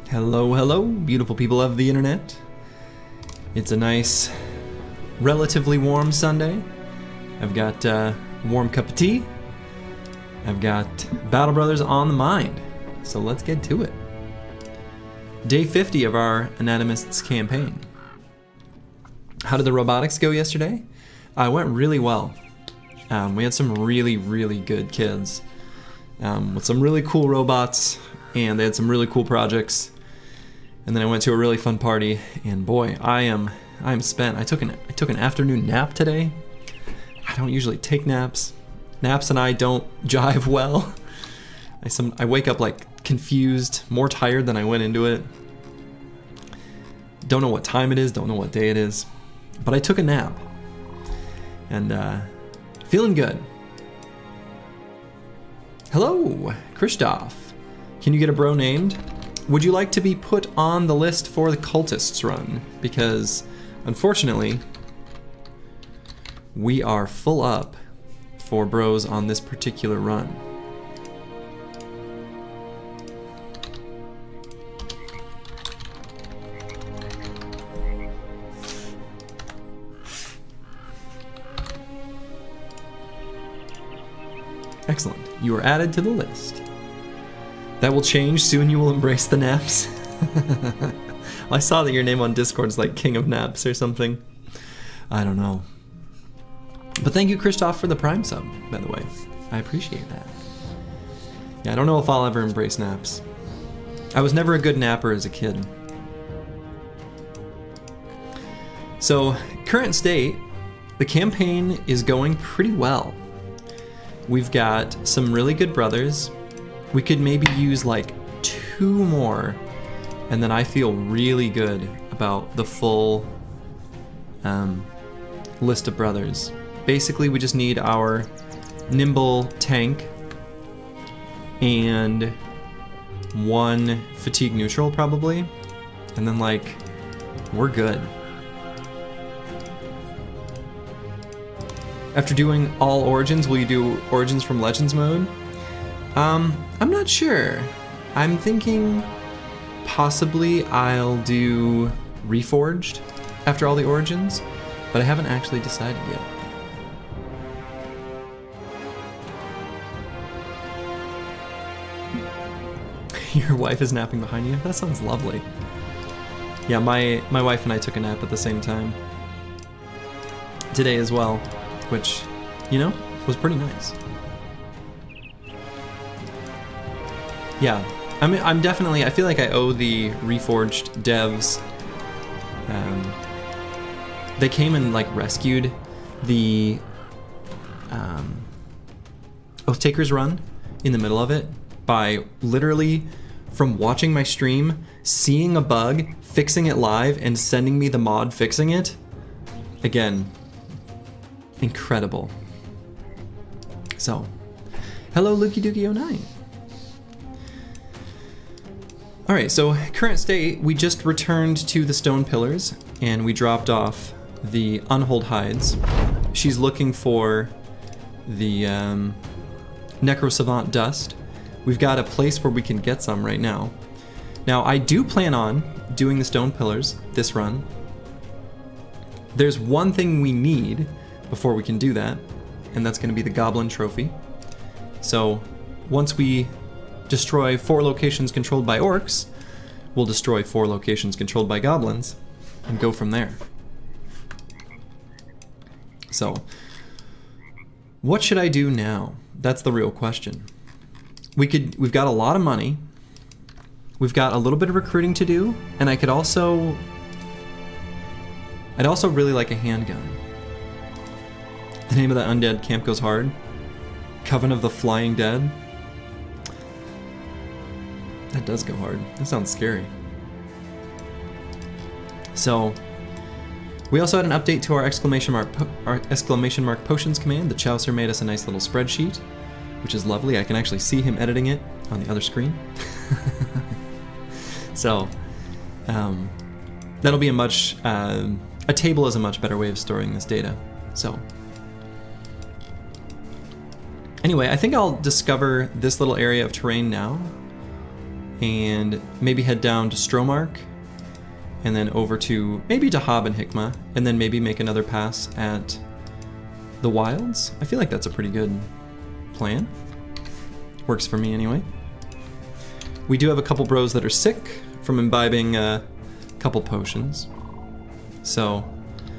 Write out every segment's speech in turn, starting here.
Hello, hello, beautiful people of the internet. It's a nice, relatively warm Sunday. I've got a warm cup of tea. I've got Battle Brothers on the mind. So let's get to it. Day 50 of our Anatomists campaign. How did the robotics go yesterday? It went really well. We had some really good kids with some really cool robots, and they had some really cool projects. And then I went to a really fun party, and boy, I am spent. I took an afternoon nap today. I don't usually take naps. Naps and I don't jive well. I wake up like confused, more tired than I went into it. Don't know what time it is, don't know what day it is. But I took a nap. And feeling good. Hello, Christoph. Can you get a bro named? Would you like to be put on the list for the cultists run? Because unfortunately, we are full up for bros on this particular run. Excellent. You are added to the list. That will change. Soon you will embrace the naps. I saw that your name on Discord is like King of Naps or something. I don't know. But thank you, Christoph, for the Prime sub, by the way. I appreciate that. Yeah, I don't know if I'll ever embrace naps. I was never a good napper as a kid. So, current state, the campaign is going pretty well. We've got some really good brothers. We could maybe use like 2 more, and then I feel really good about the full list of brothers. Basically, we just need our nimble tank and 1 fatigue neutral probably, and then like we're good. After doing all origins, will you do origins from Legends mode? I'm not sure. I'm thinking possibly I'll do Reforged after all the origins, but I haven't actually decided yet. Your wife is napping behind you? That sounds lovely. Yeah, my wife and I took a nap at the same time today as well, which, you know, was pretty nice. Yeah, I'm definitely, I feel like I owe the Reforged devs. They came and like rescued the Oathtaker's run in the middle of it by literally, from watching my stream, seeing a bug, fixing it live, and sending me the mod fixing it. Again, incredible. So, hello Lukey Dookie 09. Alright, so current state, we just returned to the stone pillars and we dropped off the Unhold hides. She's looking for the Necro Savant dust. We've got a place where we can get some right now. Now, I do plan on doing the stone pillars this run. There's one thing we need before we can do that, and that's going to be the Goblin Trophy. So, once we destroy 4 locations controlled by orcs, we'll destroy 4 locations controlled by goblins, and go from there. So, what should I do now? That's the real question. We've got a lot of money. We've got a little bit of recruiting to do, and I'd also really like a handgun. The name of that undead camp goes hard. Coven of the Flying Dead. That does go hard. That sounds scary. So, we also had an update to our exclamation mark potions command. The Chaucer made us a nice little spreadsheet, which is lovely. I can actually see him editing it on the other screen. So, that'll be a table is a much better way of storing this data. So, anyway, I think I'll discover this little area of terrain now. and maybe head down to Stromark, and then over to maybe to Hob and Hikma, and then maybe make another pass at the Wilds. I feel like that's a pretty good plan. Works for me anyway. We do have a couple bros that are sick from imbibing a couple potions, so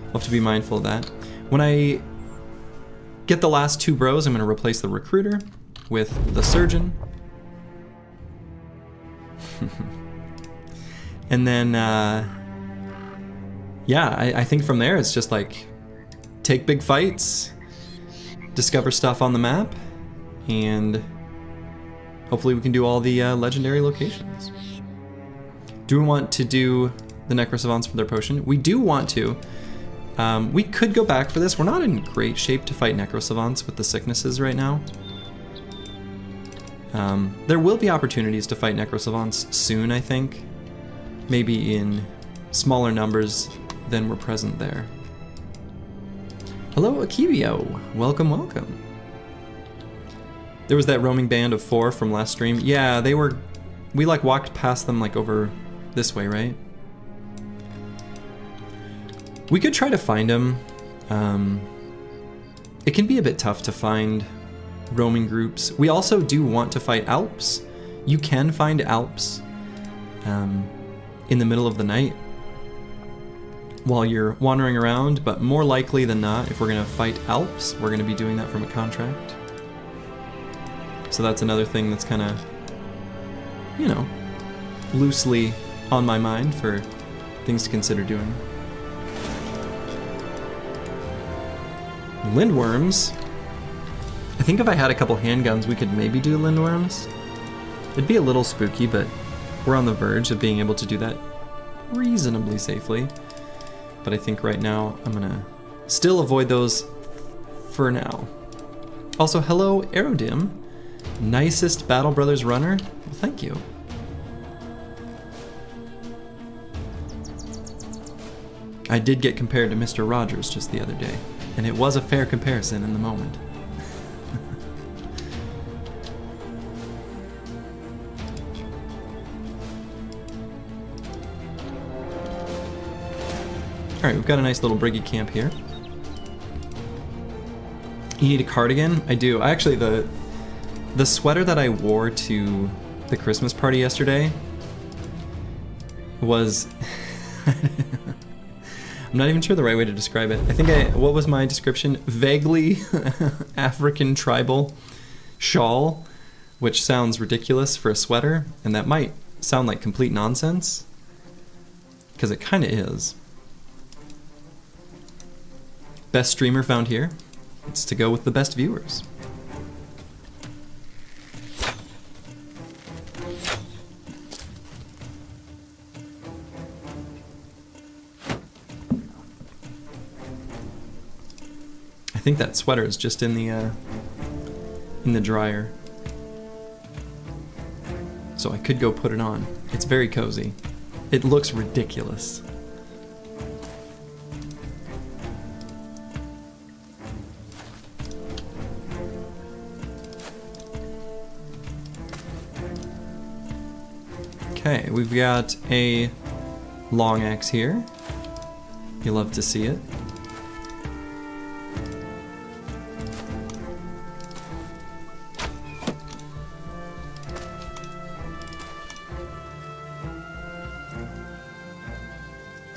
I'll have to be mindful of that. When I get the last 2 bros, I'm going to replace the recruiter with the surgeon. And then, yeah, I think from there it's just like take big fights, discover stuff on the map, and hopefully we can do all the legendary locations. Do we want to do the Necrosavants for their potion? We do want to. We could go back for this. We're not in great shape to fight Necrosavants with the sicknesses right now. There will be opportunities to fight Necrosavants soon, I think. Maybe in smaller numbers than were present there. Hello, Akibio. Welcome, welcome. There was that roaming band of 4 from last stream. Yeah, they were... We like walked past them like over this way, right? We could try to find them. It can be a bit tough to find roaming groups. We also do want to fight Alps. You can find Alps in the middle of the night while you're wandering around, but more likely than not, if we're going to fight Alps, we're going to be doing that from a contract. So that's another thing that's kind of, you know, loosely on my mind for things to consider doing. Lindworms. I think if I had a couple handguns, we could maybe do lindworms. It'd be a little spooky, but we're on the verge of being able to do that reasonably safely. But I think right now I'm gonna still avoid those for now. Also, hello, Aerodim. Nicest Battle Brothers runner. Well, thank you. I did get compared to Mr. Rogers just the other day, and it was a fair comparison in the moment. Alright, we've got a nice little Briggy camp here. You need a cardigan? I do. Actually, the sweater that I wore to the Christmas party yesterday was... I'm not even sure the right way to describe it. I think what was my description? Vaguely African tribal shawl, which sounds ridiculous for a sweater, and that might sound like complete nonsense, because it kind of is. Best streamer found here. It's to go with the best viewers. I think that sweater is just in the dryer. So I could go put it on. It's very cozy. It looks ridiculous. Okay, we've got a long axe here. You love to see it.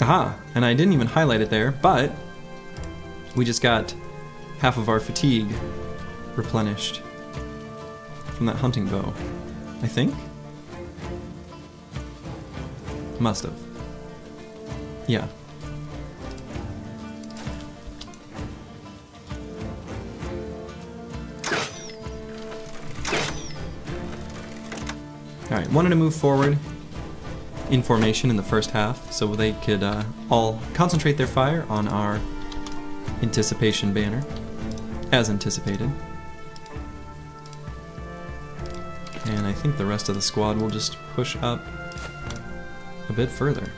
Aha, and I didn't even highlight it there, but we just got half of our fatigue replenished from that hunting bow, I think. Must have. Yeah. Alright, wanted to move forward in formation in the first half so they could all concentrate their fire on our anticipation banner, as anticipated. And I think the rest of the squad will just push up a bit further.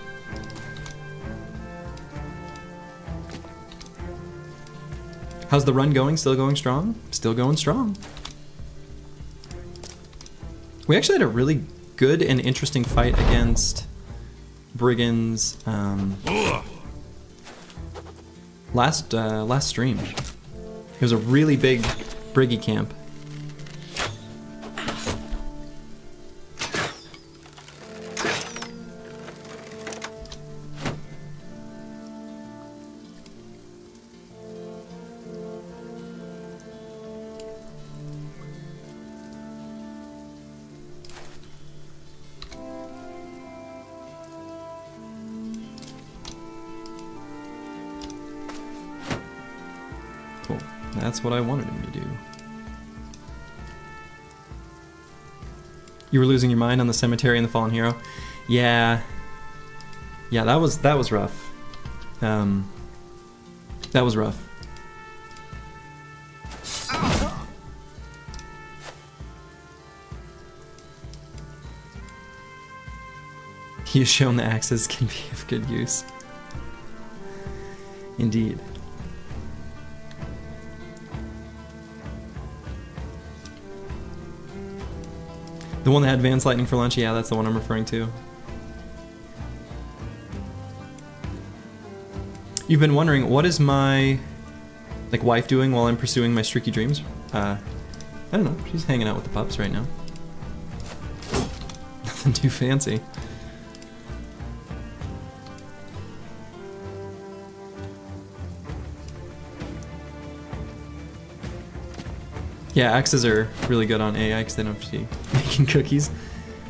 How's the run going? Still going strong? Still going strong. We actually had a really good and interesting fight against brigands last stream. It was a really big briggy camp. Cool. That's what I wanted him to do. You were losing your mind on the cemetery and the fallen hero? Yeah. Yeah, that was rough. That was rough. He has shown the axes can be of good use. Indeed. The one that had Advanced Lightning for lunch? Yeah, that's the one I'm referring to. You've been wondering, what is my wife doing while I'm pursuing my streaky dreams? I don't know. She's hanging out with the pups right now. Nothing too fancy. Yeah, axes are really good on AI because they don't have to be making cookies.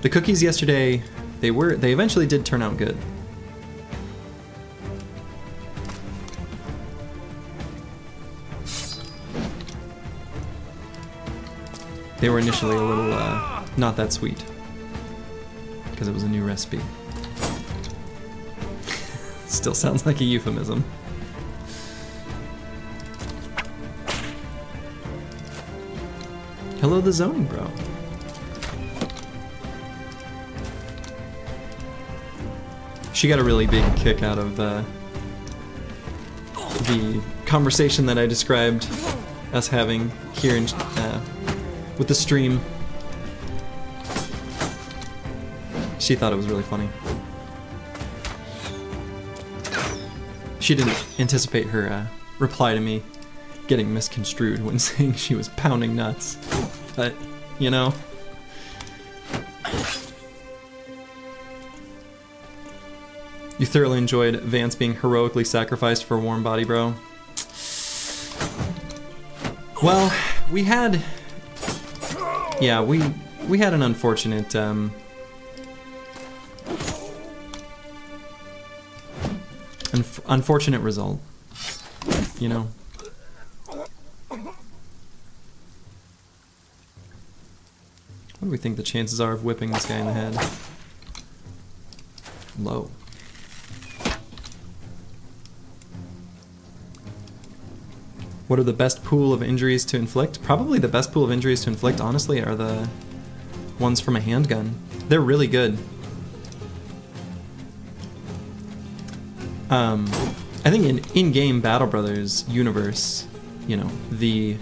The cookies yesterday, they eventually did turn out good. They were initially a little not that sweet because it was a new recipe. Still sounds like a euphemism. Hello, the zoning bro. She got a really big kick out of the conversation that I described us having here in, with the stream. She thought it was really funny. She didn't anticipate her reply to me getting misconstrued when saying she was pounding nuts. But, you know. You thoroughly enjoyed Vance being heroically sacrificed for a warm body, bro? Well, we had... Yeah, we had an unfortunate, unfortunate result. You know? What do we think the chances are of whipping this guy in the head? Low. What are the best pool of injuries to inflict? Probably the best pool of injuries to inflict, honestly, are the ones from a handgun. They're really good. I think in-game Battle Brothers universe, you know, the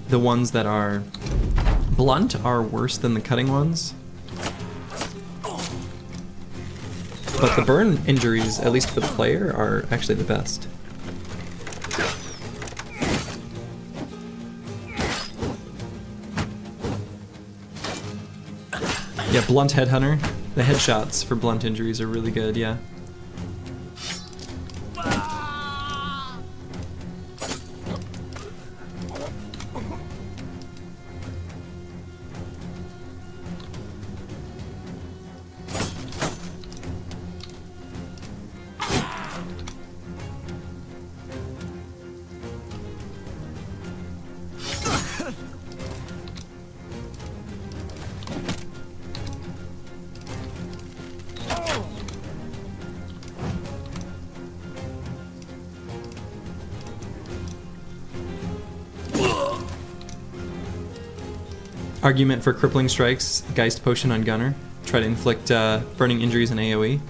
ones that are blunt are worse than the cutting ones. But the burn injuries, at least for the player, are actually the best. Yeah, blunt headhunter. The headshots for blunt injuries are really good, yeah. Argument for crippling strikes, Geist Potion on Gunner. Try to inflict burning injuries in AoE.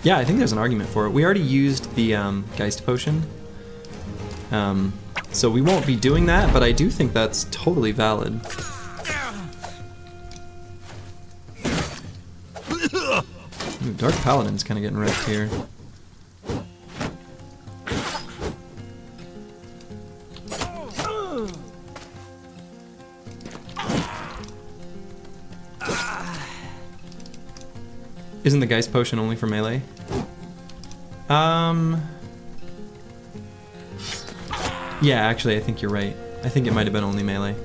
Yeah, I think there's an argument for it. We already used the Geist Potion. So we won't be doing that, but I do think that's totally valid. Ooh, Dark Paladin's kind of getting wrecked here. Isn't the Geist Potion only for melee? Yeah, actually, I think you're right. I think it might have been only melee.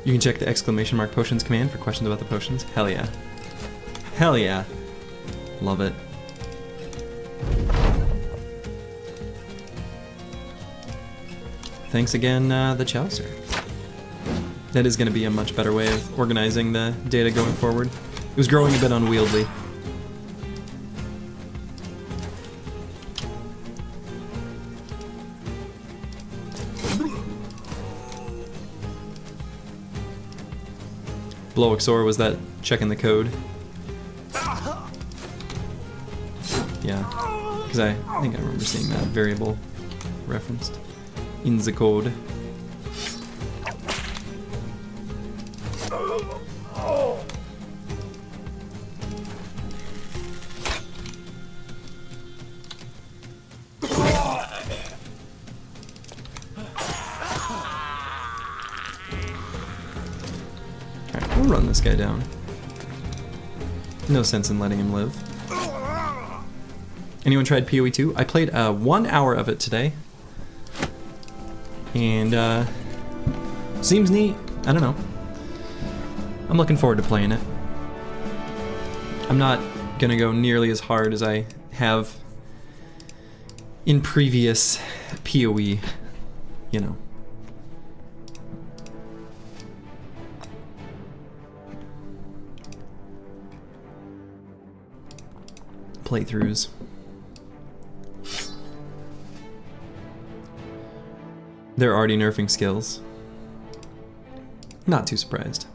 You can check the exclamation mark potions command for questions about the potions. Hell yeah. Hell yeah. Love it. Thanks again, the Chaucer. That is going to be a much better way of organizing the data going forward. It was growing a bit unwieldy. Bloixor, was that checking the code? Yeah, because I think I remember seeing that variable referenced in the code. We'll run this guy down. No sense in letting him live. Anyone tried PoE 2? I played 1 hour of it today. And seems neat. I don't know. I'm looking forward to playing it. I'm not gonna go nearly as hard as I have in previous PoE, you know. Playthroughs. They're already nerfing skills. Not too surprised.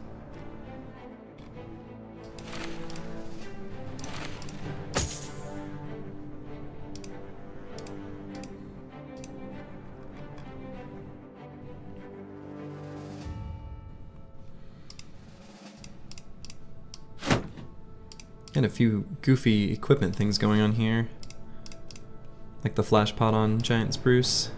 And a few goofy equipment things going on here. Like the flash pot on Giant Spruce.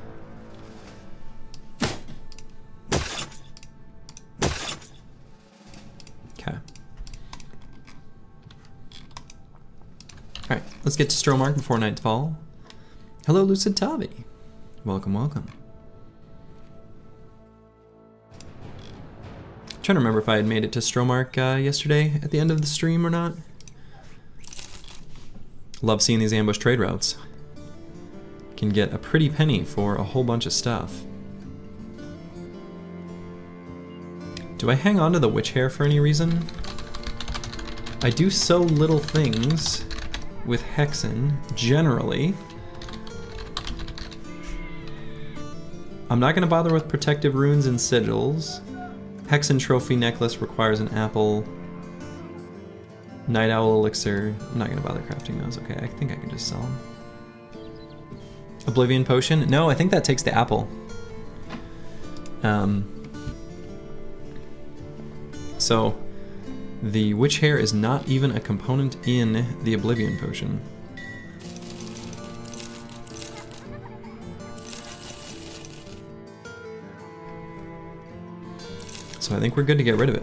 Okay. Alright, let's get to Stromark before nightfall. Hello, Lucid Tavi. Welcome, welcome. I'm trying to remember if I had made it to Stromark yesterday at the end of the stream or not. Love seeing these ambush trade routes. Can get a pretty penny for a whole bunch of stuff. Do I hang on to the witch hair for any reason? I do so little things with Hexen, generally. I'm not gonna bother with protective runes and sigils. Hexen trophy necklace requires an apple. Night Owl Elixir, I'm not gonna bother crafting those. Okay, I think I can just sell them. Oblivion Potion, no, I think that takes the apple. So, the Witch Hair is not even a component in the Oblivion Potion. So I think we're good to get rid of it.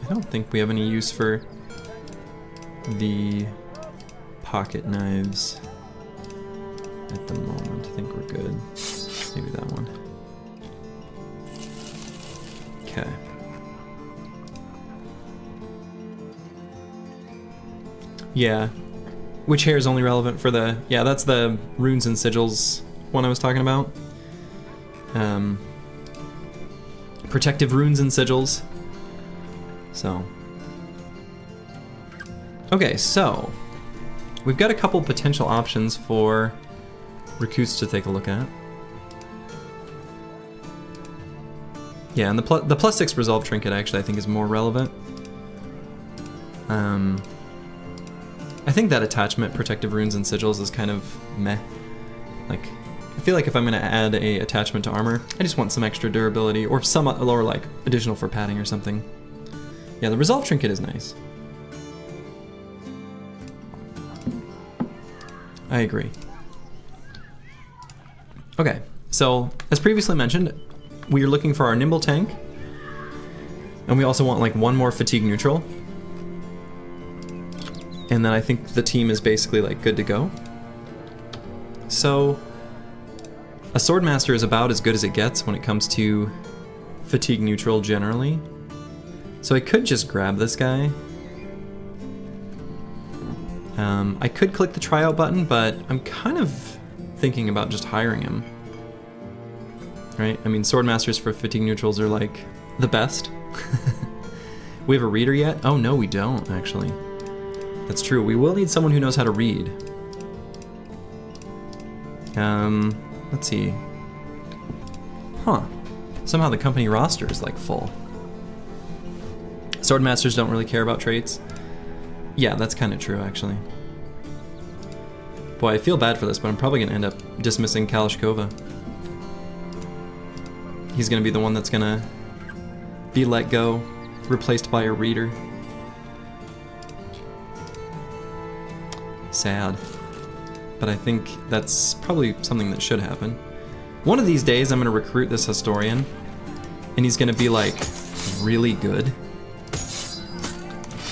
I don't think we have any use for the pocket knives at the moment. I think we're good. Maybe that one. Okay. Yeah. Which hair is only relevant for the... Yeah, that's the runes and sigils one I was talking about. Protective runes and sigils. So, okay, so we've got a couple potential options for recruits to take a look at. Yeah, and the +6 resolve trinket actually I think is more relevant. I think that attachment, protective runes and sigils, is kind of meh. Like, I feel like if I'm gonna add a attachment to armor, I just want some extra durability or some or like additional for padding or something. Yeah, the resolve trinket is nice. I agree. Okay, so as previously mentioned, we are looking for our nimble tank, and we also want like one more fatigue neutral. And then I think the team is basically like good to go. So a Swordmaster is about as good as it gets when it comes to fatigue neutral generally. So I could just grab this guy. I could click the tryout button, but I'm kind of thinking about just hiring him. Right? I mean, Swordmasters for fatigue neutrals are like the best. We have a reader yet? Oh no, we don't actually. That's true. We will need someone who knows how to read. Let's see. Huh. Somehow the company roster is like full. Swordmasters don't really care about traits. Yeah, that's kind of true actually. Boy, I feel bad for this, but I'm probably going to end up dismissing Kalashkova. He's going to be the one that's going to be let go, replaced by a reader. Sad. But I think that's probably something that should happen. One of these days I'm going to recruit this historian, and he's going to be like really good.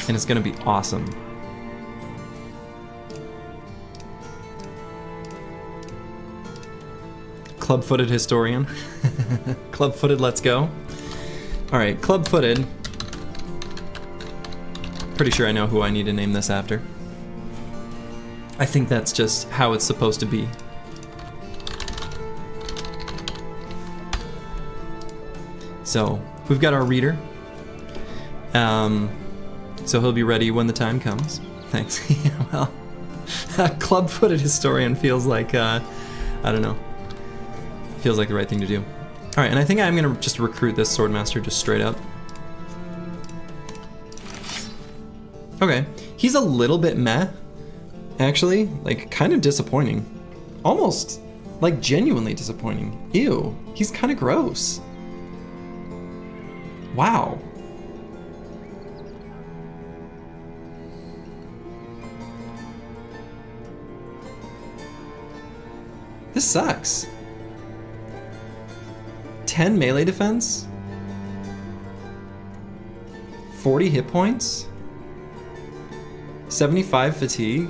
And it's going to be awesome. Club-footed historian. Club-footed, let's go. Alright, club-footed. Pretty sure I know who I need to name this after. I think that's just how it's supposed to be. So, we've got our reader. So he'll be ready when the time comes. Thanks. Yeah, well, a club-footed historian feels like, I don't know. Feels like the right thing to do. Alright, and I think I'm gonna just recruit this Swordmaster just straight up. Okay, he's a little bit meh. Actually, like, kind of disappointing. Almost, like, genuinely disappointing. Ew, he's kind of gross. Wow. This sucks. 10 melee defense? 40 hit points? 75 fatigue?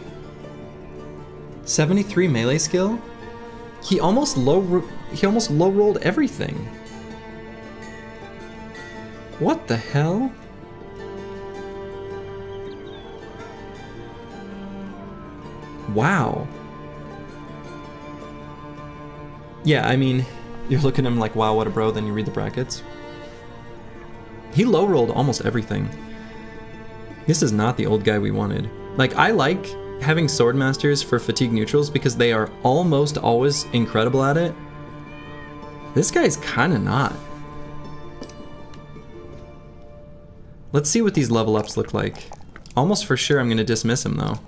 73 melee skill? He almost low rolled everything. What the hell? Wow. Yeah, I mean, you're looking at him like, wow, what a bro, then you read the brackets. He low rolled almost everything. This is not the old guy we wanted. Like, I like having Swordmasters for fatigue neutrals because they are almost always incredible at it. This guy's kinda not. Let's see what these level ups look like. Almost for sure I'm gonna dismiss him though.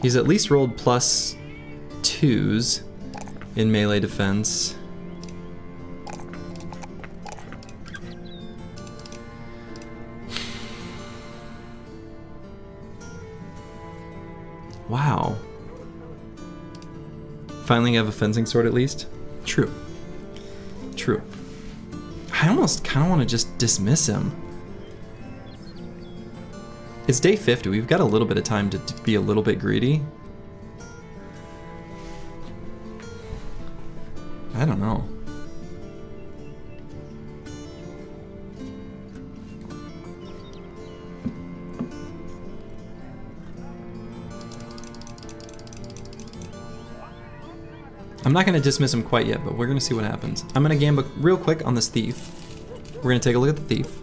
He's at least rolled +2s in melee defense. Wow. Finally have a fencing sword at least? True. True. I almost kind of want to just dismiss him. It's day 50. We've got a little bit of time to be a little bit greedy. I don't know. I'm not going to dismiss him quite yet, but we're going to see what happens. I'm going to gambit real quick on this thief. We're going to take a look at the thief.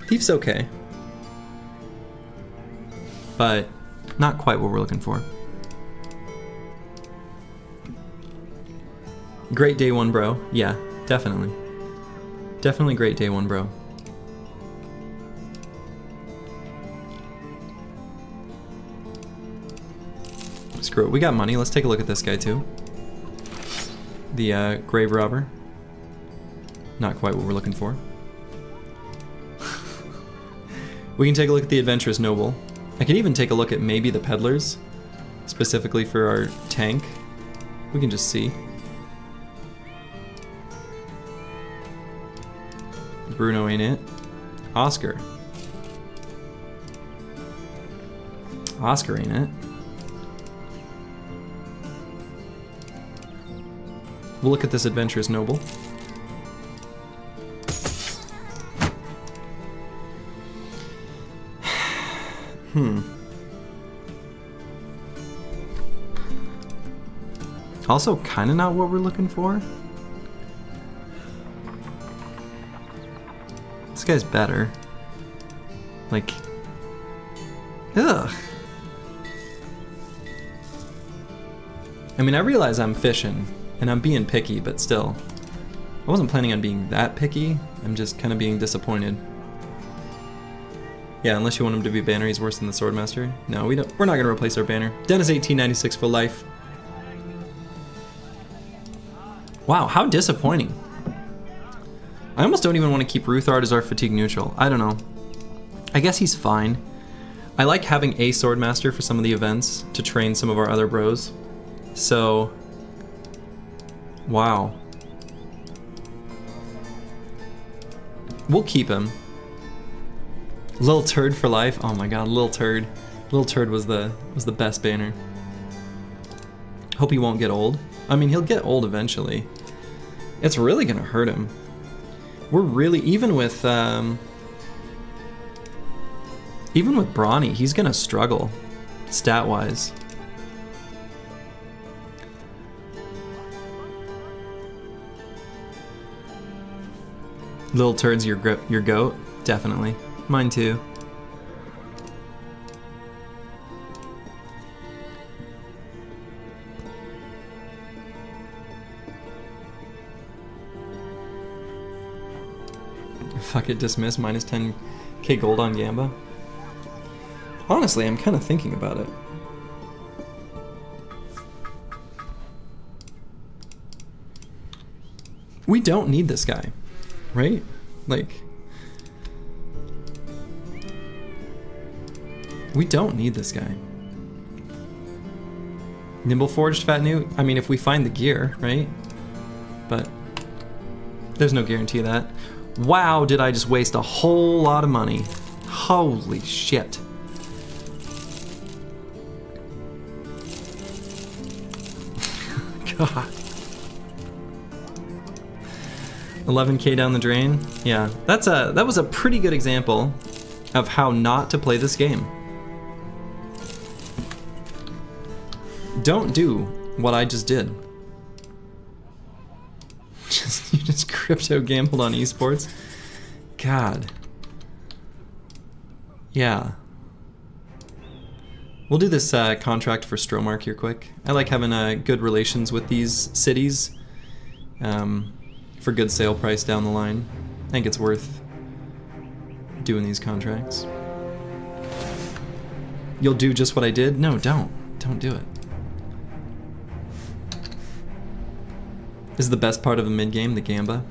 Thief's okay. But not quite what we're looking for. Great day one, bro. Yeah, definitely. Definitely great day one, bro. Screw it. We got money. Let's take a look at this guy too. The grave robber. Not quite what we're looking for. We can take a look at the adventurous noble. I could even take a look at maybe the peddlers, specifically for our tank. We can just see. Bruno ain't it. Oscar. Oscar ain't it. We'll look at this adventurous noble. Also, kind of not what we're looking for. This guy's better. Like, ugh. I mean, I realize I'm fishing and I'm being picky, but still, I wasn't planning on being that picky. I'm just kind of being disappointed. Yeah, unless you want him to be banner, he's worse than the Swordmaster. No, we don't. We're not gonna replace our banner. Dennis 1896 for life. Wow, how disappointing. I almost don't even want to keep Ruthard as our fatigue neutral. I don't know. I guess he's fine. I like having a Swordmaster for some of the events to train some of our other bros. So, wow. We'll keep him. Lil Turd for life. Oh my god, Lil Turd. Lil Turd was the best banner. Hope he won't get old. I mean, he'll get old eventually. It's really gonna hurt him. We're really, even with Brawny, he's gonna struggle, stat-wise. Lil Turd's your goat? Definitely. Mine too. Fuck it, dismiss, minus 10k gold on Gamba. Honestly, I'm kind of thinking about it. We don't need this guy, right? Like, we don't need this guy. Nimble Forged, Fat New? I mean, if we find the gear, right? But there's no guarantee of that. Wow, did I just waste a whole lot of money. Holy shit. God. 11k down the drain? Yeah, that was a pretty good example of how not to play this game. Don't do what I just did. You just crypto gambled on esports? God. Yeah. We'll do this contract for Stromark here quick. I like having good relations with these cities for good sale price down the line. I think it's worth doing these contracts. You'll do just what I did? No, don't. Don't do it. This is the best part of a mid-game, the Gamba.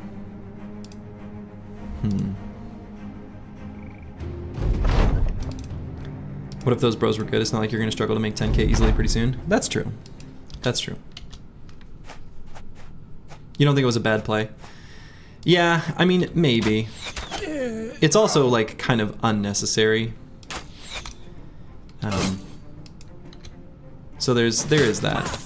What if those bros were good? It's not like you're gonna struggle to make 10k easily pretty soon. That's true. That's true. You don't think it was a bad play? Yeah, I mean, maybe. It's also, like, kind of unnecessary. So there is that.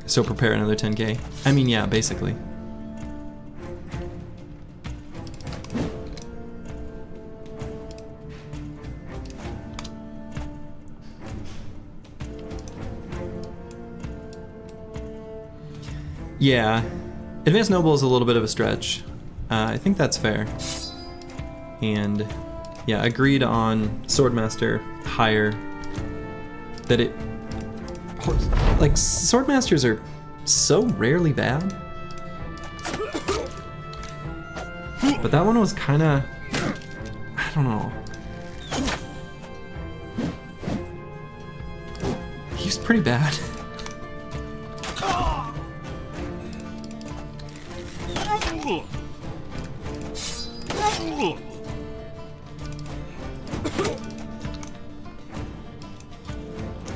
So prepare another 10k. I mean, yeah, basically. Yeah, Advanced Noble is a little bit of a stretch. I think that's fair. And yeah, agreed on Swordmaster higher. That it... Like, Swordmasters are so rarely bad. But that one was kind of... I don't know. He was pretty bad.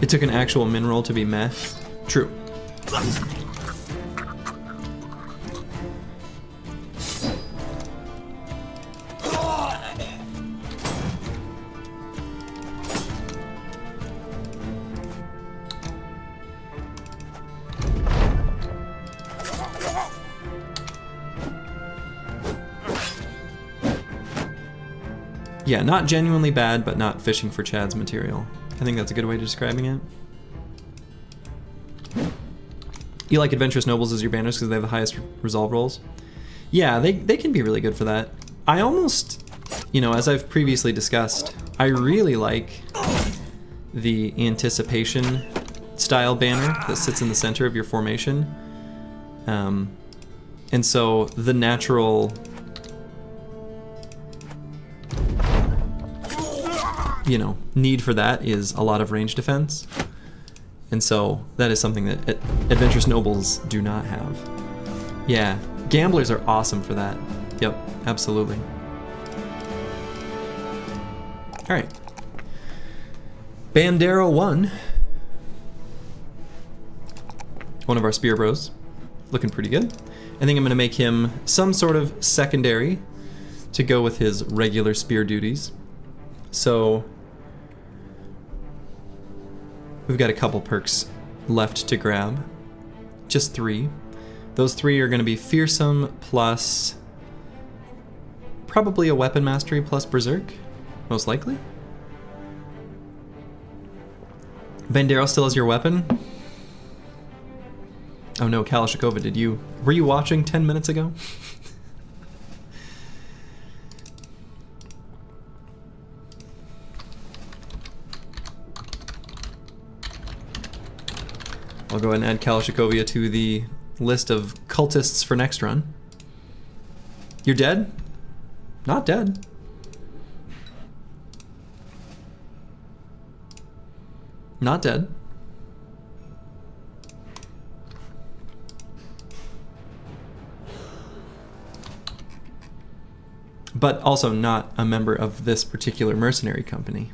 It took an actual min roll to be meh. True. Yeah, not genuinely bad, but not fishing for Chad's material. I think that's a good way of describing it. You like Adventurous Nobles as your banners because they have the highest resolve rolls? Yeah, they can be really good for that. I almost, you know, as I've previously discussed, I really like the Anticipation style banner that sits in the center of your formation. And so the natural... you know, need for that is a lot of range defense. And so that is something that Adventurous Nobles do not have. Yeah, Gamblers are awesome for that. Yep, absolutely. Alright. Bandero 1. One of our Spear Bros. Looking pretty good. I think I'm going to make him some sort of secondary to go with his regular spear duties. So... we've got a couple perks left to grab. Just 3. Those 3 are going to be Fearsome plus probably a Weapon Mastery plus Berserk, most likely. Bandero still has your weapon? Oh no, Kalashnikova, were you watching 10 minutes ago? I'll go ahead and add Kalashnikovia to the list of cultists for next run. You're dead? Not dead. Not dead. But also not a member of this particular mercenary company.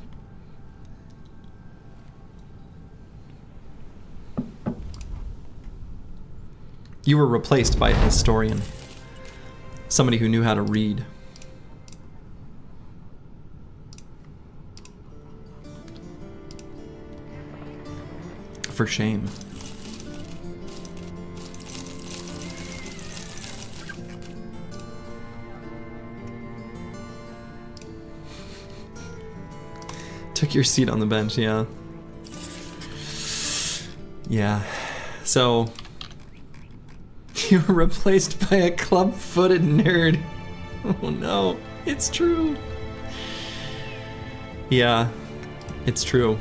You were replaced by a historian. Somebody who knew how to read. For shame. Took your seat on the bench, yeah. Yeah. So... you were replaced by a club-footed nerd. Oh no, it's true. Yeah, it's true.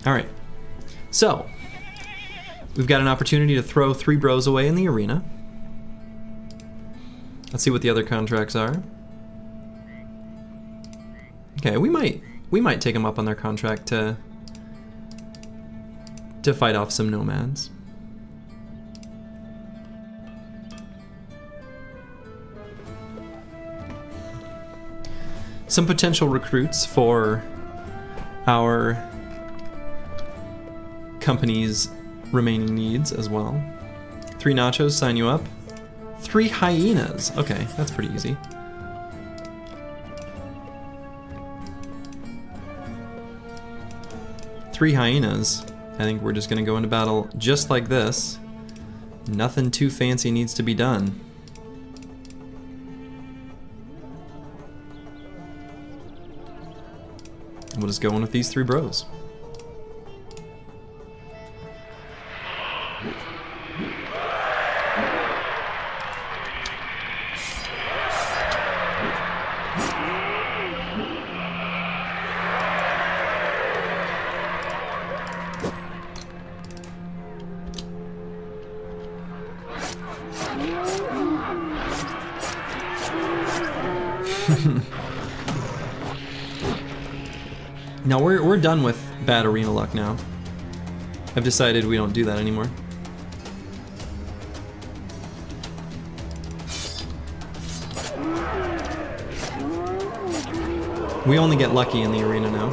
Alright, so we've got an opportunity to throw 3 bros away in the arena. Let's see what the other contracts are. Okay, we might take them up on their contract to fight off some nomads. Some potential recruits for our company's remaining needs as well. 3 nachos, sign you up. 3 hyenas. Okay, that's pretty easy. Three hyenas. I think we're just gonna go into battle just like this. Nothing too fancy needs to be done. We'll just go in with these 3 bros. Now we're done with bad arena luck now. I've decided we don't do that anymore. We only get lucky in the arena now.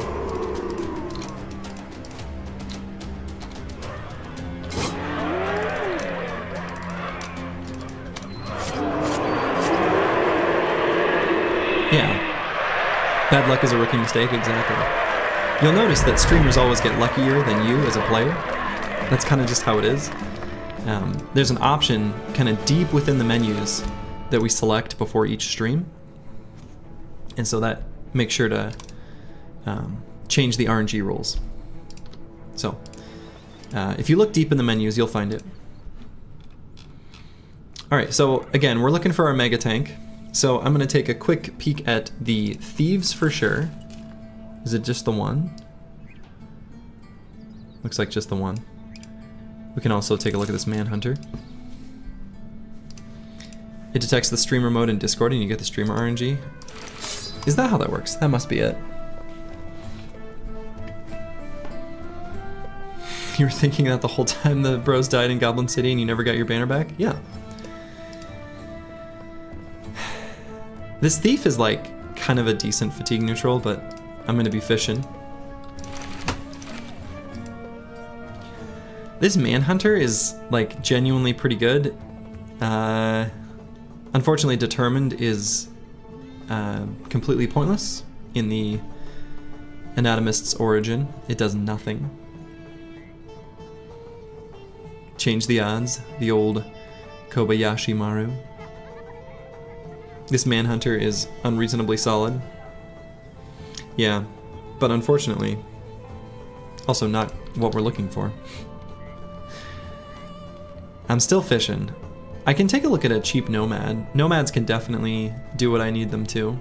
Yeah. Bad luck is a rookie mistake, exactly. You'll notice that streamers always get luckier than you as a player. That's kind of just how it is. There's an option kind of deep within the menus that we select before each stream. And so that makes sure to change the RNG rules. So if you look deep in the menus, you'll find it. All right, so again, we're looking for our mega tank. So I'm gonna take a quick peek at the thieves for sure. Is it just the one? Looks like just the one. We can also take a look at this manhunter. It detects the streamer mode in Discord and you get the streamer RNG. Is that how that works? That must be it. You were thinking that the whole time the bros died in Goblin City and you never got your banner back? Yeah. This thief is like kind of a decent fatigue neutral, but I'm gonna be fishing. This manhunter is like genuinely pretty good. Unfortunately, determined is completely pointless in the anatomist's origin. It does nothing. Change the odds, the old Kobayashi Maru. This manhunter is unreasonably solid. Yeah, but unfortunately, also not what we're looking for. I'm still fishing. I can take a look at a cheap nomad. Nomads can definitely do what I need them to.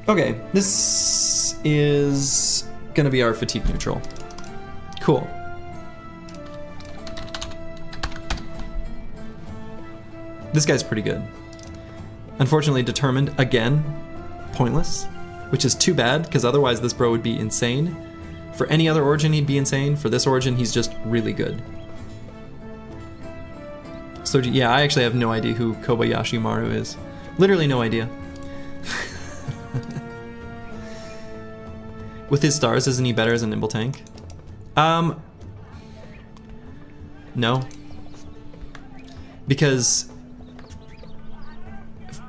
Okay, this is gonna be our fatigue neutral. Cool. This guy's pretty good. Unfortunately, determined, again, pointless, which is too bad, because otherwise this bro would be insane. For any other origin, he'd be insane. For this origin, he's just really good. So yeah, I actually have no idea who Kobayashi Maru is. Literally no idea. With his stars, isn't he better as a nimble tank? No. Because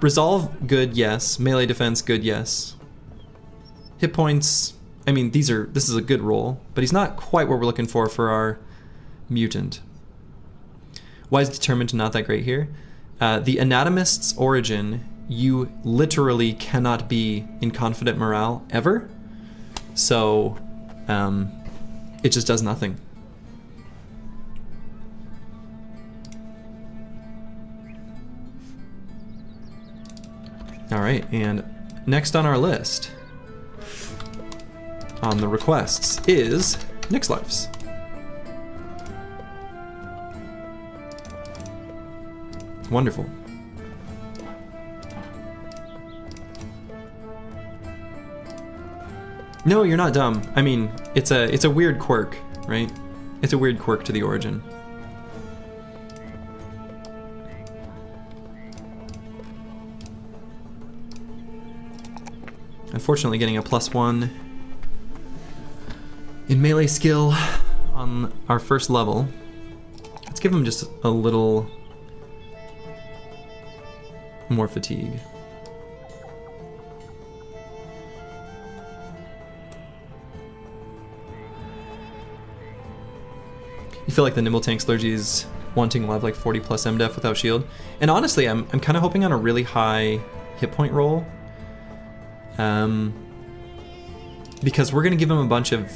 resolve, good, yes. Melee defense, good, yes. Hit points, I mean, this is a good roll, but he's not quite what we're looking for our mutant. Why is determined not that great here? The anatomist's origin, you literally cannot be in confident morale ever. So, it just does nothing. All right, and next on our list, on the requests, is Nick's Lives. Wonderful. No, you're not dumb. I mean, it's a weird quirk, right? It's a weird quirk to the origin. Unfortunately, getting a +1 in melee skill on our first level. Let's give him just a little more fatigue. You feel like the nimble tank Slurgi is wanting to have like 40 plus MDef without shield. And honestly, I'm kind of hoping on a really high hit point roll. Because we're going to give him a bunch of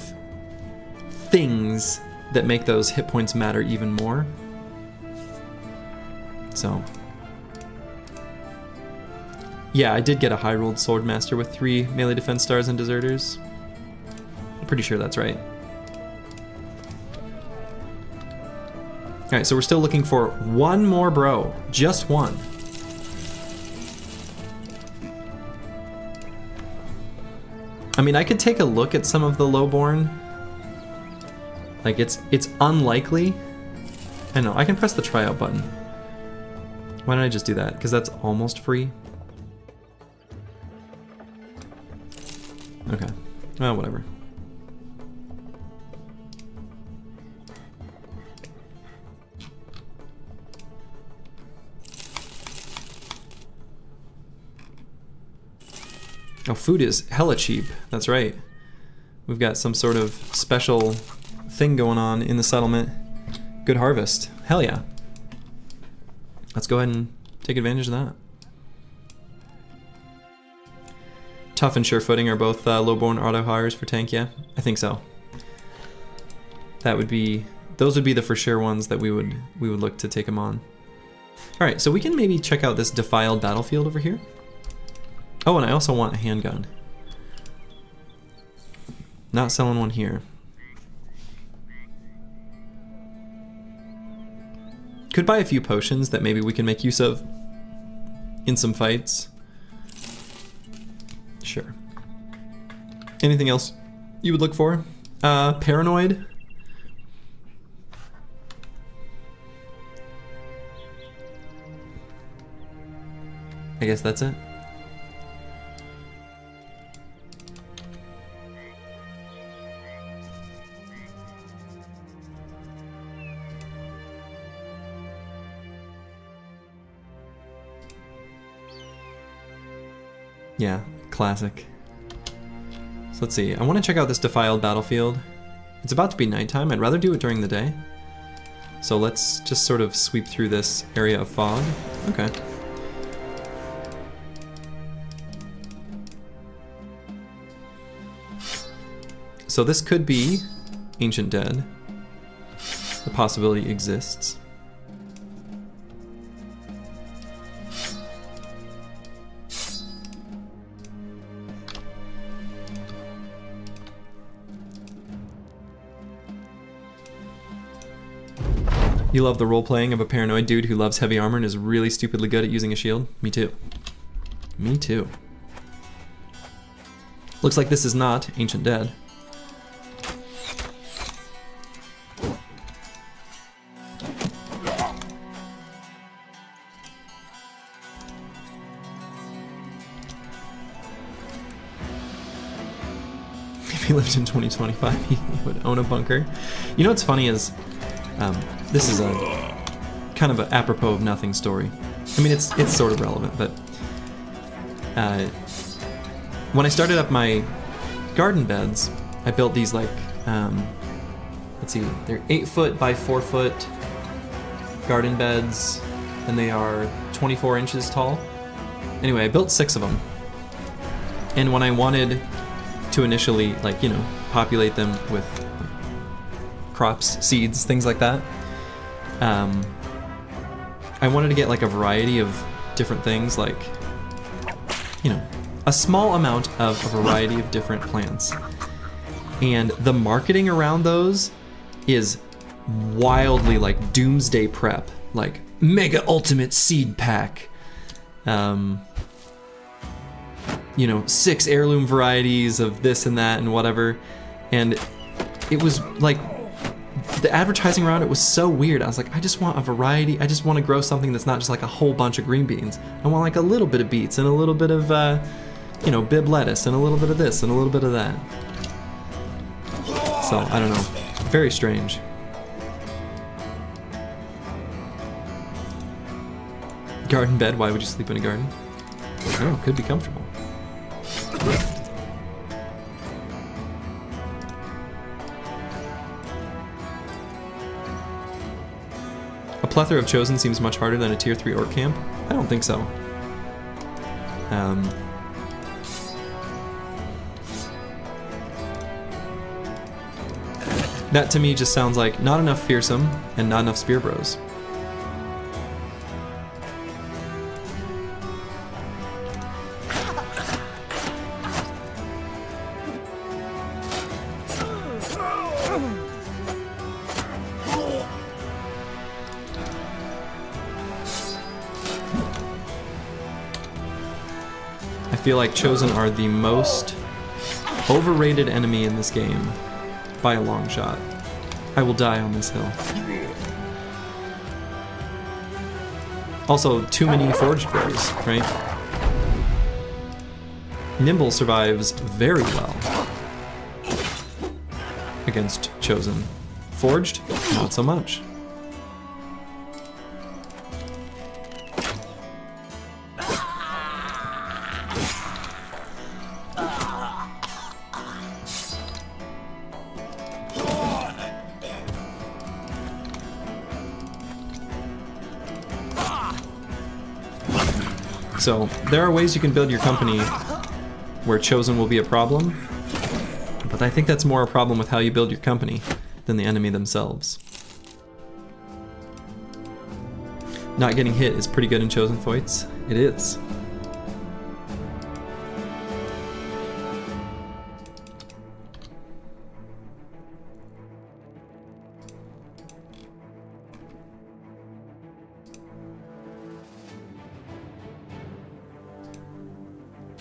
things that make those hit points matter even more. So, yeah, I did get a high rolled Swordmaster with 3 melee defense stars and deserters. I'm pretty sure that's right. Alright, so we're still looking for one more bro. Just one. I mean, I could take a look at some of the lowborn. Like, it's unlikely. I know, I can press the tryout button. Why don't I just do that? Because that's almost free. Okay. Well, whatever. Oh, food is hella cheap. That's right. We've got some sort of special thing going on in the settlement. Good harvest. Hell yeah. Let's go ahead and take advantage of that. Tough and Sure-Footing are both lowborn auto hires for tank, yeah? I think so. That would be, those would be the for sure ones that we would look to take them on. Alright, so we can maybe check out this defiled battlefield over here. Oh, and I also want a handgun. Not selling one here. Could buy a few potions that maybe we can make use of in some fights. Sure. Anything else you would look for? Paranoid. I guess that's it. Yeah, classic. So let's see, I want to check out this defiled battlefield. It's about to be nighttime, I'd rather do it during the day. So let's just sort of sweep through this area of fog. Okay. So this could be Ancient Dead. The possibility exists. You love the role-playing of a paranoid dude who loves heavy armor and is really stupidly good at using a shield? Me too. Me too. Looks like this is not Ancient Dead. If he lived in 2025, he would own a bunker. You know what's funny is, this is a kind of an apropos of nothing story. I mean, it's sort of relevant, but when I started up my garden beds, I built these like, let's see, they're 8 foot by 4 foot garden beds, and they are 24 inches tall. Anyway, I built 6 of them, and when I wanted to initially, like, you know, populate them with crops, seeds, things like that, I wanted to get like a variety of different things, like, you know, a small amount of a variety of different plants. And the marketing around those is wildly like doomsday prep, like mega ultimate seed pack, you know, 6 heirloom varieties of this and that and whatever. And it was like, the advertising around it was so weird. I was like, I just want a variety. I just want to grow something that's not just like a whole bunch of green beans. I want like a little bit of beets and a little bit of, you know, bib lettuce and a little bit of this and a little bit of that. So, I don't know. Very strange. Garden bed, why would you sleep in a garden? Oh, could be comfortable. Plethora of Chosen seems much harder than a tier 3 orc camp? I don't think so. That to me just sounds like not enough fearsome and not enough spear bros. I feel like Chosen are the most overrated enemy in this game by a long shot. I will die on this hill. Also, too many Forged Bros, right? Nimble survives very well against Chosen. Forged, not so much. So, there are ways you can build your company where Chosen will be a problem, but I think that's more a problem with how you build your company than the enemy themselves. Not getting hit is pretty good in Chosen fights. It is.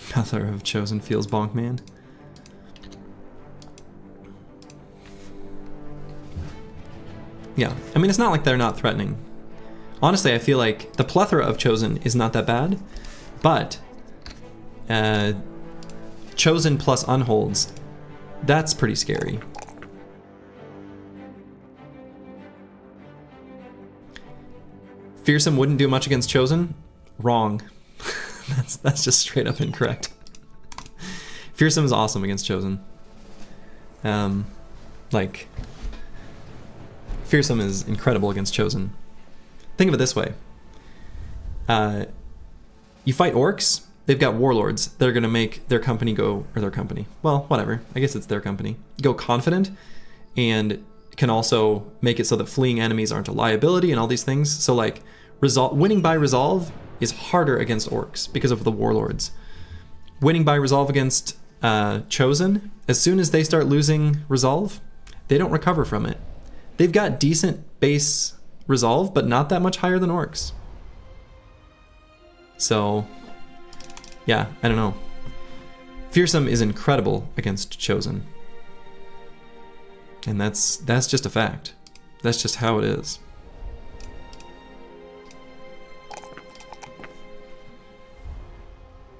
Plethora of Chosen feels bonk, man. Yeah, I mean, it's not like they're not threatening. Honestly, I feel like the Plethora of Chosen is not that bad, but Chosen plus Unholds, that's pretty scary. Fearsome wouldn't do much against Chosen? Wrong. That's just straight up incorrect. Fearsome is awesome against Chosen. Like, Fearsome is incredible against Chosen. Think of it this way. You fight orcs, they've got warlords that are going to make their company go, or their company, well, whatever, I guess it's their company, go confident, and can also make it so that fleeing enemies aren't a liability and all these things. So like, winning by resolve is harder against orcs because of the warlords. Winning by resolve against Chosen, as soon as they start losing resolve, they don't recover from it. They've got decent base resolve, but not that much higher than orcs. So, yeah, I don't know. Fearsome is incredible against Chosen. And that's just a fact. That's just how it is.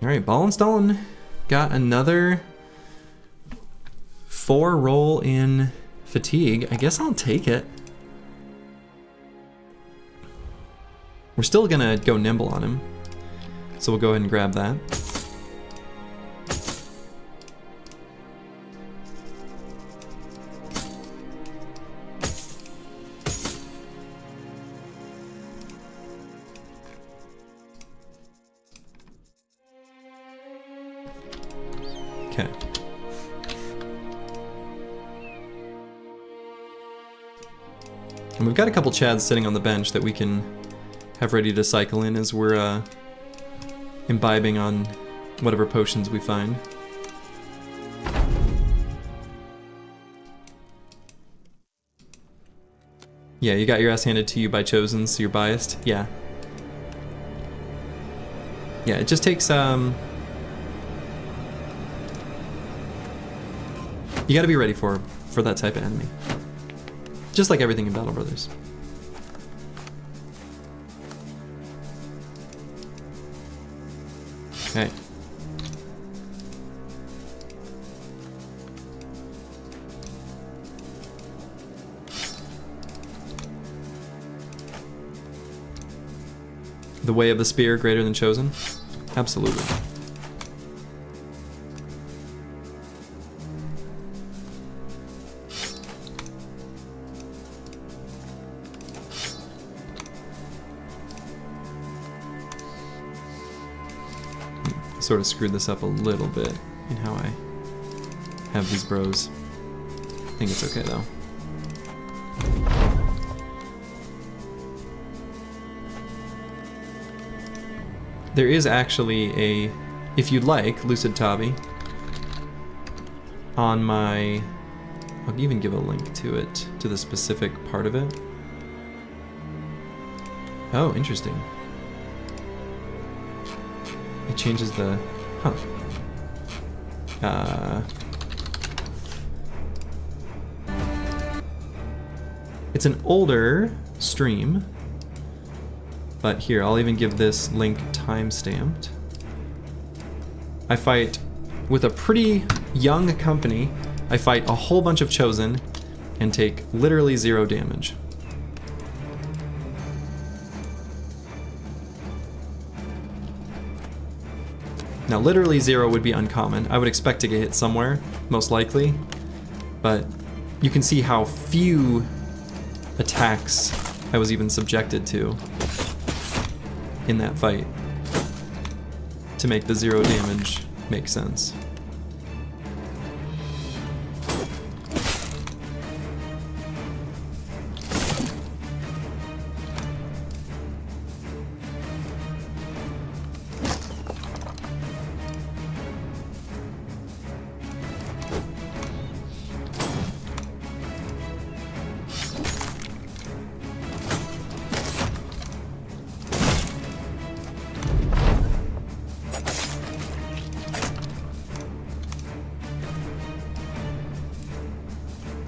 Alright, Ballenstollen got another 4 roll in fatigue. I guess I'll take it. We're still gonna go nimble on him, so we'll go ahead and grab that. Okay. And we've got a couple Chads sitting on the bench that we can have ready to cycle in as we're imbibing on whatever potions we find. Yeah, you got your ass handed to you by Chosen, so you're biased. Yeah. Yeah, it just takes you gotta be ready for that type of enemy. Just like everything in Battle Brothers. Okay. The way of the spear greater than Chosen? Absolutely. sort of screwed this up a little bit in how I have these bros. I think it's okay though. There is actually a, if you'd like, Lucid Tabi, on my, I'll even give a link to it, to the specific part of it. Oh, interesting. It changes the, it's an older stream, but here, I'll even give this link time-stamped. I fight with a pretty young company. I fight a whole bunch of Chosen and take literally 0 damage. Now, literally 0 would be uncommon. I would expect to get hit somewhere, most likely, but you can see how few attacks I was even subjected to in that fight to make the 0 damage make sense.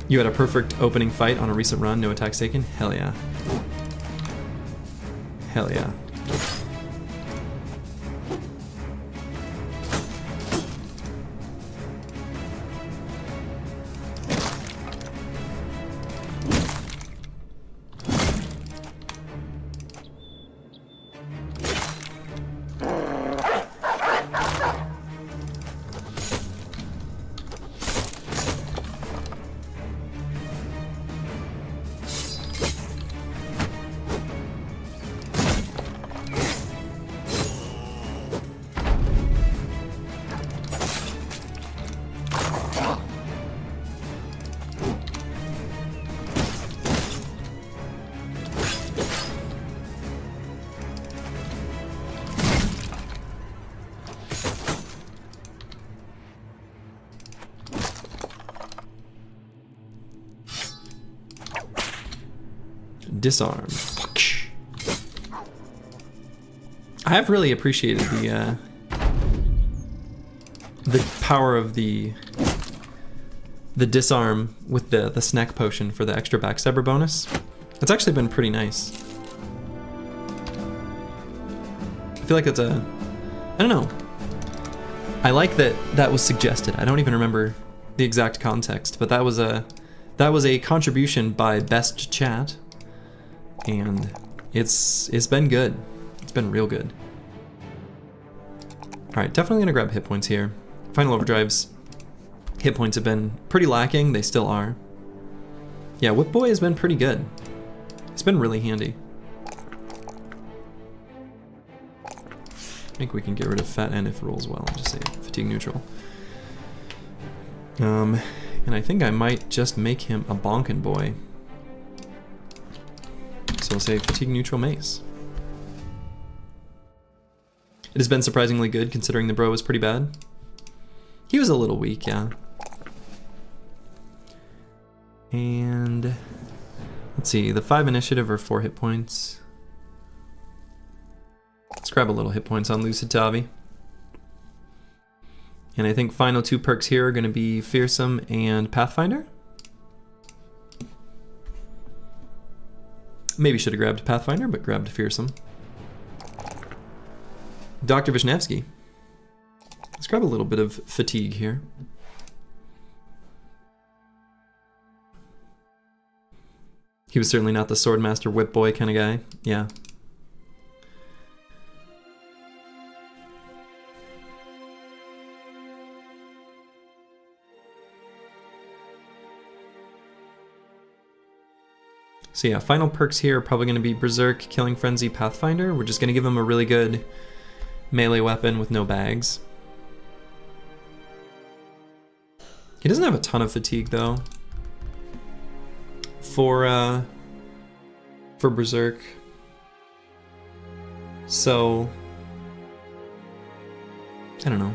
You had a perfect opening fight on a recent run, no attacks taken? Hell yeah. Hell yeah. Disarm. I have really appreciated the power of the disarm with the snack potion for the extra backstabber bonus. It's actually been pretty nice. I feel like that's a, I don't know. I like that that was suggested. I don't even remember the exact context, but that was a contribution by Best Chat. And it's been good. It's been real good. Alright, definitely gonna grab hit points here. Final Overdrive's hit points have been pretty lacking, they still are. Yeah, Whip Boy has been pretty good. It's been really handy. I think we can get rid of Fat N if it rolls well, and just say Fatigue Neutral. And I think I might just make him a Bonkin' Boy. So we'll say Fatigue Neutral Mace. It has been surprisingly good considering the bro was pretty bad. He was a little weak, yeah. And let's see, the 5 initiative or 4 hit points. Let's grab a little hit points on Lucid Tabi. And I think final 2 perks here are going to be Fearsome and Pathfinder. Maybe should have grabbed Pathfinder, but grabbed Fearsome. Dr. Vishnevsky. Let's grab a little bit of Fatigue here. He was certainly not the Swordmaster Whip Boy kind of guy. Yeah. So yeah, final perks here are probably going to be Berserk, Killing Frenzy, Pathfinder. We're just going to give him a really good melee weapon with no bags. He doesn't have a ton of fatigue though. For Berserk. So I don't know.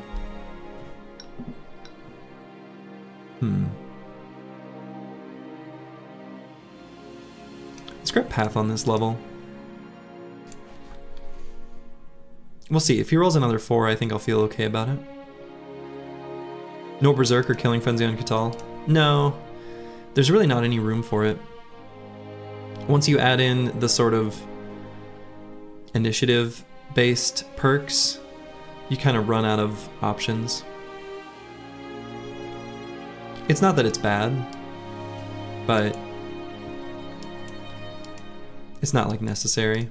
Let's grab Path on this level. We'll see. If he rolls another 4, I think I'll feel okay about it. No Berserk or Killing Frenzy on Catal? No. There's really not any room for it. Once you add in the sort of initiative-based perks, you kind of run out of options. It's not that it's bad, but it's not like necessary.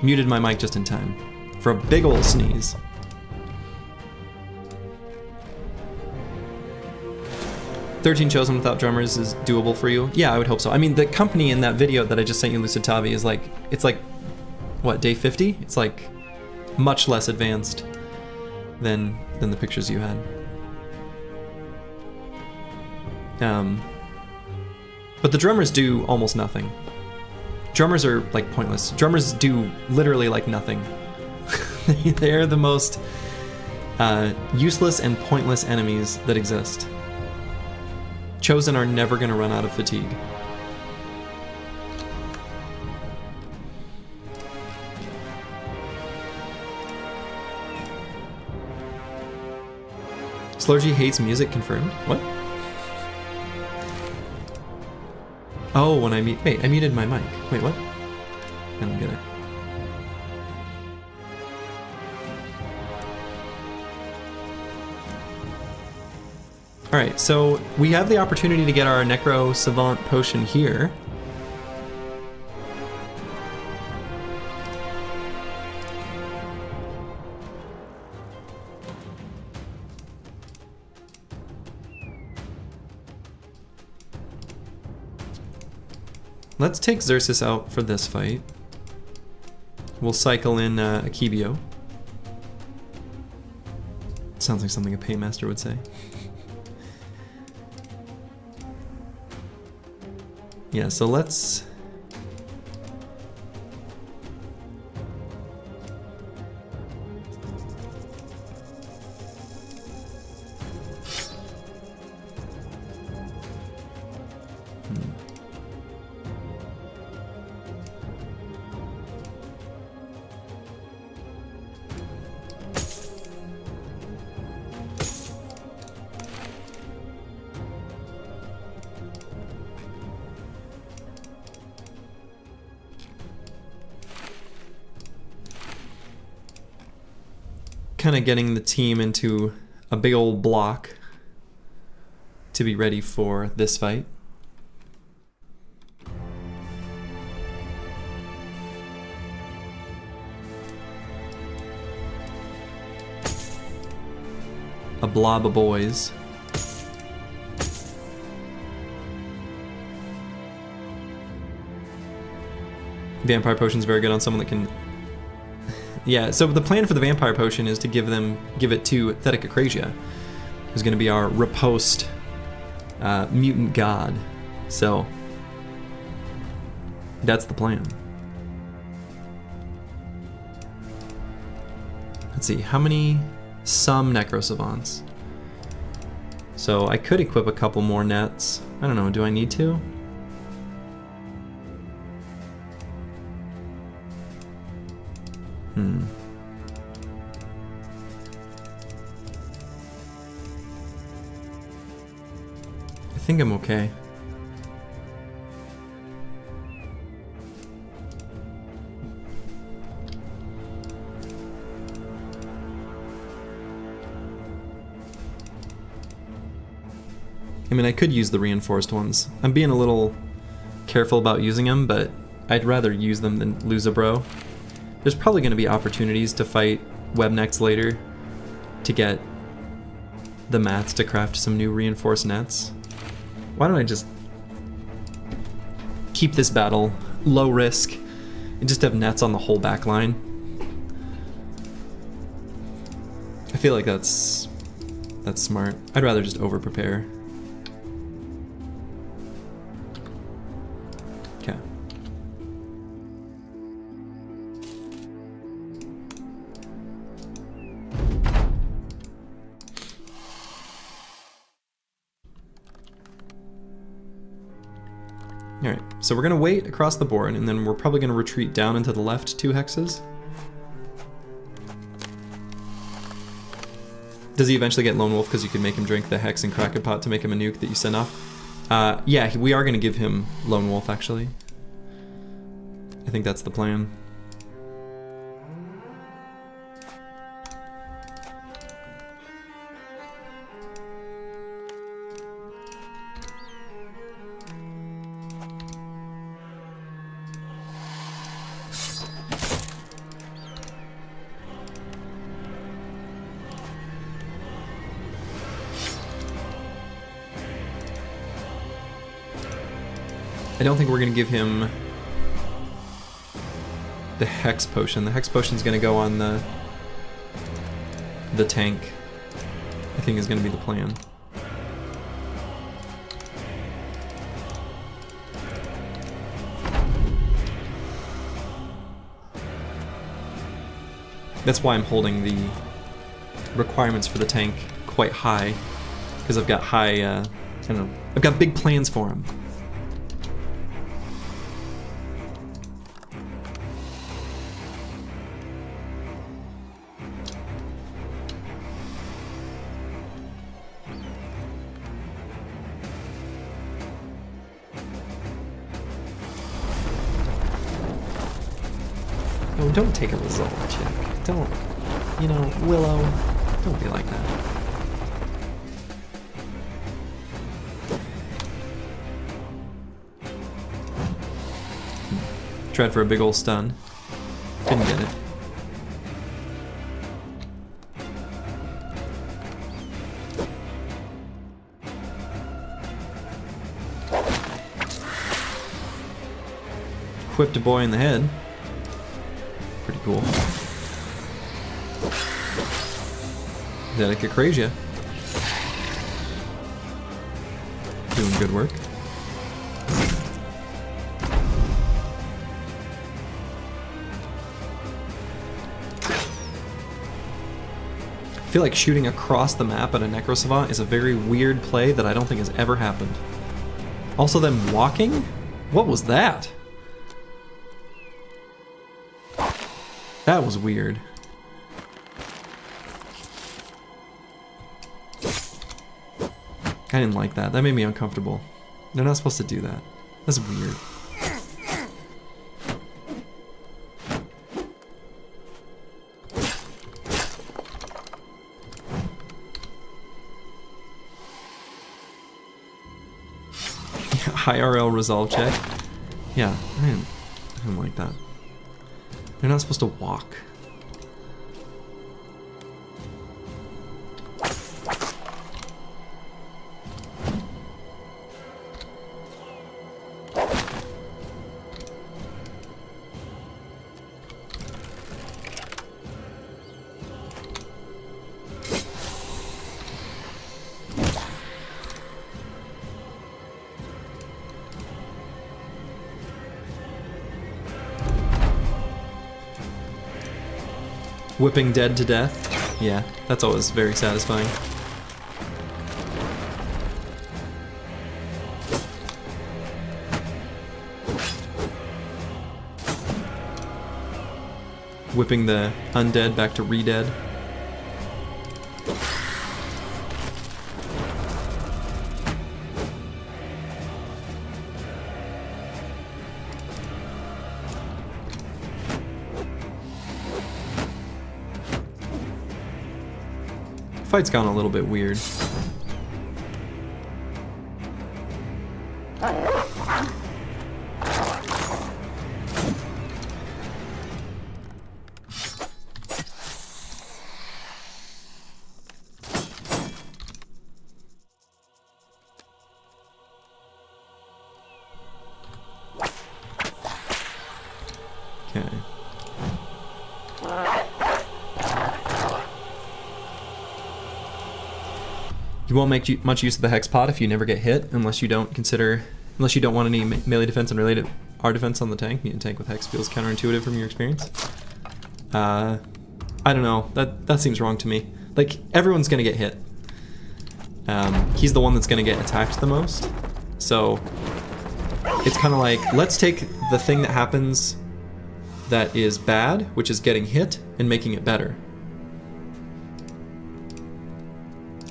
Muted my mic just in time for a big ol' sneeze. "13 Chosen without drummers is doable for you?" Yeah, I would hope so. I mean, the company in that video that I just sent you, Lucid Tavi, is like, it's like, what, day 50? It's like much less advanced than the pictures you had. But the drummers do almost nothing. Drummers are like pointless. Drummers do literally like nothing. They're the most useless and pointless enemies that exist. Chosen are never going to run out of fatigue. Slurgi hates music, confirmed. What? Oh, when I wait, I muted my mic. Wait, what? I don't get it. Alright, so we have the opportunity to get our Necro Savant potion here. Let's take Xerxes out for this fight. We'll cycle in Akibio. Sounds like something a Paymaster would say. Yeah, so let's... kind of getting the team into a big old block to be ready for this fight. A blob of boys. Vampire Potion's very good on someone that can... Yeah, so the plan for the Vampire Potion is to give it to Thetic Acrasia, who's going to be our riposte mutant god. So that's the plan. Let's see, how many... Some Necro Savants. So I could equip a couple more nets. I don't know, do I need to? I think I'm okay. I mean, I could use the reinforced ones. I'm being a little careful about using them, but I'd rather use them than lose a bro. There's probably going to be opportunities to fight Webnecks later, to get the mats to craft some new reinforced nets. Why don't I just keep this battle low risk and just have nets on the whole back line? I feel like that's smart. I'd rather just over prepare. Okay. Alright, so we're gonna wait across the board, and then we're probably gonna retreat down into the left 2 hexes. Does he eventually get Lone Wolf because you can make him drink the Hex and Kraken Pot to make him a nuke that you send off? Yeah, we are going to give him Lone Wolf, actually. I think that's the plan. I don't think we're going to give him the Hex Potion. The Hex Potion's going to go on the tank, I think is going to be the plan. That's why I'm holding the requirements for the tank quite high, because I've got high, I don't know, I've got big plans for him. Oh, don't take a result check. Don't, you know, Willow, don't be like that. Tried for a big ol' stun. Didn't get it. Whipped a boy in the head. Pretty cool. Zetic Acrasia. Doing good work. I feel like shooting across the map at a Necro Savant is a very weird play that I don't think has ever happened. Also, them walking? What was that? That was weird. I didn't like that. That made me uncomfortable. They're not supposed to do that. That's weird. IRL resolve check. Yeah, I didn't like that. They're not supposed to walk. Whipping dead to death? Yeah, that's always very satisfying. Whipping the undead back to re-dead. Fight's gone a little bit weird. You won't make much use of the Hex Pot if you never get hit, unless you don't want any melee defense and related R defense on the tank. Mutant tank with Hex feels counterintuitive from your experience. I don't know. That seems wrong to me. Like, everyone's gonna get hit. He's the one that's gonna get attacked the most. So it's kind of like, let's take the thing that happens that is bad, which is getting hit, and making it better.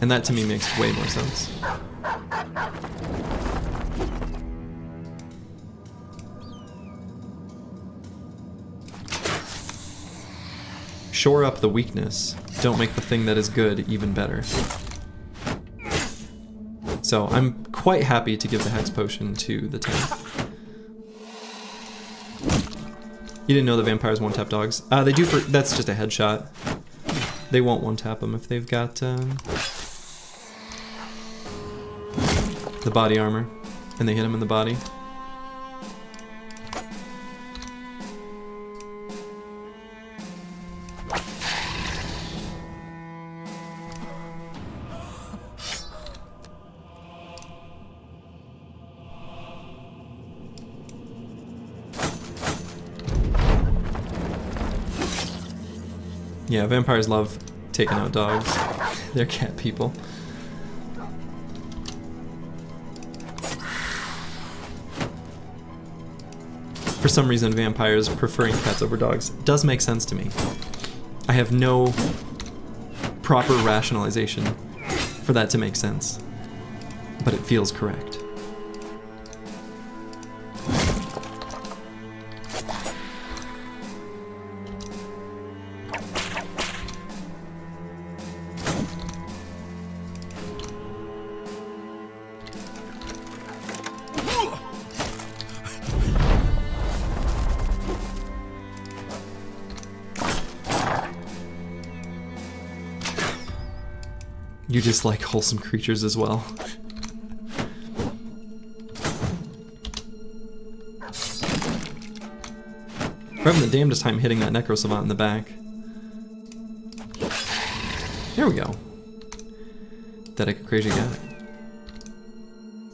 And that to me makes way more sense. Shore up the weakness. Don't make the thing that is good even better. So I'm quite happy to give the Hex Potion to the tank. You didn't know the vampires one-tap dogs? They do that's just a headshot. They won't one-tap them if they've got the body armor, and they hit him in the body. Yeah, vampires love taking out dogs. They're cat people. For some reason, vampires preferring cats over dogs does make sense to me. I have no proper rationalization for that to make sense, but it feels correct. You just like wholesome creatures as well. We're having the damnedest time hitting that Necro Savant in the back. There we go. That crazy got it.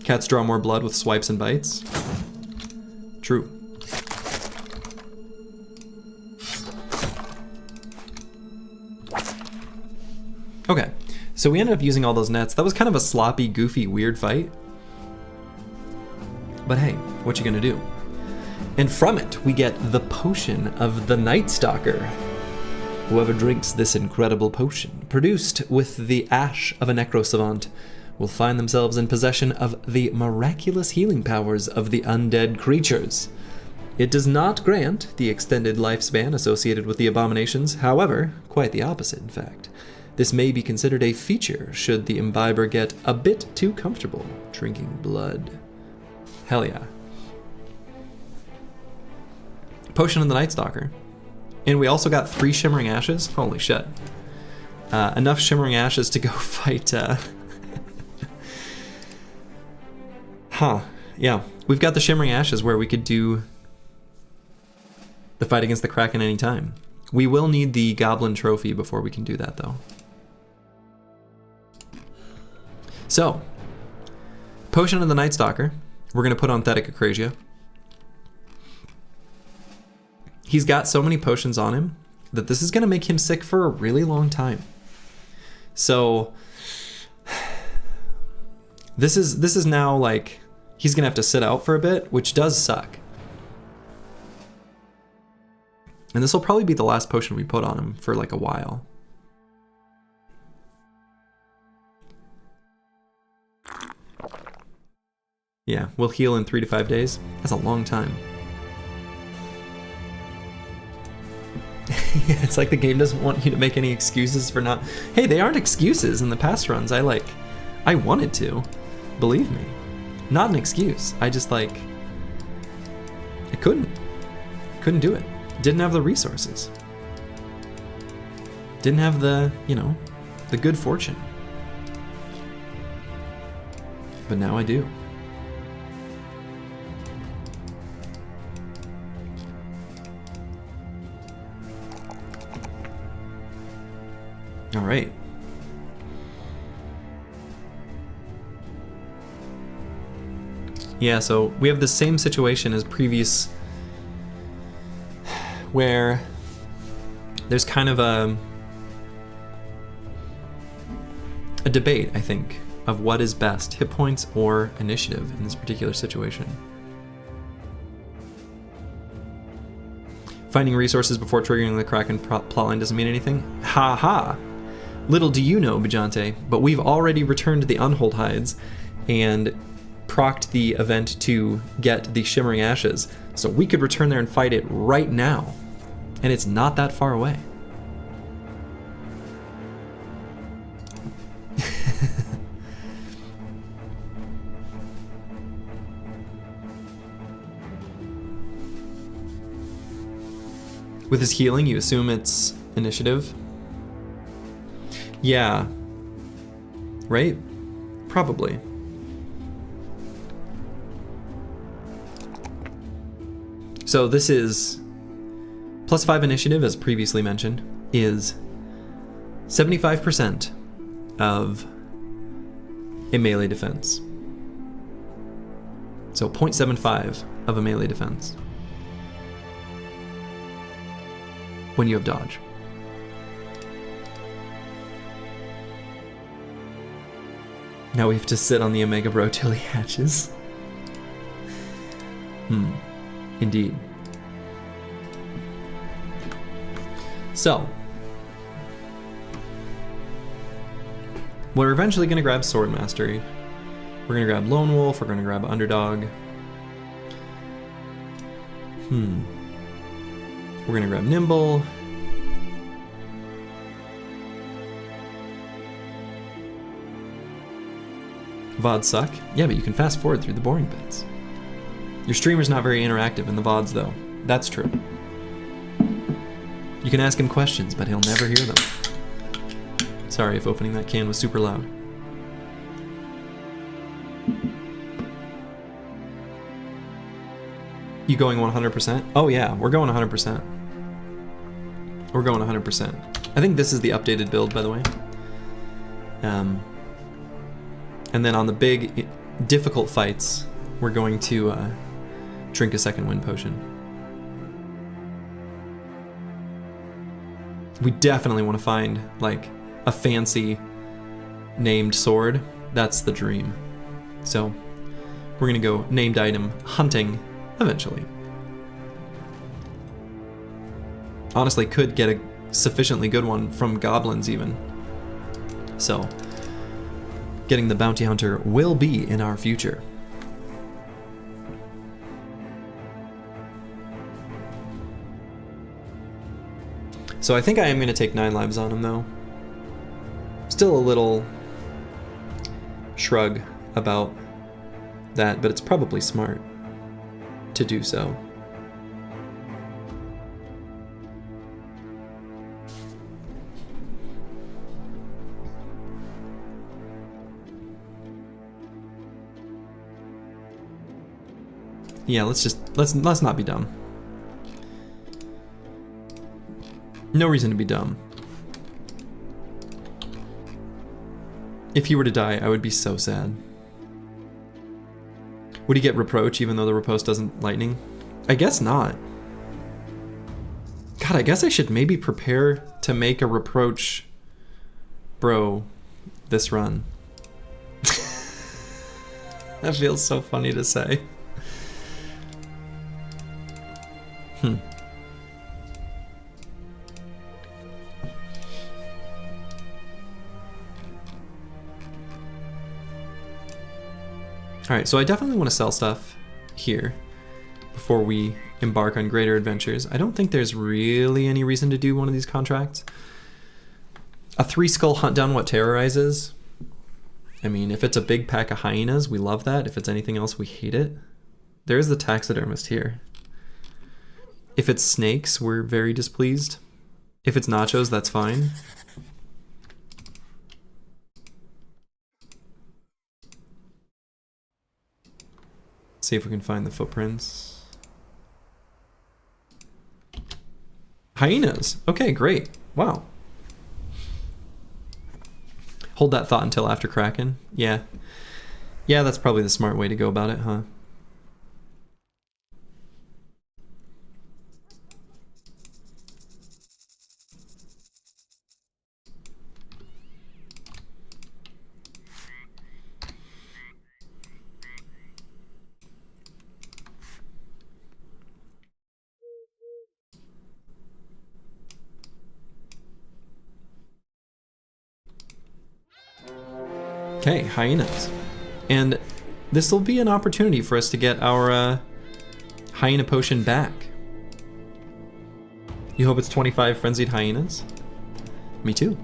Cats draw more blood with swipes and bites. True. Okay. So we ended up using all those nets. That was kind of a sloppy, goofy, weird fight. But hey, what you gonna do? And from it, we get the Potion of the Night Stalker. Whoever drinks this incredible potion, produced with the ash of a Necro Savant, will find themselves in possession of the miraculous healing powers of the undead creatures. It does not grant the extended lifespan associated with the abominations, however, quite the opposite, in fact. This may be considered a feature should the imbiber get a bit too comfortable drinking blood. Hell yeah. Potion of the Night Stalker. And we also got 3 Shimmering Ashes. Holy shit. Enough Shimmering Ashes to go fight... Huh. Yeah. We've got the Shimmering Ashes where we could do the fight against the Kraken anytime. We will need the Goblin Trophy before we can do that, though. So, Potion of the Night Stalker. We're going to put on Thetic Acrasia. He's got so many potions on him that this is going to make him sick for a really long time. So, this is now like, he's going to have to sit out for a bit, which does suck. And this will probably be the last potion we put on him for like a while. Yeah, we'll heal in 3 to 5 days. That's a long time. Yeah, it's like the game doesn't want you to make any excuses for not... Hey, they aren't excuses in the past runs. I wanted to. Believe me. Not an excuse. I just I couldn't. Couldn't do it. Didn't have the resources. Didn't have the, the good fortune. But now I do. All right. Yeah, so we have the same situation as previous, where there's kind of a debate, I think, of what is best, hit points or initiative in this particular situation. Finding resources before triggering the Kraken plotline doesn't mean anything? Ha ha! Little do you know, Bajante, but we've already returned the Unhold Hides and procced the event to get the Shimmering Ashes, so we could return there and fight it right now. And it's not that far away. With his healing, you assume it's initiative? Yeah. Right? Probably. So this is +5 initiative, as previously mentioned, is 75% of a melee defense. So 0.75 of a melee defense when you have dodge. Now we have to sit on the Omega Bro till he hatches. Indeed. So, we're eventually going to grab Sword Mastery. We're going to grab Lone Wolf. We're going to grab Underdog. We're going to grab Nimble. VODs suck? Yeah, but you can fast forward through the boring bits. Your streamer's not very interactive in the VODs, though. That's true. You can ask him questions, but he'll never hear them. Sorry if opening that can was super loud. You going 100%? Oh yeah, we're going 100%. We're going 100%. I think this is the updated build, by the way. And then on the big, difficult fights, we're going to drink a second wind potion. We definitely want to find, like, a fancy named sword. That's the dream. So, we're going to go named item hunting eventually. Honestly, could get a sufficiently good one from goblins even. So, getting the bounty hunter will be in our future. So I think I am going to take 9 lives on him, though. Still a little shrug about that, but it's probably smart to do so. Yeah, let's not be dumb. No reason to be dumb. If he were to die, I would be so sad. Would he get reproach even though the riposte doesn't lightning? I guess not. God, I guess I should maybe prepare to make a reproach bro this run. That feels so funny to say. Alright, so I definitely want to sell stuff here before we embark on greater adventures. I don't think there's really any reason to do one of these contracts. A 3-skull hunt down what terrorizes. I mean, if it's a big pack of hyenas, we love that. If it's anything else, we hate it. There's the taxidermist here. If it's snakes, we're very displeased. If it's nachos, that's fine. See if we can find the footprints. Hyenas. Okay, great. Wow. Hold that thought until after Kraken. Yeah. Yeah, that's probably the smart way to go about it, huh? Okay, hyenas. And this will be an opportunity for us to get our hyena potion back. You hope it's 25 frenzied hyenas? Me too.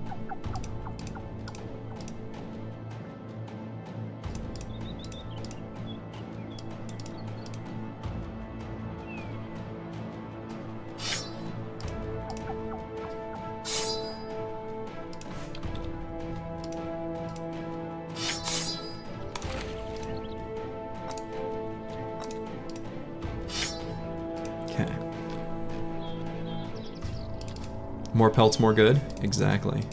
Okay. More pelts, more good? Exactly.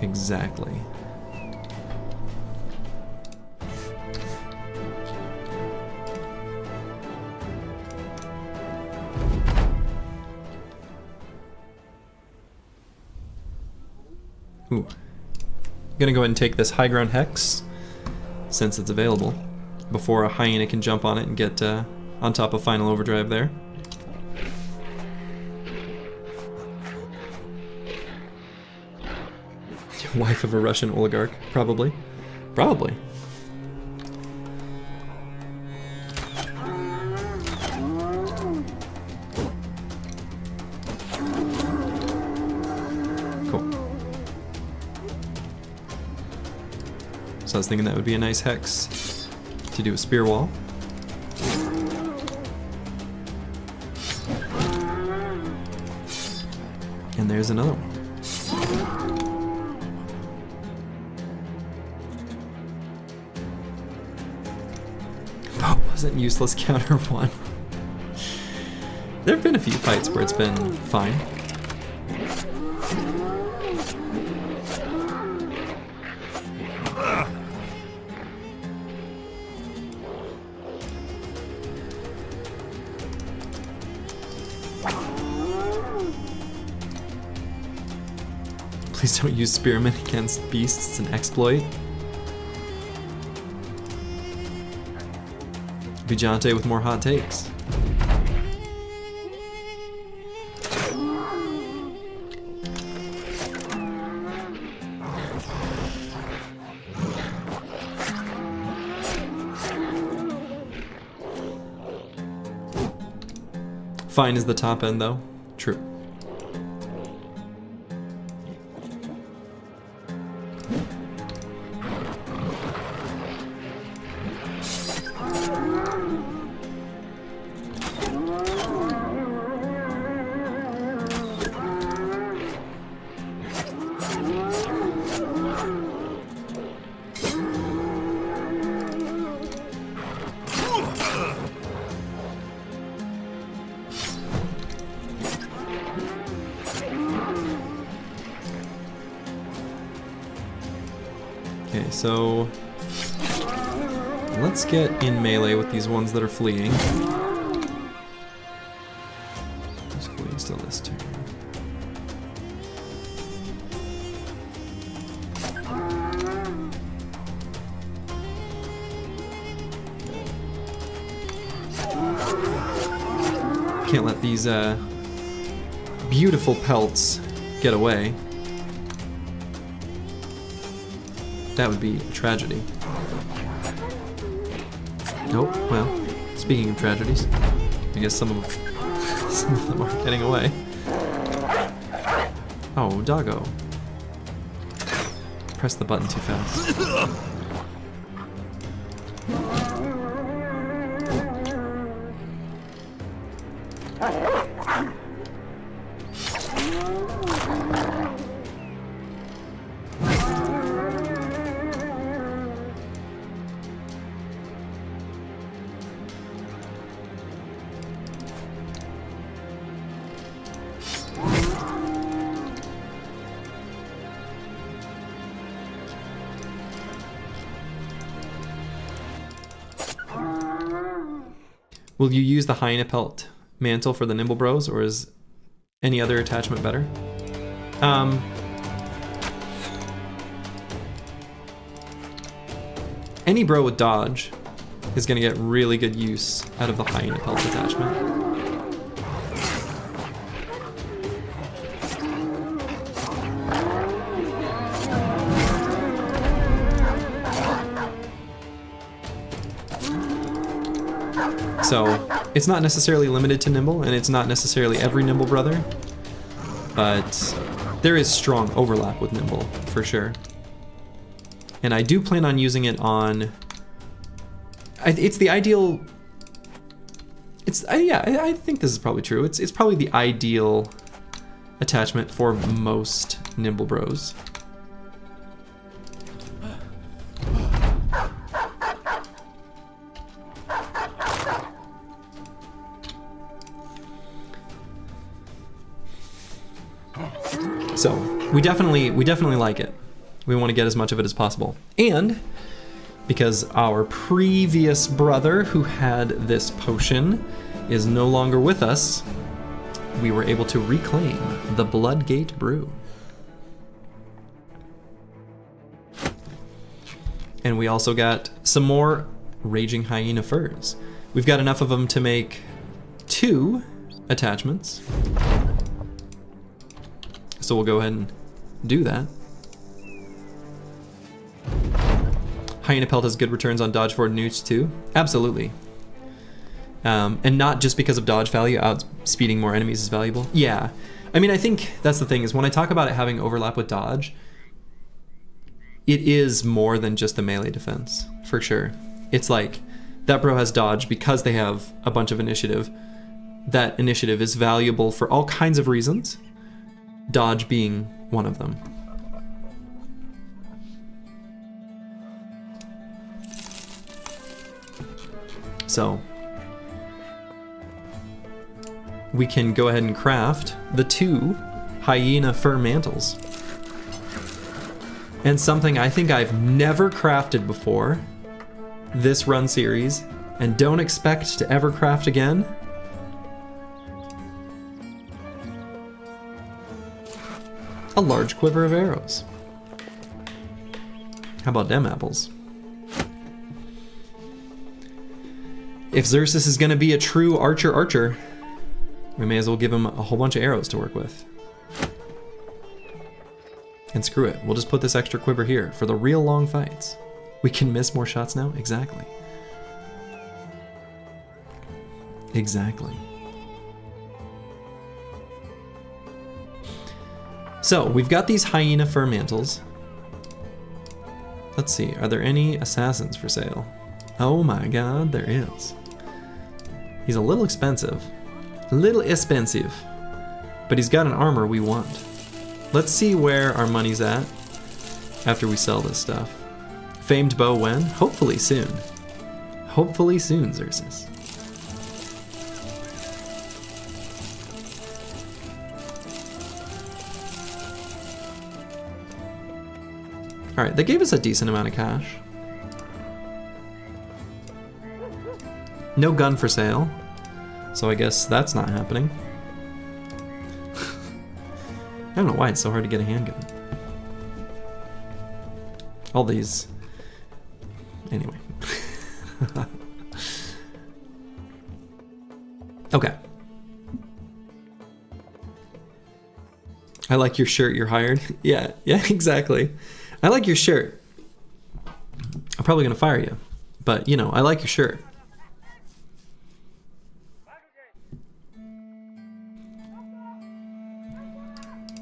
Exactly. Ooh. I'm gonna go ahead and take this high ground hex, since it's available, before a hyena can jump on it and get on top of final overdrive there. Wife of a Russian oligarch, probably. Probably. Cool. So I was thinking that would be a nice hex to do a spear wall. And there's another one. Oh, wasn't useless counter one. There have been a few fights where it's been fine. Please don't use Spearman against beasts, it's an exploit. Vigilante with more hot takes. Fine is the top end though. True. Okay, so let's get in melee with these ones that are fleeing. Who's fleeing still this turn? Can't let these beautiful pelts get away. That would be a tragedy. Oh, well, speaking of tragedies, I guess some of them are getting away. Oh, doggo. Press the button too fast. Will you use the hyena pelt mantle for the nimble bros, or is any other attachment better? Any bro with dodge is going to get really good use out of the hyena pelt attachment. So it's not necessarily limited to Nimble, and it's not necessarily every Nimble brother, but there is strong overlap with Nimble, for sure. And I do plan on using it on... it's the ideal... yeah, I think this is probably true. It's probably the ideal attachment for most Nimble bros. So we definitely like it. We want to get as much of it as possible. And because our previous brother who had this potion is no longer with us, we were able to reclaim the Bloodgate Brew. And we also got some more Raging Hyena furs. We've got enough of them to make 2 attachments. So we'll go ahead and do that. Hyena Pelt has good returns on dodge forward newts too. Absolutely. And not just because of dodge value, outspeeding more enemies is valuable. Yeah. I mean, I think that's the thing, is when I talk about it having overlap with dodge, it is more than just the melee defense, for sure. It's like, that bro has dodge because they have a bunch of initiative. That initiative is valuable for all kinds of reasons, dodge being one of them. So we can go ahead and craft the 2 hyena fur mantles. And something I think I've never crafted before this run series, and don't expect to ever craft again. A large quiver of arrows. How about them apples? If Xerxes is gonna be a true archer, we may as well give him a whole bunch of arrows to work with. And screw it, we'll just put this extra quiver here for the real long fights. We can miss more shots now? Exactly. Exactly. So, we've got these hyena fur mantles. Let's see, are there any assassins for sale? Oh my god, there is. He's a little expensive. A little expensive. But he's got an armor we want. Let's see where our money's at after we sell this stuff. Famed bow when? Hopefully soon. Hopefully soon, Xerxes. Alright, they gave us a decent amount of cash. No gun for sale, so I guess that's not happening. I don't know why it's so hard to get a handgun. All these... Anyway. Okay. I like your shirt, you're hired. Yeah, exactly. I like your shirt. I'm probably gonna fire you, but you know, I like your shirt.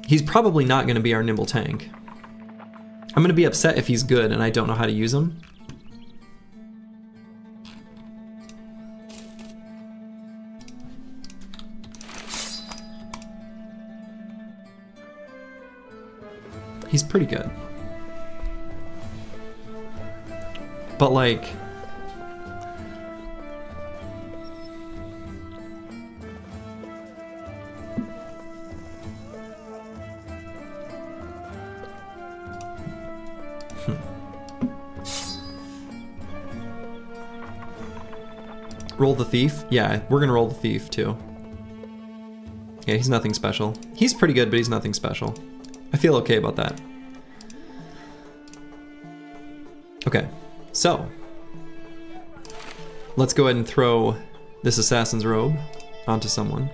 He's probably not gonna be our nimble tank. I'm gonna be upset if he's good and I don't know how to use him. He's pretty good. But like... Roll the thief? Yeah, we're gonna roll the thief too. Yeah, he's nothing special. He's pretty good, but he's nothing special. I feel okay about that. Okay, so let's go ahead and throw this assassin's robe onto someone.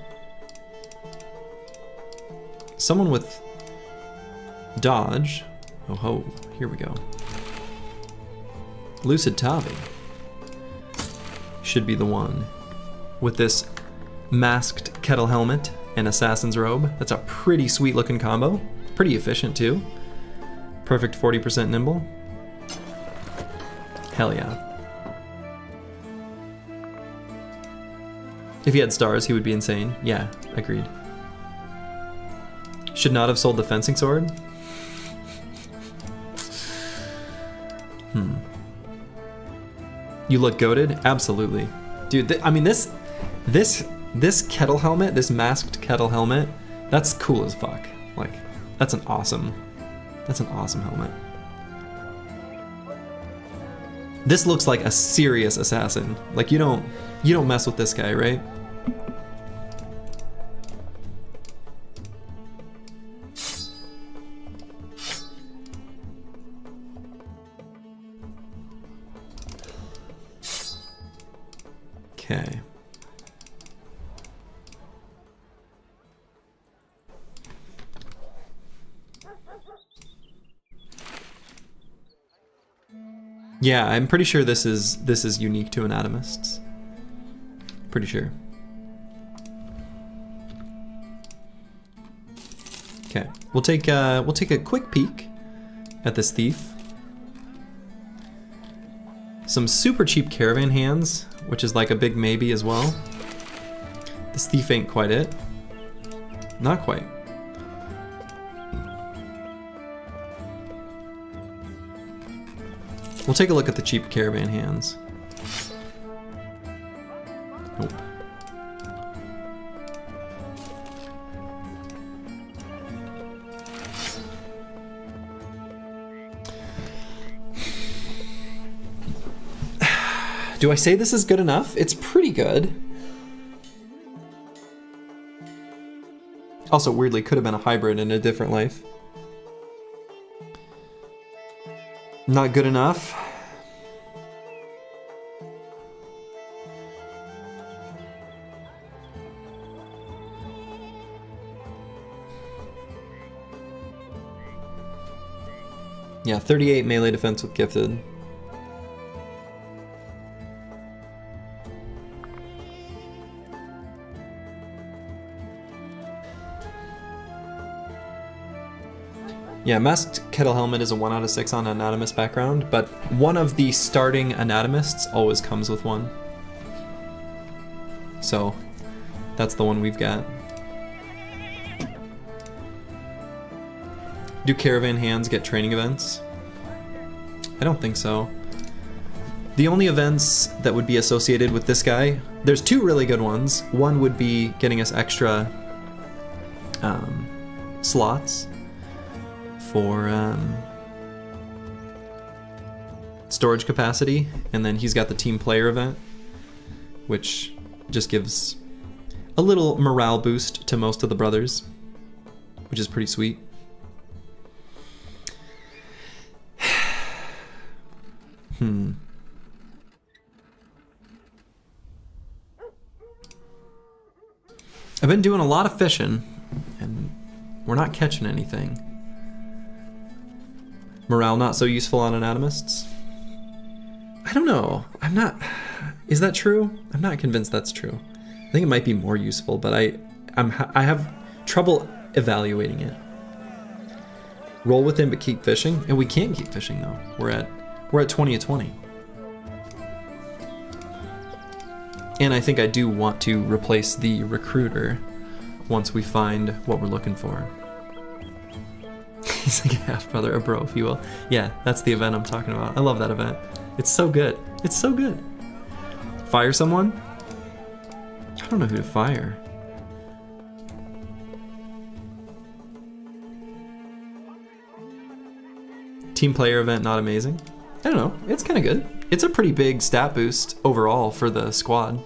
Someone with dodge. Oh ho, here we go. Lucid Tavi should be the one. with this masked kettle helmet and assassin's robe. That's a pretty sweet looking combo. Pretty efficient too. Perfect 40% nimble. Hell yeah. If he had stars, he would be insane. Yeah, agreed. Should not have sold the fencing sword. You look goated? Absolutely. Dude, I mean this kettle helmet, this masked kettle helmet, that's cool as fuck. Like, that's an awesome helmet. This looks like a serious assassin. Like you don't mess with this guy, right? Okay. Yeah, I'm pretty sure this is unique to anatomists. Pretty sure. Okay, we'll take a quick peek at this thief. Some super cheap caravan hands, which is like a big maybe as well. This thief ain't quite it. Not quite. We'll take a look at the cheap caravan hands. Nope. Do I say this is good enough? It's pretty good. Also, weirdly, could have been a hybrid in a different life. Not good enough. Yeah, 38 melee defense with gifted. Yeah, Masked Kettle Helmet is a 1 out of 6 on Anatomist background, but one of the starting Anatomists always comes with one. So, that's the one we've got. Do Caravan Hands get training events? I don't think so. The only events that would be associated with this guy, there's 2 really good ones. One would be getting us extra slots for storage capacity, and then he's got the team player event, which just gives a little morale boost to most of the brothers, which is pretty sweet. I've been doing a lot of fishing, and we're not catching anything. Morale not so useful on anatomists? I don't know. I'm not... Is that true? I'm not convinced that's true. I think it might be more useful, but I have trouble evaluating it. Roll with him but keep fishing? And we can't keep fishing though. We're at 20 of 20. And I think I do want to replace the recruiter once we find what we're looking for. He's like a half brother, a bro, if you will. Yeah, that's the event I'm talking about. I love that event. It's so good. It's so good. Fire someone? I don't know who to fire. Team player event not amazing? I don't know. It's kind of good. It's a pretty big stat boost overall for the squad.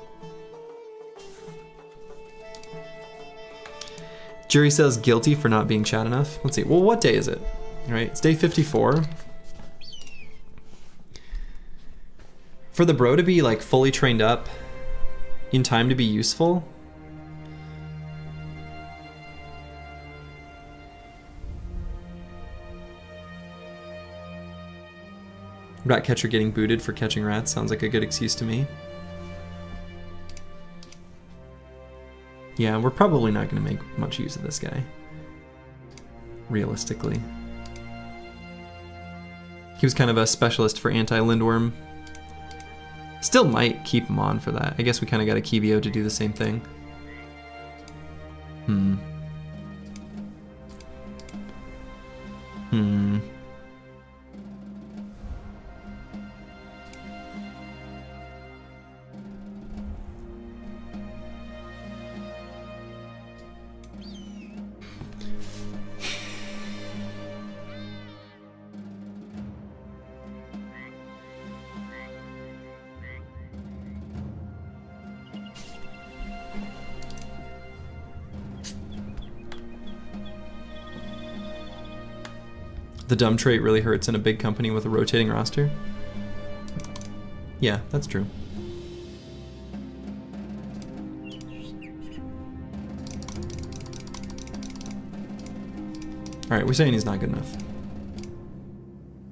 Jury says guilty for not being chat enough. Let's see. Well, what day is it? All right, it's day 54. For the bro to be like fully trained up in time to be useful. Rat catcher getting booted for catching rats sounds like a good excuse to me. Yeah, we're probably not going to make much use of this guy. Realistically. He was kind of a specialist for anti-Lindworm. Still might keep him on for that. I guess we kind of got a Kivio to do the same thing. The dumb trait really hurts in a big company with a rotating roster. Yeah, that's true. Alright, we're saying he's not good enough.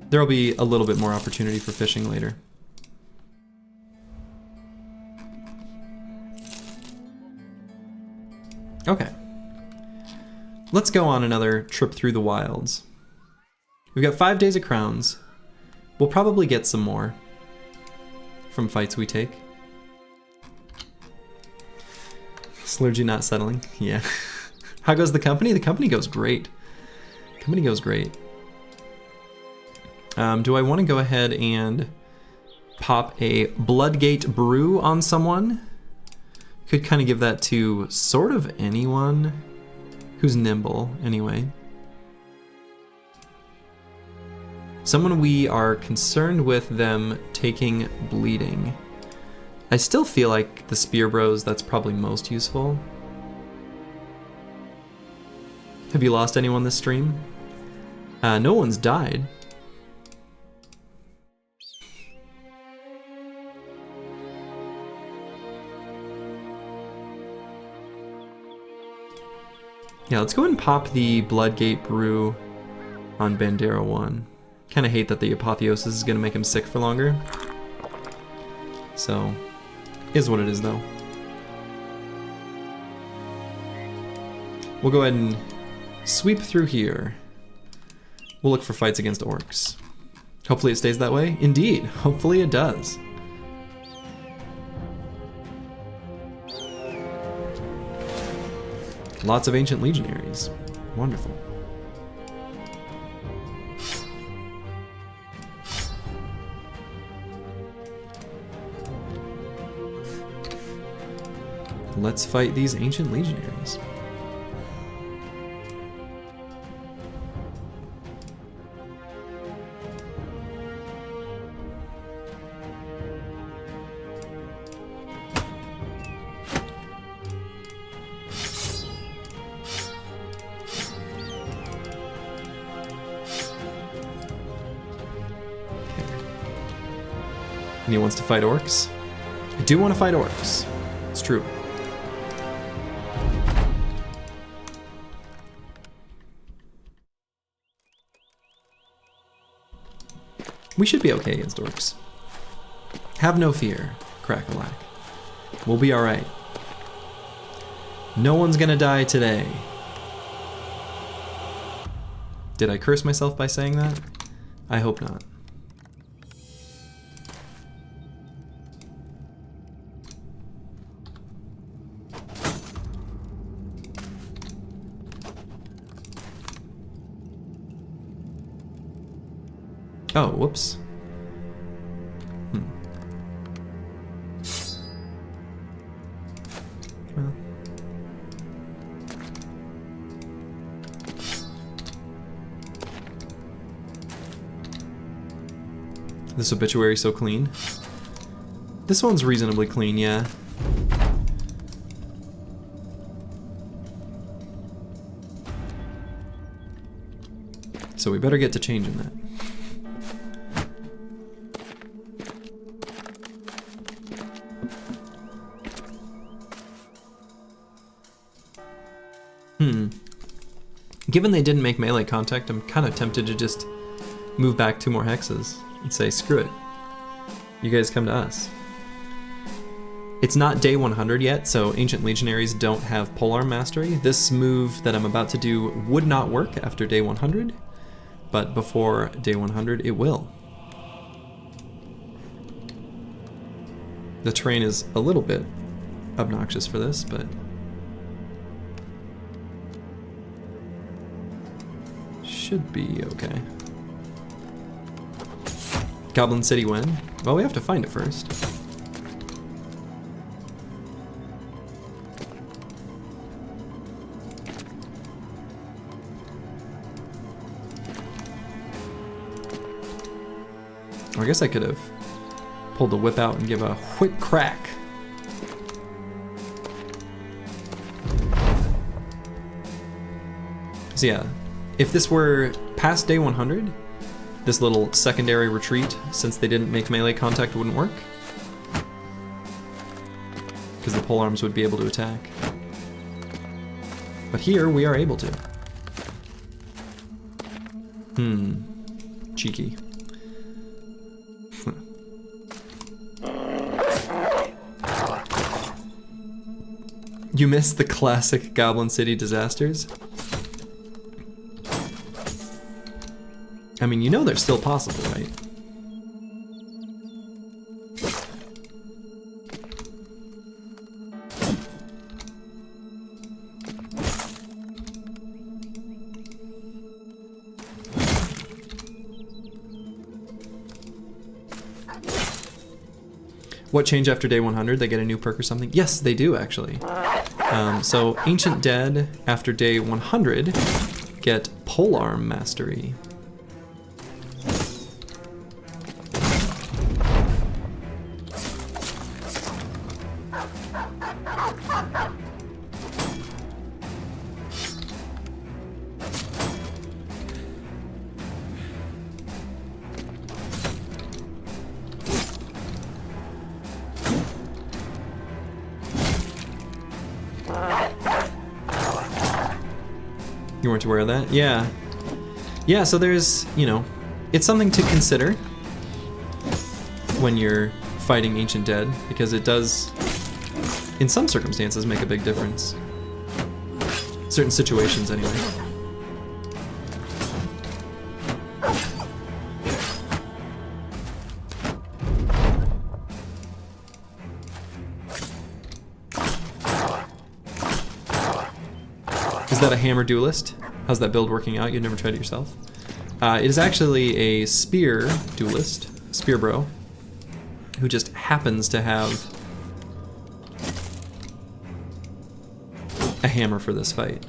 There'll be a little bit more opportunity for fishing later. Okay. Let's go on another trip through the wilds. We've got 5 days of crowns. We'll probably get some more from fights we take. Slurgi not settling. Yeah. How goes the company? The company goes great. Company goes great. Do I want to go ahead and pop a Bloodgate brew on someone? Could kind of give that to sort of anyone who's nimble, anyway. Someone we are concerned with them taking bleeding. I still feel like the Spear Bros, that's probably most useful. Have you lost anyone this stream? No one's died. Yeah, let's go ahead and pop the Bloodgate brew on Bandera 1. Kind of hate that the Apotheosis is going to make him sick for longer. So, is what it is though. We'll go ahead and sweep through here. We'll look for fights against orcs. Hopefully it stays that way. Indeed, hopefully it does. Lots of ancient legionaries. Wonderful. Let's fight these ancient legionaries. And he wants to fight orcs? I do want to fight orcs. It's true. We should be okay against orcs. Have no fear, Crackalack. We'll be alright. No one's gonna die today. Did I curse myself by saying that? I hope not. Oh, whoops. Well. This obituary so clean. This one's reasonably clean, yeah. So we better get to changing that. Given they didn't make melee contact, I'm kind of tempted to just move back 2 more hexes and say, screw it. You guys come to us. It's not day 100 yet, so Ancient Legionaries don't have Polearm Mastery. This move that I'm about to do would not work after day 100, but before day 100 it will. The terrain is a little bit obnoxious for this, but should be okay. Goblin City win. Well, we have to find it first. Or I guess I could have pulled the whip out and give a whip crack. So yeah, if this were past day 100, this little secondary retreat, since they didn't make melee contact, wouldn't work. Because the polearms would be able to attack. But here, we are able to. Cheeky. You missed the classic Goblin City disasters? I mean, you know they're still possible, right? What change after day 100? They get a new perk or something? Yes, they do actually. So Ancient Dead after day 100 get Polearm Mastery. You weren't aware of that? Yeah. Yeah, so there's, you know, it's something to consider when you're fighting Ancient Dead, because it does, in some circumstances, make a big difference. Certain situations, anyway. Is that a hammer duelist? How's that build working out? You've never tried it yourself? It is actually a spear duelist, spear bro, who just happens to have a hammer for this fight.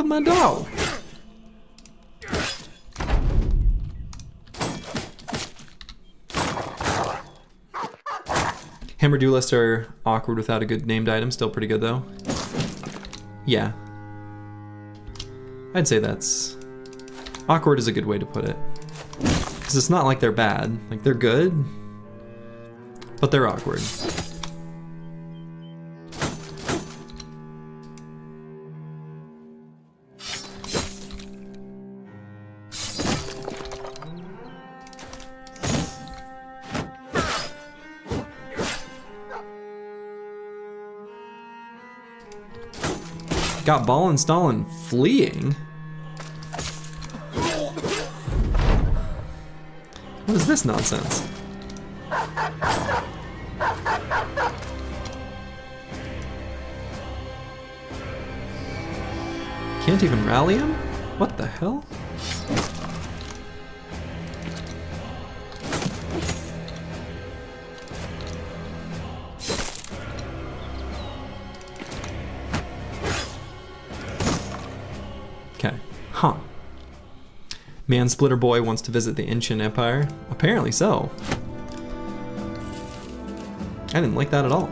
My dog. Hammer duelists are awkward without a good named item. Still pretty good though. Yeah. I'd say that's... awkward is a good way to put it. Because it's not like they're bad. Like, they're good, but they're awkward. Got Ballin' Stallin' fleeing? What is this nonsense? Can't even rally him? What the hell? Okay. Huh. Man-splitter boy wants to visit the Ancient Empire? Apparently so. I didn't like that at all.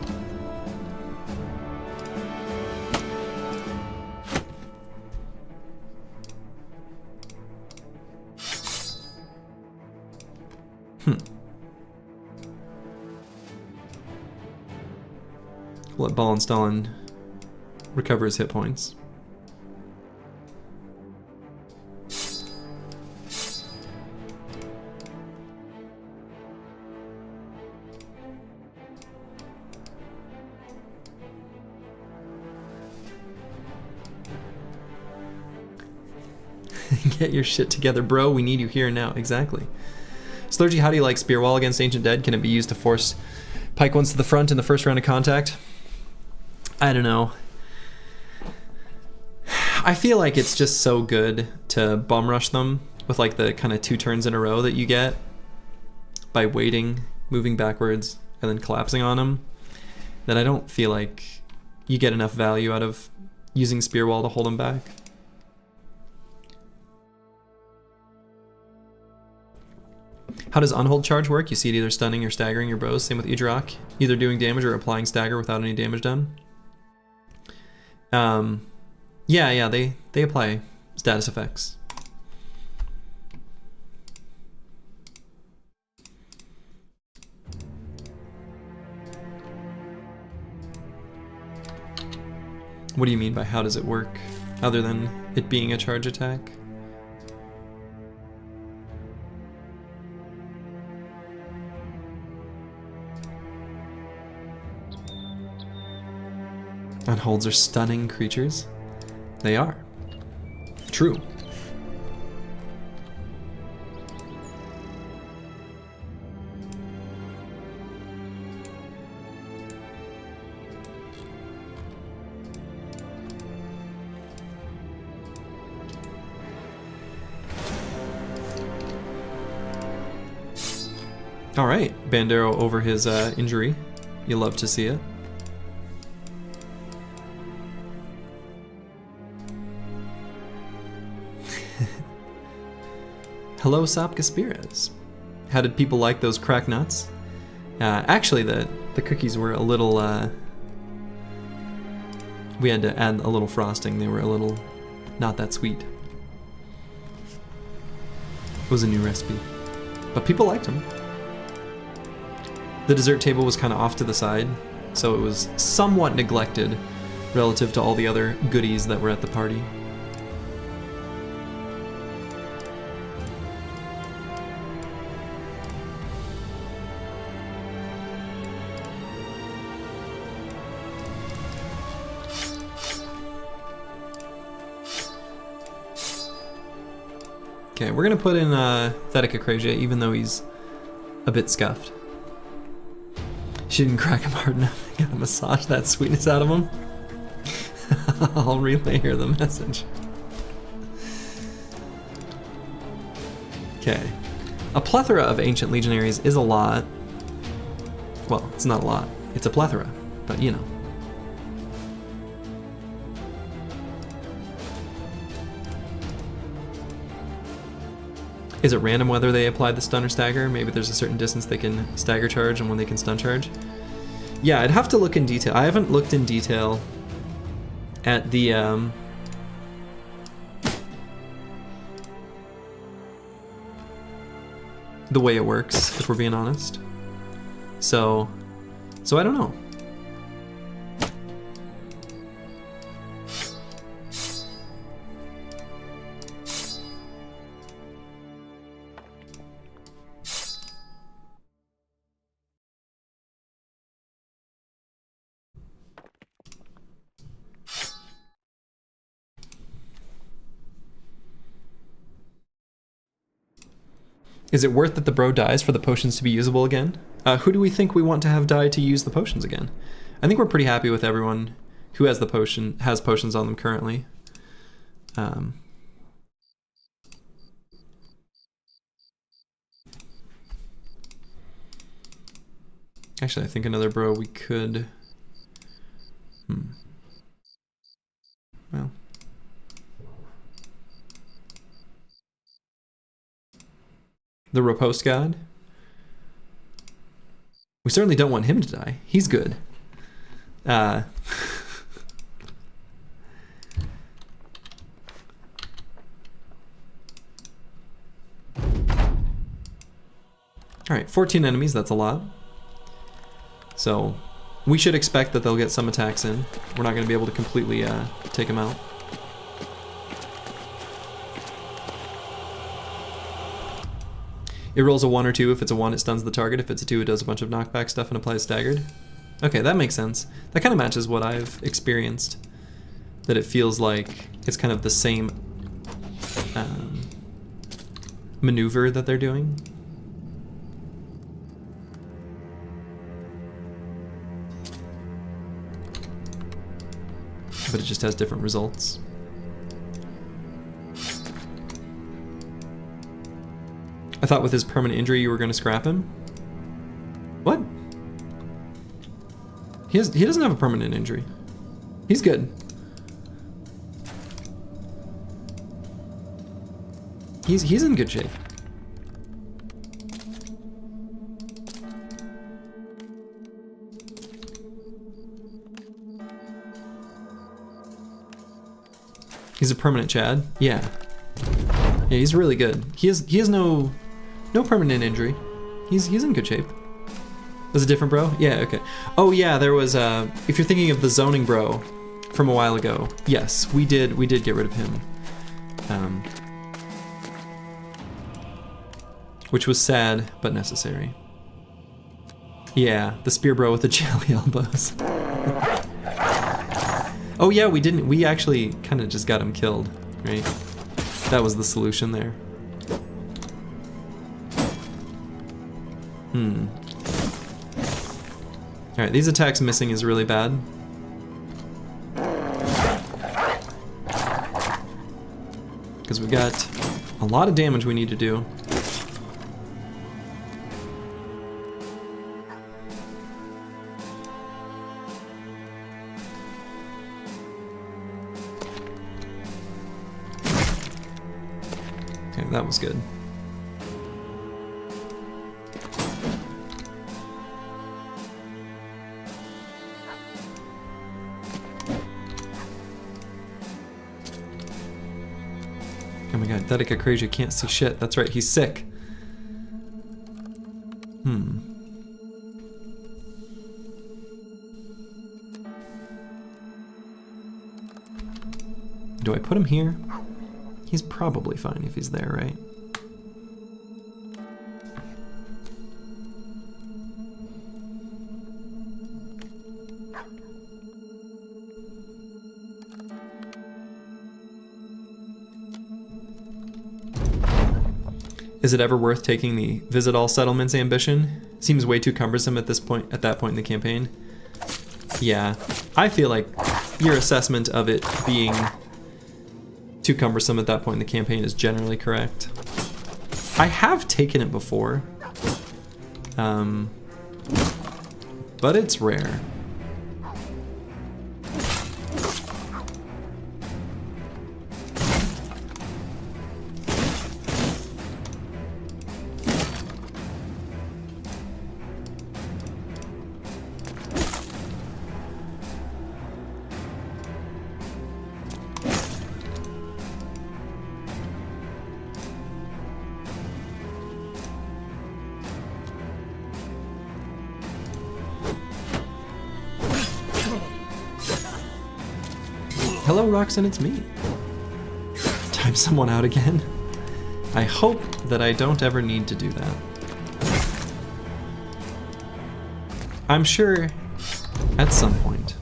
Let Ballenstallen recover his hit points. Get your shit together, bro. We need you here and now. Exactly. Slurgi, how do you like Spear Wall against Ancient Dead? Can it be used to force Pike ones to the front in the first round of contact? I don't know. I feel like it's just so good to bum rush them with like the kind of 2 turns in a row that you get by waiting, moving backwards, and then collapsing on them, that I don't feel like you get enough value out of using Spear Wall to hold them back. How does unhold charge work? You see it either stunning or staggering your bros. Same with Idrak. Either doing damage or applying stagger without any damage done. Yeah, they apply status effects. What do you mean by how does it work, other than it being a charge attack? Unholds are stunning creatures. They are. True. All right, Bandero over his injury. You love to see it. Hello, Sapka Spirits. How did people like those crack nuts? Actually, the cookies were a little... we had to add a little frosting. They were a little not that sweet. It was a new recipe. But people liked them. The dessert table was kind of off to the side, so it was somewhat neglected relative to all the other goodies that were at the party. Okay, we're gonna put in Thetica Krasia, even though he's a bit scuffed. She didn't crack him hard enough. I gotta massage that sweetness out of him. I'll relay her the message. Okay. A plethora of ancient legionaries is a lot. Well, it's not a lot. It's a plethora, but you know. Is it random whether they apply the stun or stagger? Maybe there's a certain distance they can stagger charge and when they can stun charge? Yeah, I'd have to look in detail. I haven't looked in detail at the way it works, if we're being honest. So I don't know. Is it worth that the bro dies for the potions to be usable again? Who do we think we want to have die to use the potions again? I think we're pretty happy with everyone who has the has potions on them currently. Actually, I think another bro we could... Well... The Riposte God. We certainly don't want him to die. He's good. Alright, 14 enemies, that's a lot. So, We should expect that they'll get some attacks in. We're not going to be able to completely take them out. It rolls a 1 or 2. If it's a 1, it stuns the target. If it's a 2, it does a bunch of knockback stuff and applies staggered. Okay, that makes sense. That kind of matches what I've experienced. That it feels like it's kind of the same maneuver that they're doing. But it just has different results. I thought with his permanent injury you were going to scrap him. What? He doesn't have a permanent injury. He's good. He's in good shape. He's a permanent Chad. Yeah. Yeah, he's really good. He has no permanent injury. He's in good shape. Was it different bro? Yeah, okay. Oh yeah, there was if you're thinking of the zoning bro from a while ago, yes, we did get rid of him. Which was sad but necessary. Yeah, the spear bro with the jelly elbows. Oh yeah, we actually kind of just got him killed, right? That was the solution there. Alright, these attacks missing is really bad. Because we've got a lot of damage we need to do. Okay, that was good. Oh my god, Dedeka Crazy can't see shit. That's right, he's sick. Do I put him here? He's probably fine if he's there, right? Is it ever worth taking the visit all settlements ambition? Seems way too cumbersome at that point in the campaign. Yeah, I feel like your assessment of it being too cumbersome at that point in the campaign is generally correct. I have taken it before, but it's rare. Hello, Roxanne, it's me. Time someone out again. I hope that I don't ever need to do that. I'm sure at some point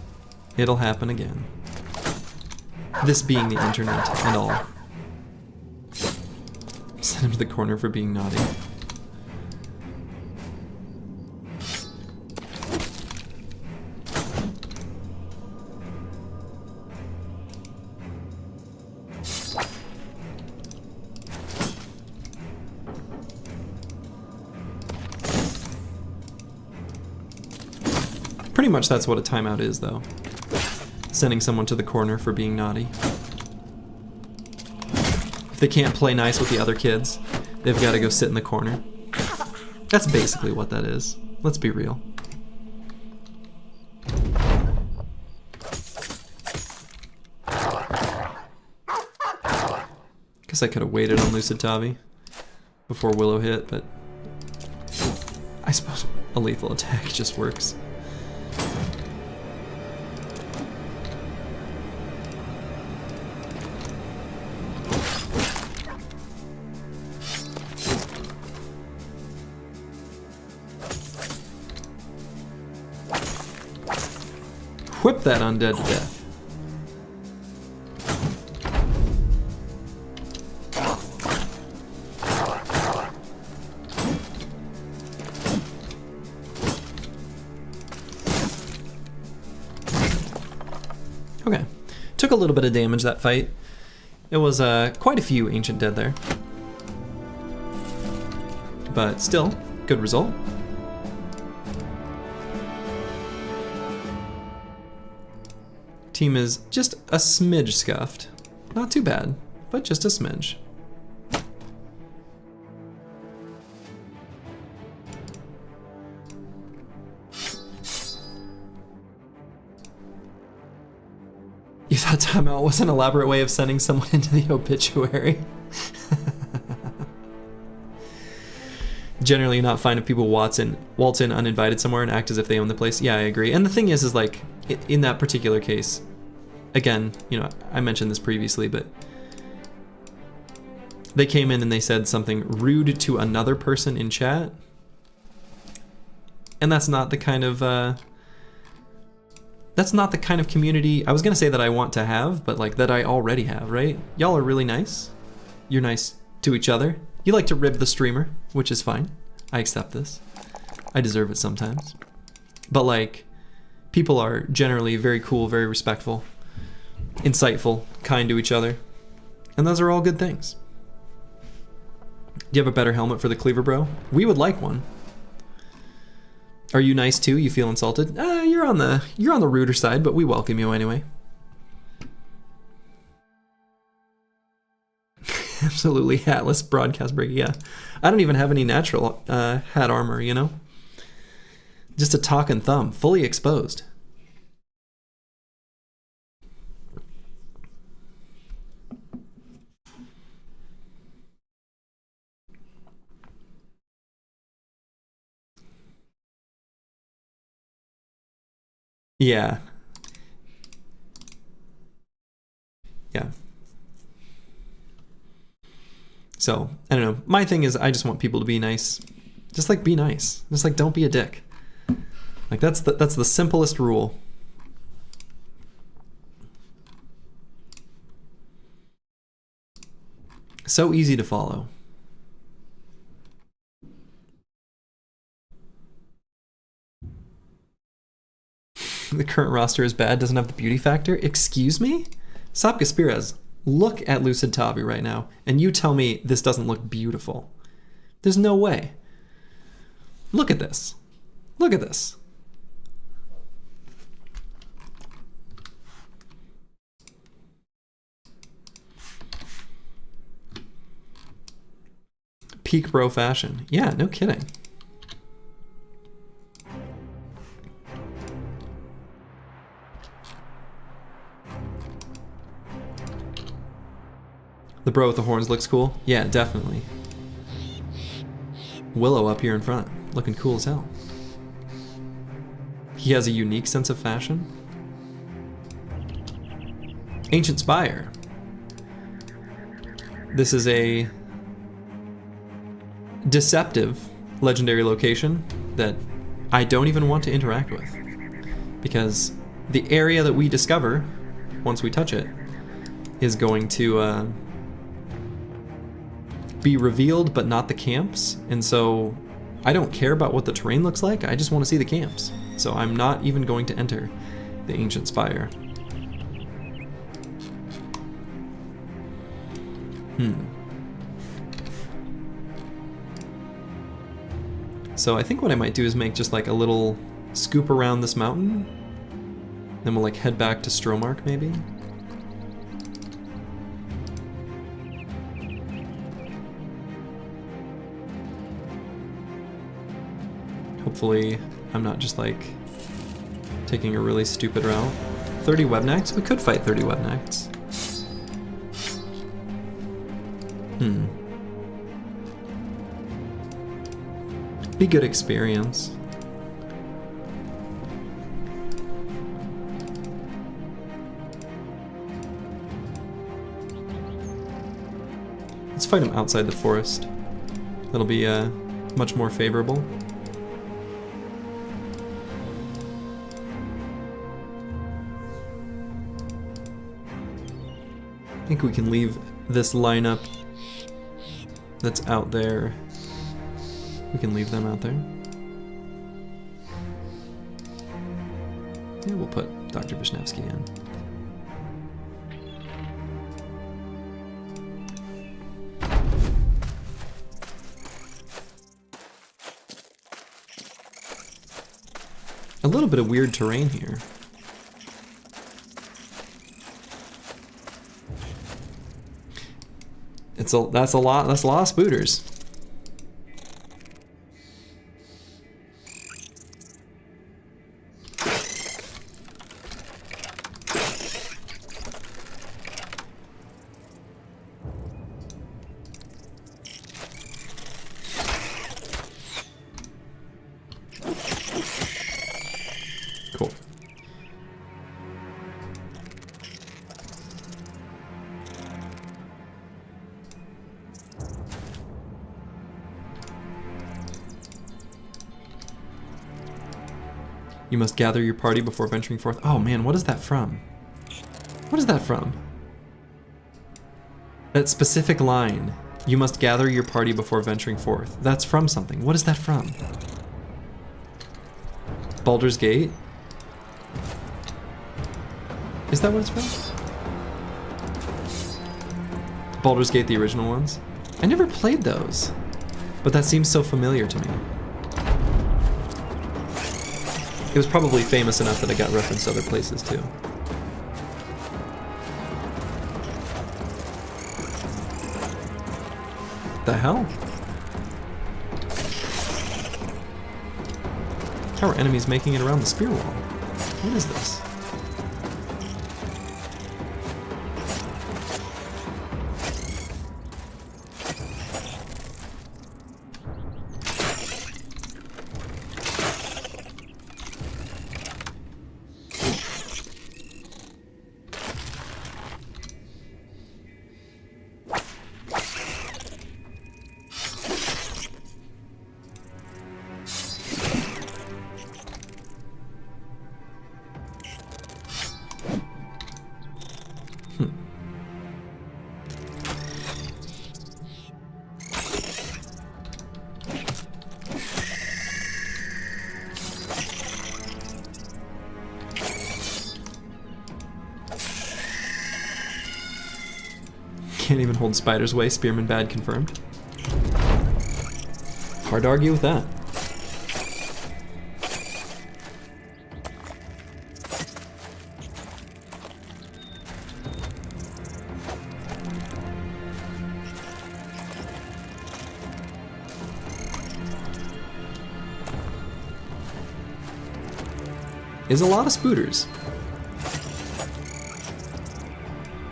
it'll happen again. This being the internet and all. Send him to the corner for being naughty. Pretty much that's what a timeout is, though. Sending someone to the corner for being naughty. If they can't play nice with the other kids, they've got to go sit in the corner. That's basically what that is. Let's be real. Guess I could have waited on Lucid Tavi before Willow hit, but I suppose a lethal attack just works. whip that undead to death. Okay, took a little bit of damage that fight. It was quite a few ancient dead there. But still, good result. Team is just a smidge scuffed. Not too bad, but just a smidge. You thought timeout was an elaborate way of sending someone into the obituary? Generally not fine if people waltz in uninvited somewhere and act as if they own the place. Yeah, I agree. And the thing is like, in that particular case, again, you know, I mentioned this previously, but they came in and they said something rude to another person in chat. And that's not the kind of, community, I was gonna say that I want to have, but like that I already have, right? Y'all are really nice. You're nice to each other. You like to rib the streamer, which is fine. I accept this. I deserve it sometimes. But like, people are generally very cool, very respectful, insightful, kind to each other. And those are all good things. Do you have a better helmet for the cleaver, bro? We would like one. Are you nice too? You feel insulted? You're on the ruder side, but we welcome you anyway. Absolutely hatless broadcast break. Yeah, I don't even have any natural hat armor. You know, just a talking thumb, fully exposed. Yeah. Yeah. So, I don't know. My thing is I just want people to be nice. Just like be nice. Just like don't be a dick. Like that's the simplest rule. So easy to follow. The current roster is bad, doesn't have the beauty factor. Excuse me? Sapka Spirez, look at Lucid Tavi right now, and you tell me this doesn't look beautiful. There's no way. Look at this. Look at this. Peak bro fashion. Yeah, no kidding. The bro with the horns looks cool. Yeah, definitely. Willow up here in front, looking cool as hell. He has a unique sense of fashion. Ancient Spire. This is a deceptive legendary location that I don't even want to interact with, because the area that we discover once we touch it is going to be revealed, but not the camps. And so I don't care about what the terrain looks like, I just want to see the camps. So I'm not even going to enter the Ancient Spire. So I think what I might do is make just like a little scoop around this mountain, then we'll like head back to Stromark maybe. Hopefully I'm not just like taking a really stupid route. 30 webknights? We could fight 30 webknights. Be good experience. Let's fight him outside the forest. That'll be much more favorable. I think we can leave this lineup that's out there. We can leave them out there. Yeah, we'll put Dr. Vishnevsky in. A little bit of weird terrain here. That's a lot of spooters. Cool. You must gather your party before venturing forth. Oh man, what is that from? What is that from? That specific line. You must gather your party before venturing forth. That's from something. What is that from? Baldur's Gate? Is that what it's from? Baldur's Gate, the original ones? I never played those, but that seems so familiar to me. It was probably famous enough that it got referenced other places too. The hell? How are enemies making it around the spear wall? What is this? Can't even hold Spider's way, Spearman bad confirmed. Hard to argue with that. Is a lot of spooters.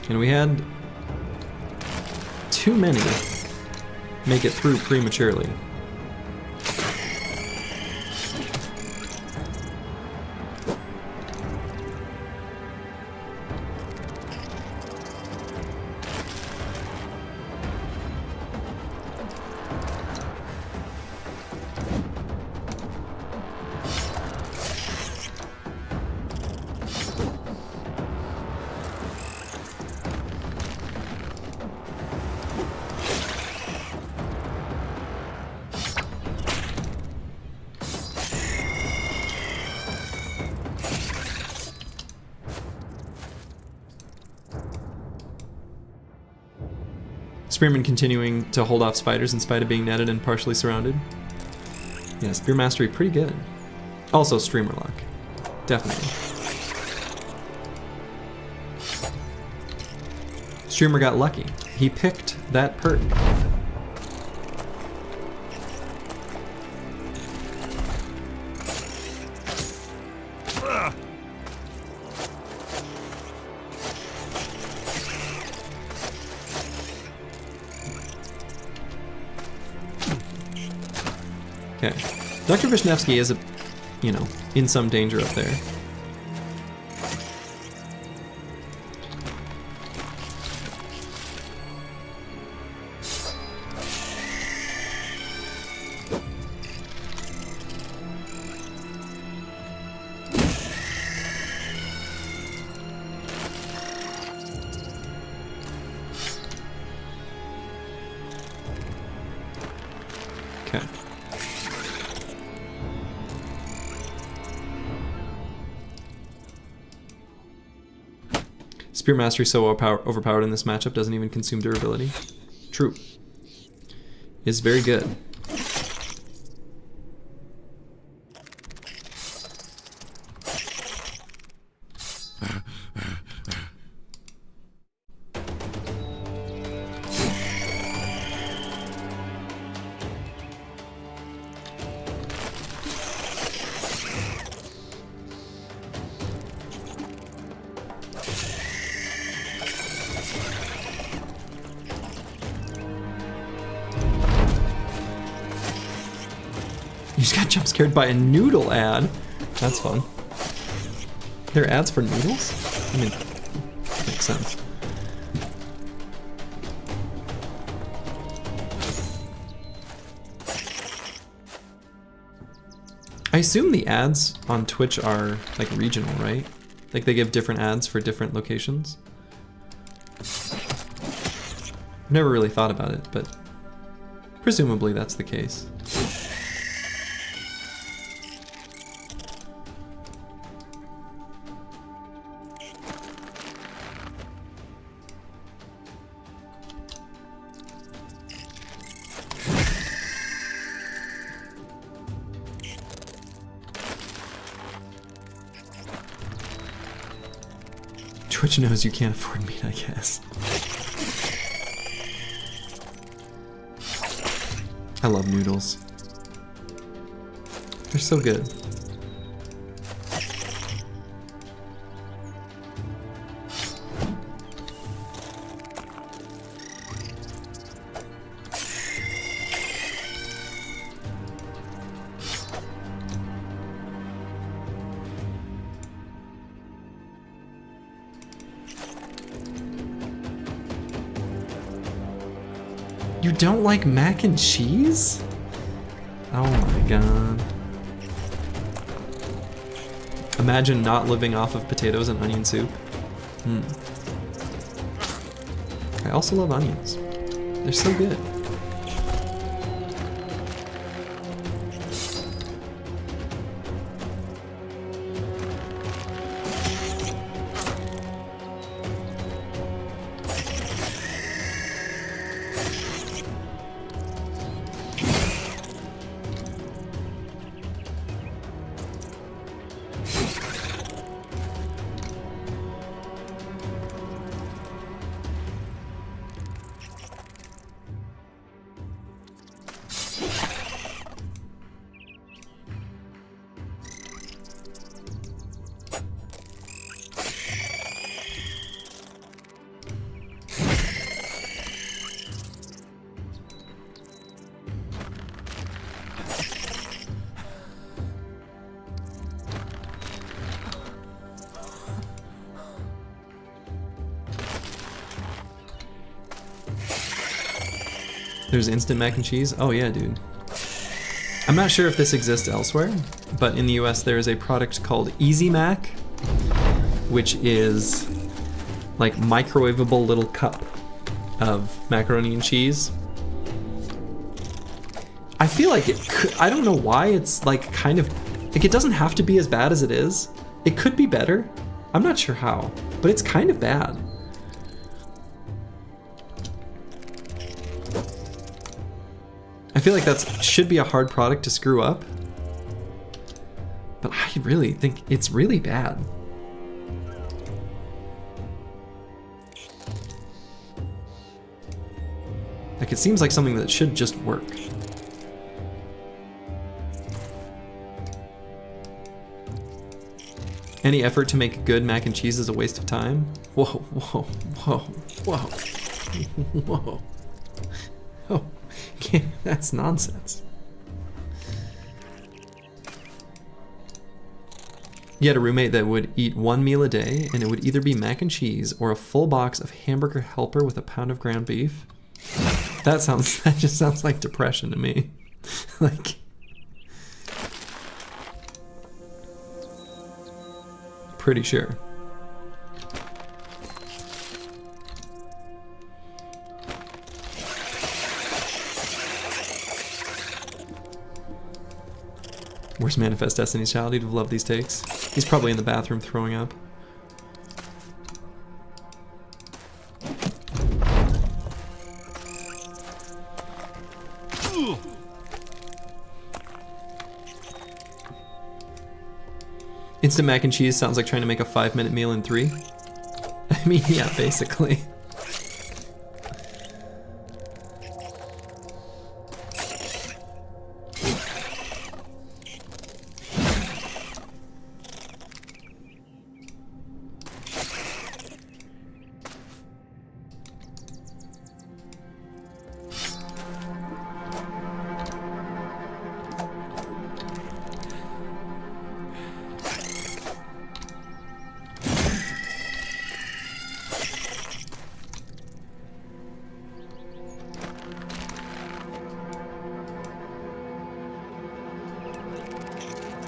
And we had too many make it through prematurely. Spearman continuing to hold off spiders in spite of being netted and partially surrounded. Yeah, spear mastery pretty good. Also streamer luck. Definitely. Streamer got lucky. He picked that perk. Okay. Dr. Vishnevsky is, in some danger up there. Spear Mastery so overpowered in this matchup doesn't even consume durability. True. Is very good. You just got jump scared by a noodle ad. That's fun. There are ads for noodles? I mean, makes sense. I assume the ads on Twitch are like regional, right? Like they give different ads for different locations. I've never really thought about it, but presumably that's the case. Twitch knows you can't afford meat, I guess. I love noodles. They're so good. You don't like mac and cheese? Oh my god. Imagine not living off of potatoes and onion soup. I also love onions. They're so good. There's instant mac and cheese? Oh yeah, dude. I'm not sure if this exists elsewhere, but in the US there is a product called Easy Mac, which is like microwavable little cup of macaroni and cheese. I feel like it could, I don't know why it's like kind of, like it doesn't have to be as bad as it is. It could be better. I'm not sure how, but it's kind of bad. I feel like that should be a hard product to screw up, but I really think it's really bad. Like it seems like something that should just work. Any effort to make good mac and cheese is a waste of time? Whoa, whoa, whoa, whoa, whoa. Oh. That's nonsense. You had a roommate that would eat one meal a day, and it would either be mac and cheese or a full box of hamburger helper with a pound of ground beef. That just sounds like depression to me. Like, pretty sure. Where's Manifest Destiny's child? He'd have loved these takes. He's probably in the bathroom throwing up. Instant mac and cheese sounds like trying to make a 5-minute meal in 3. I mean, yeah, basically.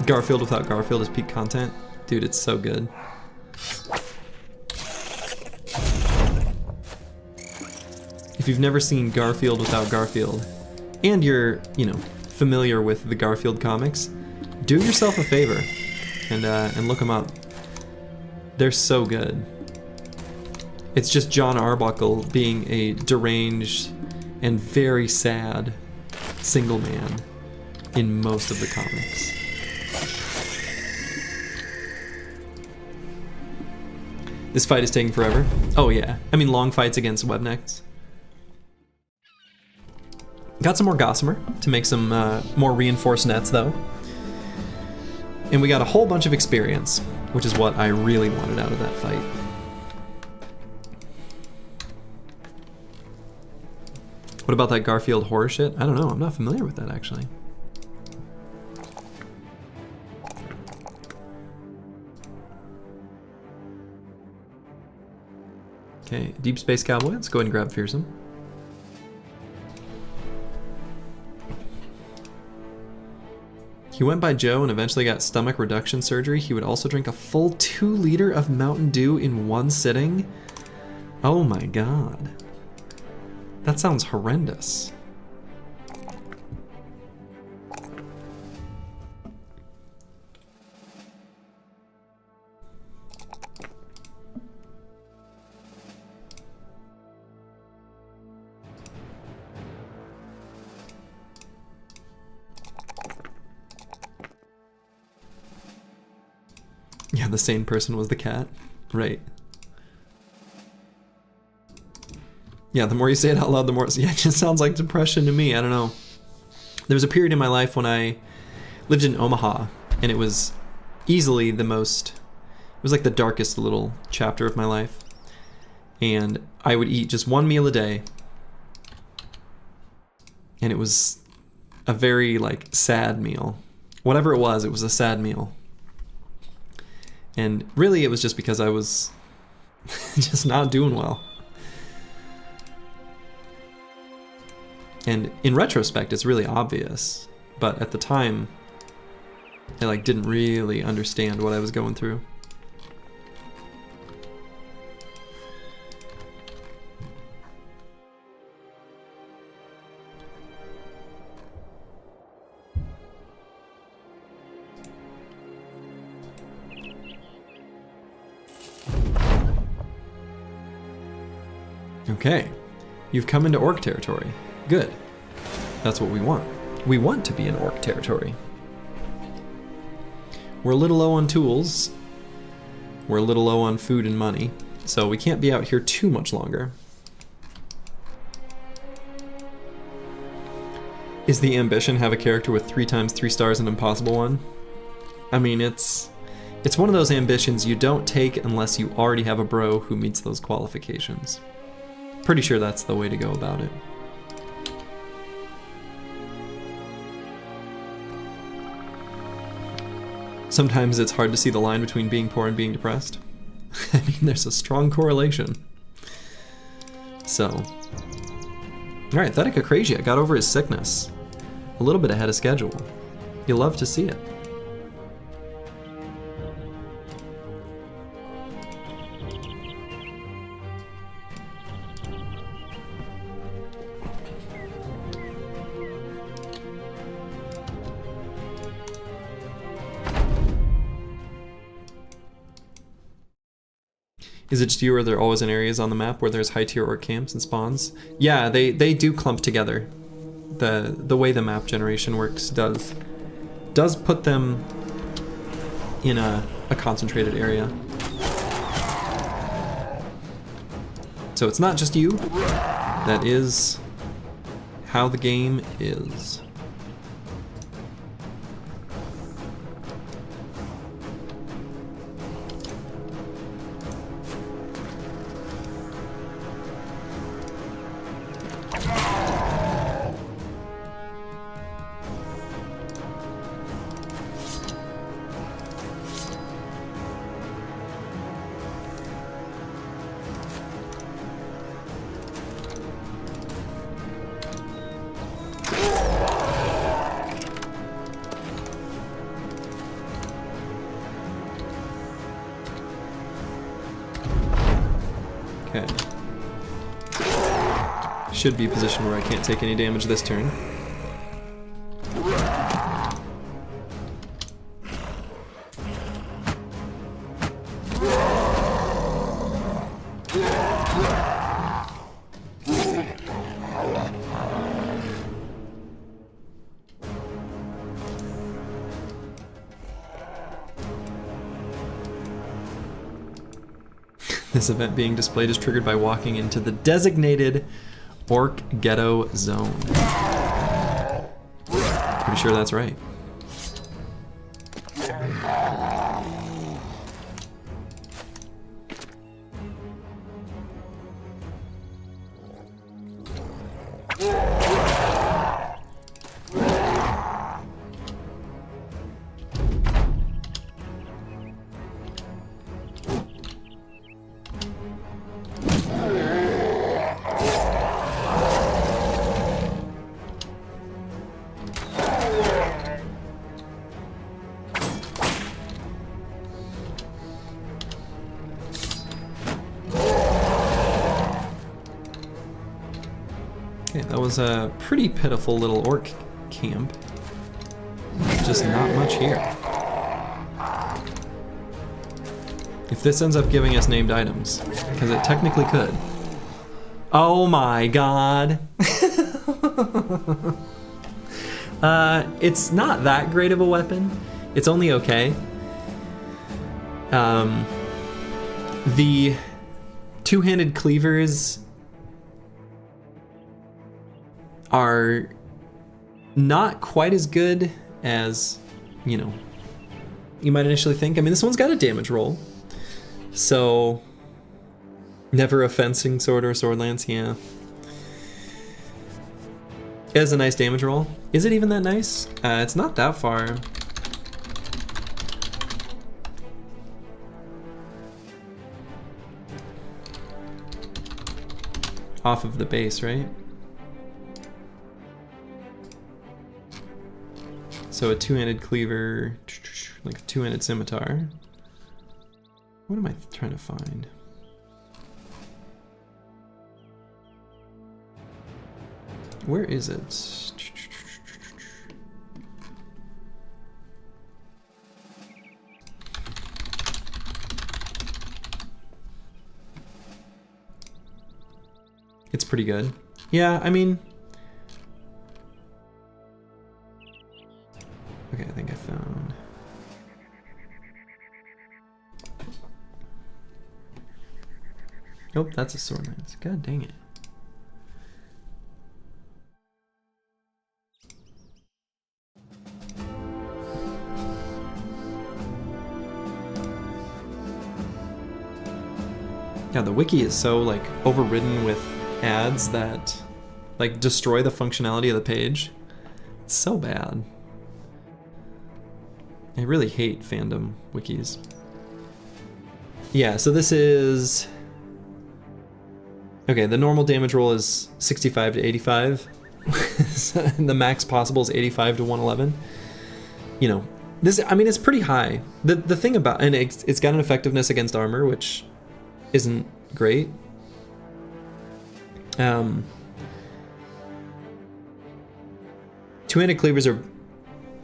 Garfield without Garfield is peak content. Dude, it's so good. If you've never seen Garfield without Garfield, and you're, you know, familiar with the Garfield comics, do yourself a favor and look them up. They're so good. It's just John Arbuckle being a deranged and very sad single man in most of the comics. This fight is taking forever. Oh yeah, I mean long fights against webnecks. Got some more gossamer to make some more reinforced nets though. And we got a whole bunch of experience, which is what I really wanted out of that fight. What about that Garfield horror shit? I don't know, I'm not familiar with that actually. Okay, Deep Space Cowboy, let's go ahead and grab Fearsome. He went by Joe and eventually got stomach reduction surgery. He would also drink a full 2 liter of Mountain Dew in one sitting. Oh my god. That sounds horrendous. Yeah, the sane person was the cat. Right. Yeah, the more you say it out loud, the more... Yeah, it just sounds like depression to me. I don't know. There was a period in my life when I lived in Omaha, and it was easily the most... It was like the darkest little chapter of my life. And I would eat just one meal a day. And it was a very, like, sad meal. Whatever it was a sad meal. And really, it was just because I was just not doing well. And in retrospect, it's really obvious. But at the time, I like didn't really understand what I was going through. Okay, you've come into orc territory. Good. That's what we want. We want to be in orc territory. We're a little low on tools. We're a little low on food and money, so we can't be out here too much longer. Is the ambition have a character with 3 times 3 stars an impossible one? I mean, it's one of those ambitions you don't take unless you already have a bro who meets those qualifications. Pretty sure that's the way to go about it. Sometimes it's hard to see the line between being poor and being depressed. I mean, there's a strong correlation. So, alright, Thetica Crazy got over his sickness. A little bit ahead of schedule. You love to see it. Is it just you, or are there always in areas on the map where there's high tier orc camps and spawns? Yeah, they do clump together. The way the map generation works does put them in a a concentrated area. So it's not just you. That is how the game is. Okay. Should be positioned where I can't take any damage this turn. This event being displayed is triggered by walking into the designated Orc Ghetto Zone. Pretty sure that's right. Okay, that was a pretty pitiful little orc camp. Just not much here. If this ends up giving us named items, because it technically could. Oh my god. It's not that great of a weapon. It's only okay. The two-handed cleavers are not quite as good as, you know, you might initially think. I mean, this one's got a damage roll. So, never a fencing sword or a sword lance, yeah. It has a nice damage roll. Is it even that nice? It's not that far. Off of the base, right? So a two-handed cleaver, like a two-handed scimitar. What am I trying to find? Where is it? It's pretty good. Yeah, I mean... Okay, I think I found... Nope, that's a sword lance. God dang it. Yeah, the wiki is so like overridden with ads that like destroy the functionality of the page. It's so bad. I really hate fandom wikis. Yeah, so this is... Okay, the normal damage roll is 65 to 85. The max possible is 85 to 111. You know, this, I mean, it's pretty high. The thing about, and it's got an effectiveness against armor, which isn't great. Two-handed cleavers are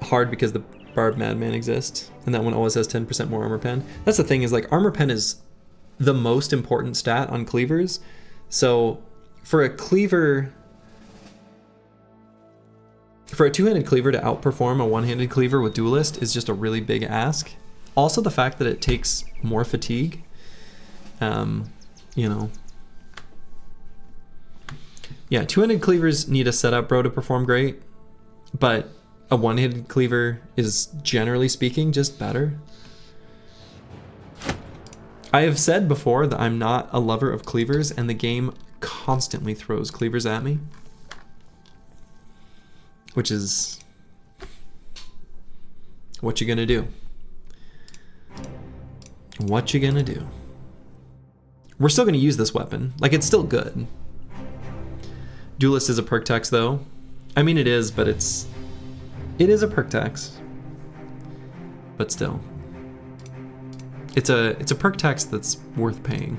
hard because the Barbed Madman exists, and that one always has 10% more armor pen. That's the thing, is like armor pen is the most important stat on cleavers. So for a cleaver, for a two-handed cleaver to outperform a one-handed cleaver with Duelist is just a really big ask. Also the fact that it takes more fatigue, you know. Yeah, two-handed cleavers need a setup bro to perform great, but a one-handed cleaver is, generally speaking, just better. I have said before that I'm not a lover of cleavers, and the game constantly throws cleavers at me, which is what you gonna do. What you gonna do? We're still gonna use this weapon. Like, it's still good. Duelist is a perk tax, though. I mean, it is, but it is a perk tax. But still, it's a perk tax that's worth paying.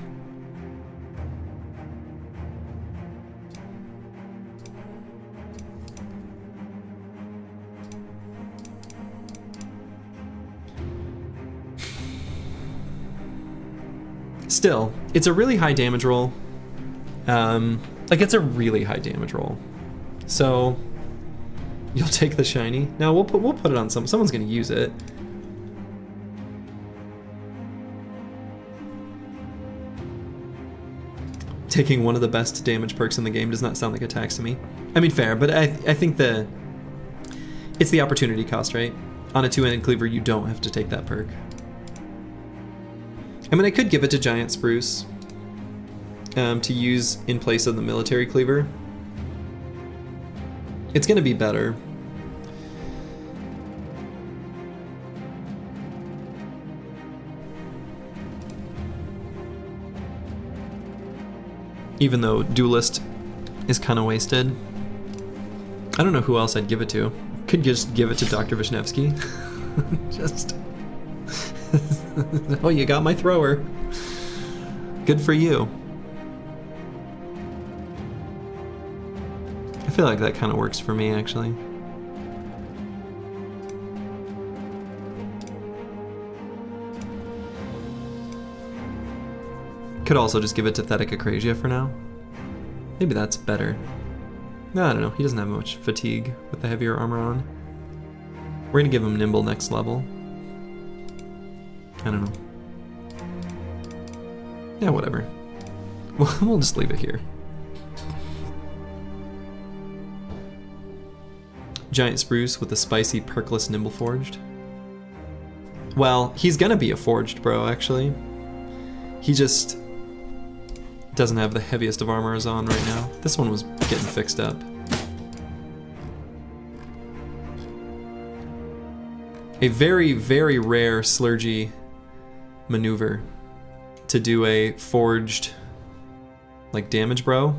Still, it's a really high damage roll. Like, it's a really high damage roll. So you'll take the shiny. Now we'll put it on someone's gonna use it. Taking one of the best damage perks in the game does not sound like a tax to me. I mean, fair, but I think it's the opportunity cost, right? On a two-handed cleaver, you don't have to take that perk. I mean, I could give it to Giant Spruce to use in place of the military cleaver. It's gonna be better. Even though Duelist is kind of wasted. I don't know who else I'd give it to. Could just give it to Dr. Vishnevsky. Just... Oh, you got my thrower. Good for you. I feel like that kind of works for me, actually. Could also just give it to Thetic Acrasia for now. Maybe that's better. No, I don't know. He doesn't have much fatigue with the heavier armor on. We're gonna give him Nimble next level. I don't know. Yeah, whatever. We'll just leave it here. Giant Spruce with a spicy perkless Nimble Forged. Well, he's gonna be a Forged bro, actually. He just doesn't have the heaviest of armors on right now. This one was getting fixed up. A very, very rare Slurgi maneuver to do a forged, like, damage bro.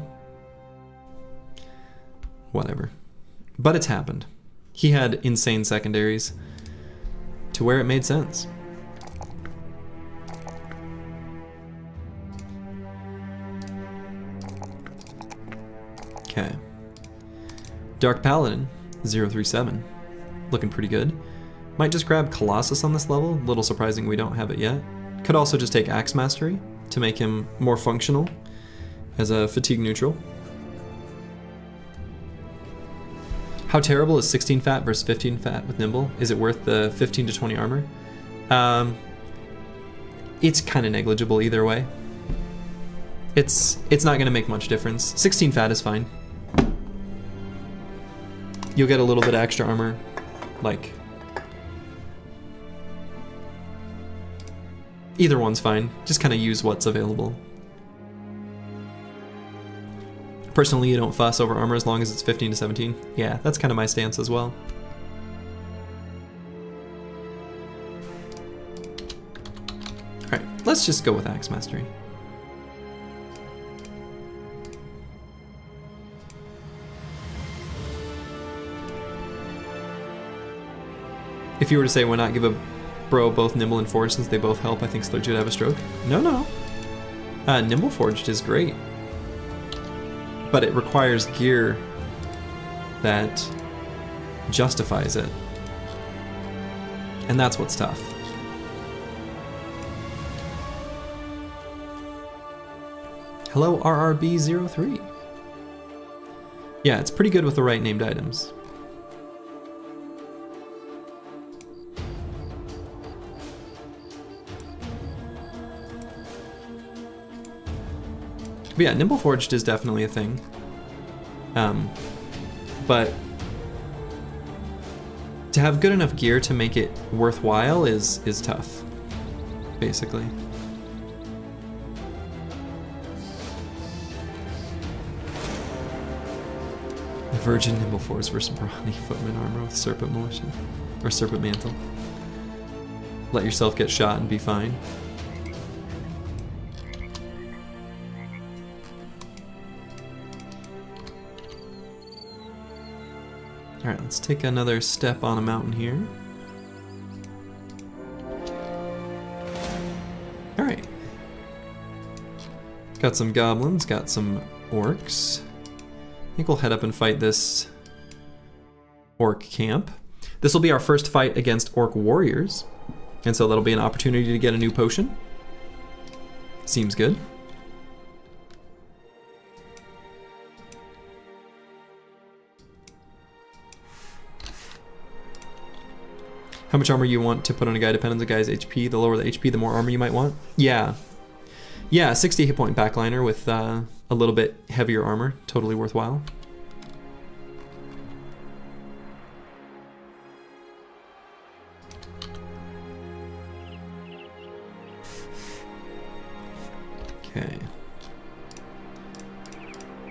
Whatever. But it's happened. He had insane secondaries to where it made sense. Okay. Dark Paladin 037. Looking pretty good. Might just grab Colossus on this level. Little surprising we don't have it yet. Could also just take Axe Mastery to make him more functional as a fatigue neutral. How terrible is 16 fat versus 15 fat with Nimble? Is it worth the 15 to 20 armor? It's kind of negligible either way. It's not going to make much difference. 16 fat is fine. You'll get a little bit of extra armor, like... Either one's fine. Just kind of use what's available. Personally, you don't fuss over armor as long as it's 15 to 17. Yeah, that's kind of my stance as well. Alright, let's just go with Axe Mastery. If you were to say why not give a bro both Nimble and Forged since they both help, I think Slurgi would have a stroke. No. Nimble Forged is great. But it requires gear that justifies it. And that's what's tough. Hello, RRB03. Yeah, it's pretty good with the right named items. But yeah, Nimble Forged is definitely a thing. But to have good enough gear to make it worthwhile is tough, basically. The Virgin Nimble Force versus Brawny Footman armor with Serpent Militia. Or Serpent Mantle. Let yourself get shot and be fine. Alright, let's take another step on a mountain here. Alright. Got some goblins, got some orcs. I think we'll head up and fight this orc camp. This will be our first fight against orc warriors, and so that'll be an opportunity to get a new potion. Seems good. How much armor you want to put on a guy depends on the guy's HP. The lower the HP, the more armor you might want. Yeah. Yeah, 60 hit point backliner with a little bit heavier armor. Totally worthwhile. Okay.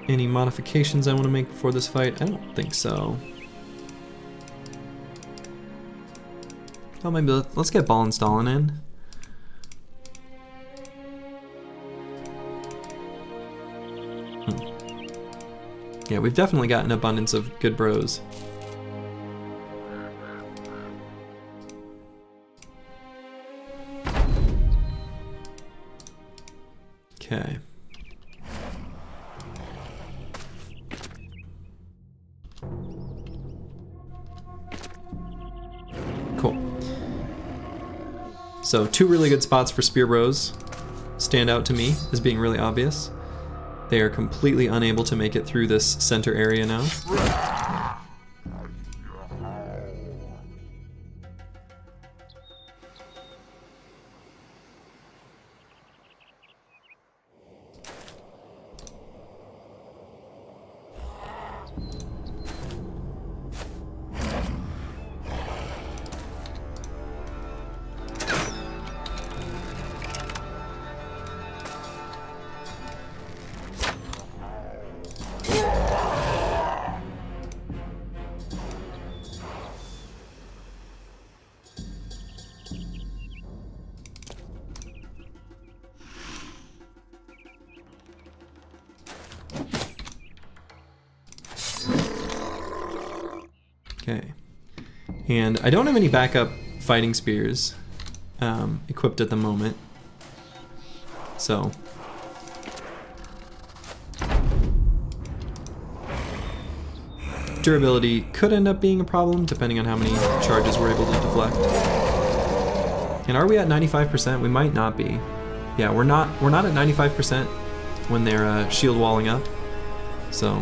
Any modifications I want to make before this fight? I don't think so. Oh, maybe let's get Ball installing in. Yeah, we've definitely got an abundance of good bros. Okay. Cool. So 2 really good spots for Spear Bros stand out to me as being really obvious. They are completely unable to make it through this center area now. Okay, and I don't have any backup fighting spears equipped at the moment, so durability could end up being a problem depending on how many charges we're able to deflect. And are we at 95%? We might not be. Yeah, we're not at 95% when they're shield walling up, so.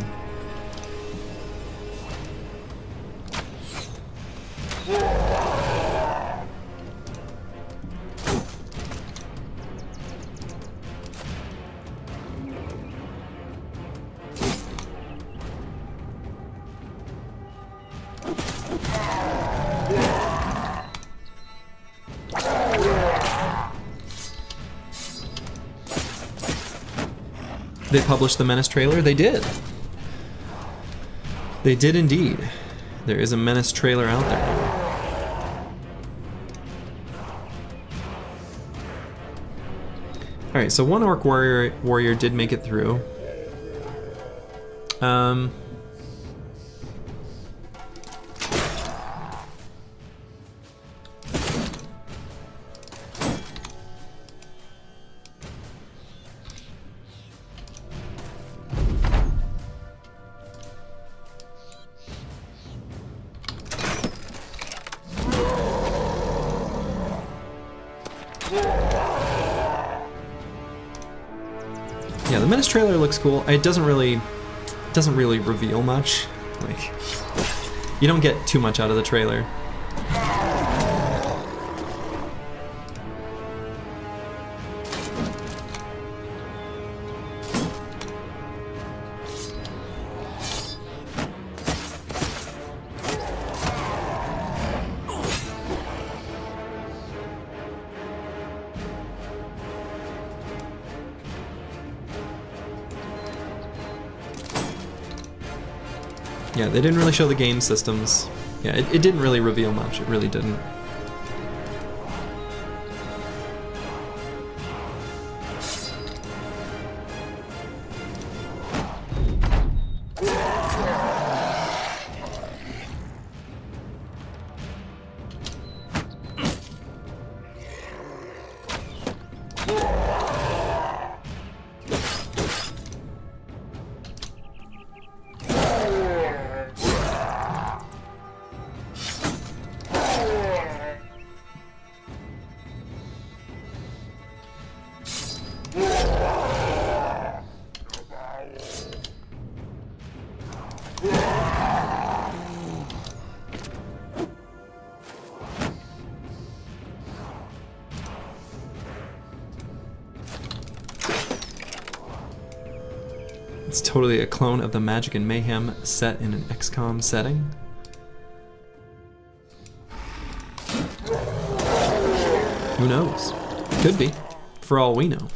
They published the Menace trailer? They did. They did indeed. There is a Menace trailer out there now. Alright, so one orc warrior did make it through. Yeah, the Menace trailer looks cool. It doesn't really reveal much. Like, you don't get too much out of the trailer. Yeah, they didn't really show the game systems. Yeah, it didn't really reveal much. It really didn't. It's totally a clone of the Magic and Mayhem set in an XCOM setting. Who knows? Could be, for all we know.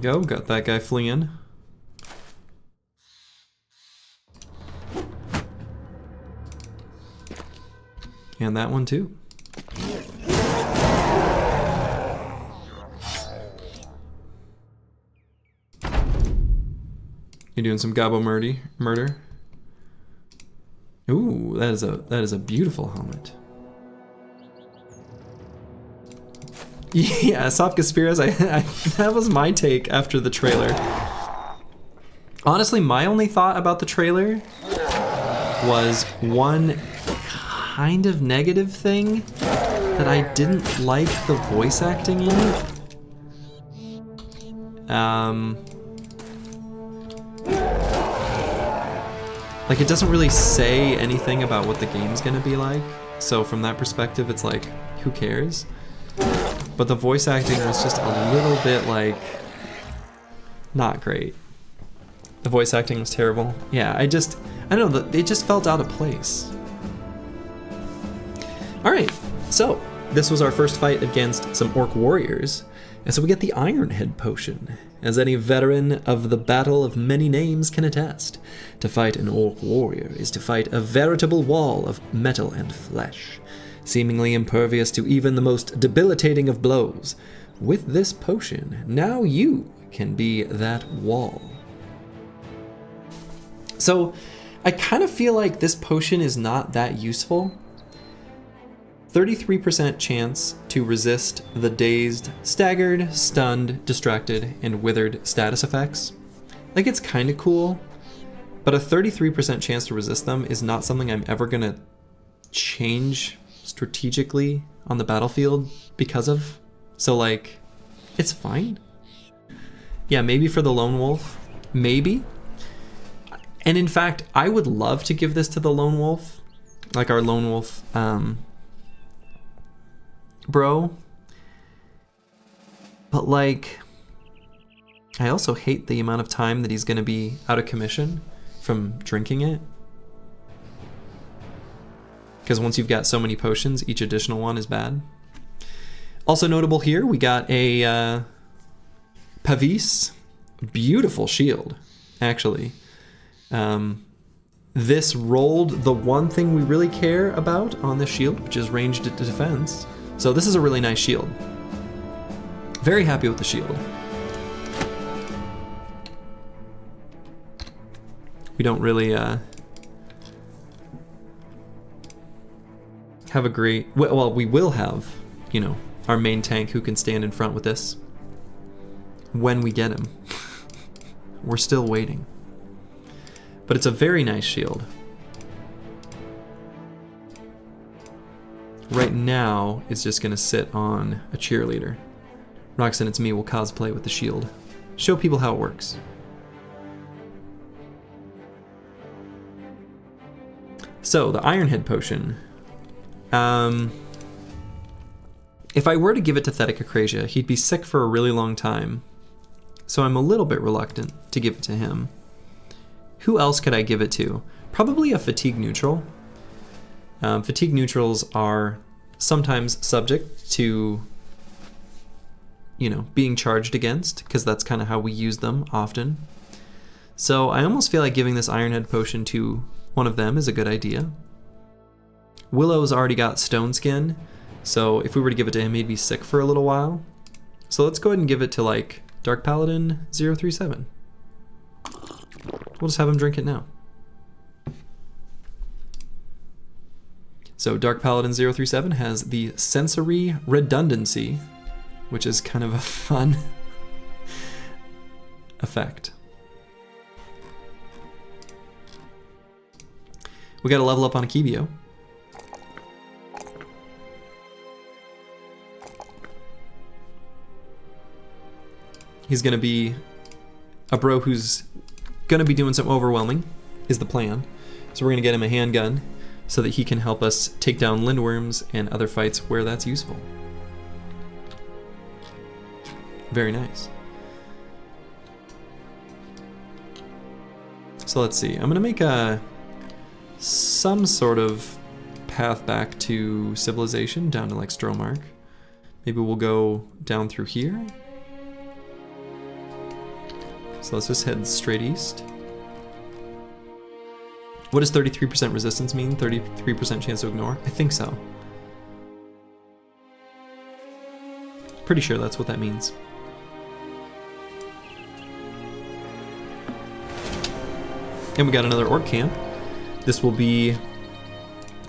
Go, got that guy fleeing. And that one too. You're doing some gobbo murder. Ooh, that is a beautiful helmet. Yeah, Sopka Spiros, that was my take after the trailer. Honestly, my only thought about the trailer was one kind of negative thing, that I didn't like the voice acting in it. Like, it doesn't really say anything about what the game's gonna be like, so from that perspective, it's like, who cares? But the voice acting was just a little bit, like, not great. The voice acting was terrible. Yeah, I don't know, it just felt out of place. Alright, so this was our first fight against some orc warriors, and so we get the Ironhead potion. As any veteran of the Battle of Many Names can attest, to fight an orc warrior is to fight a veritable wall of metal and flesh, seemingly impervious to even the most debilitating of blows. With this potion, now you can be that wall. So, I kind of feel like this potion is not that useful. 33% chance to resist the dazed, staggered, stunned, distracted, and withered status effects. Like, it's kind of cool, but a 33% chance to resist them is not something I'm ever gonna change strategically on the battlefield because of. So, like, it's fine. Yeah, maybe for the Lone Wolf, maybe. And in fact, I would love to give this to the Lone Wolf, like our Lone Wolf bro. But, like, I also hate the amount of time that he's gonna be out of commission from drinking it. Because once you've got so many potions, each additional one is bad. Also notable here, we got a Pavis, beautiful shield, actually. This rolled the one thing we really care about on the shield, which is ranged defense. So this is a really nice shield. Very happy with the shield. We don't really have a great, well, we will have, you know, our main tank who can stand in front with this when we get him. We're still waiting. But it's a very nice shield. Right now, it's just gonna sit on a cheerleader. Roxanne, it's me, will cosplay with the shield. Show people how it works. So, the Ironhead potion. If I were to give it to Thetiacrasia, he'd be sick for a really long time. So I'm a little bit reluctant to give it to him. Who else could I give it to? Probably a fatigue neutral. Fatigue neutrals are sometimes subject to, you know, being charged against, because that's kind of how we use them often. So I almost feel like giving this Ironhead potion to one of them is a good idea. Willow's already got Stone Skin, so if we were to give it to him, he'd be sick for a little while. So let's go ahead and give it to, like, Dark Paladin 037. We'll just have him drink it now. So Dark Paladin 037 has the Sensory Redundancy, which is kind of a fun effect. We got to level up on Akebio. He's going to be a bro who's going to be doing some overwhelming, is the plan. So we're going to get him a handgun so that he can help us take down lindworms and other fights where that's useful. Very nice. So let's see. I'm going to make some sort of path back to civilization, down to like Stromark. Maybe we'll go down through here. So let's just head straight east. What does 33% resistance mean? 33% chance to ignore? I think so. Pretty sure that's what that means. And we got another orc camp. This will be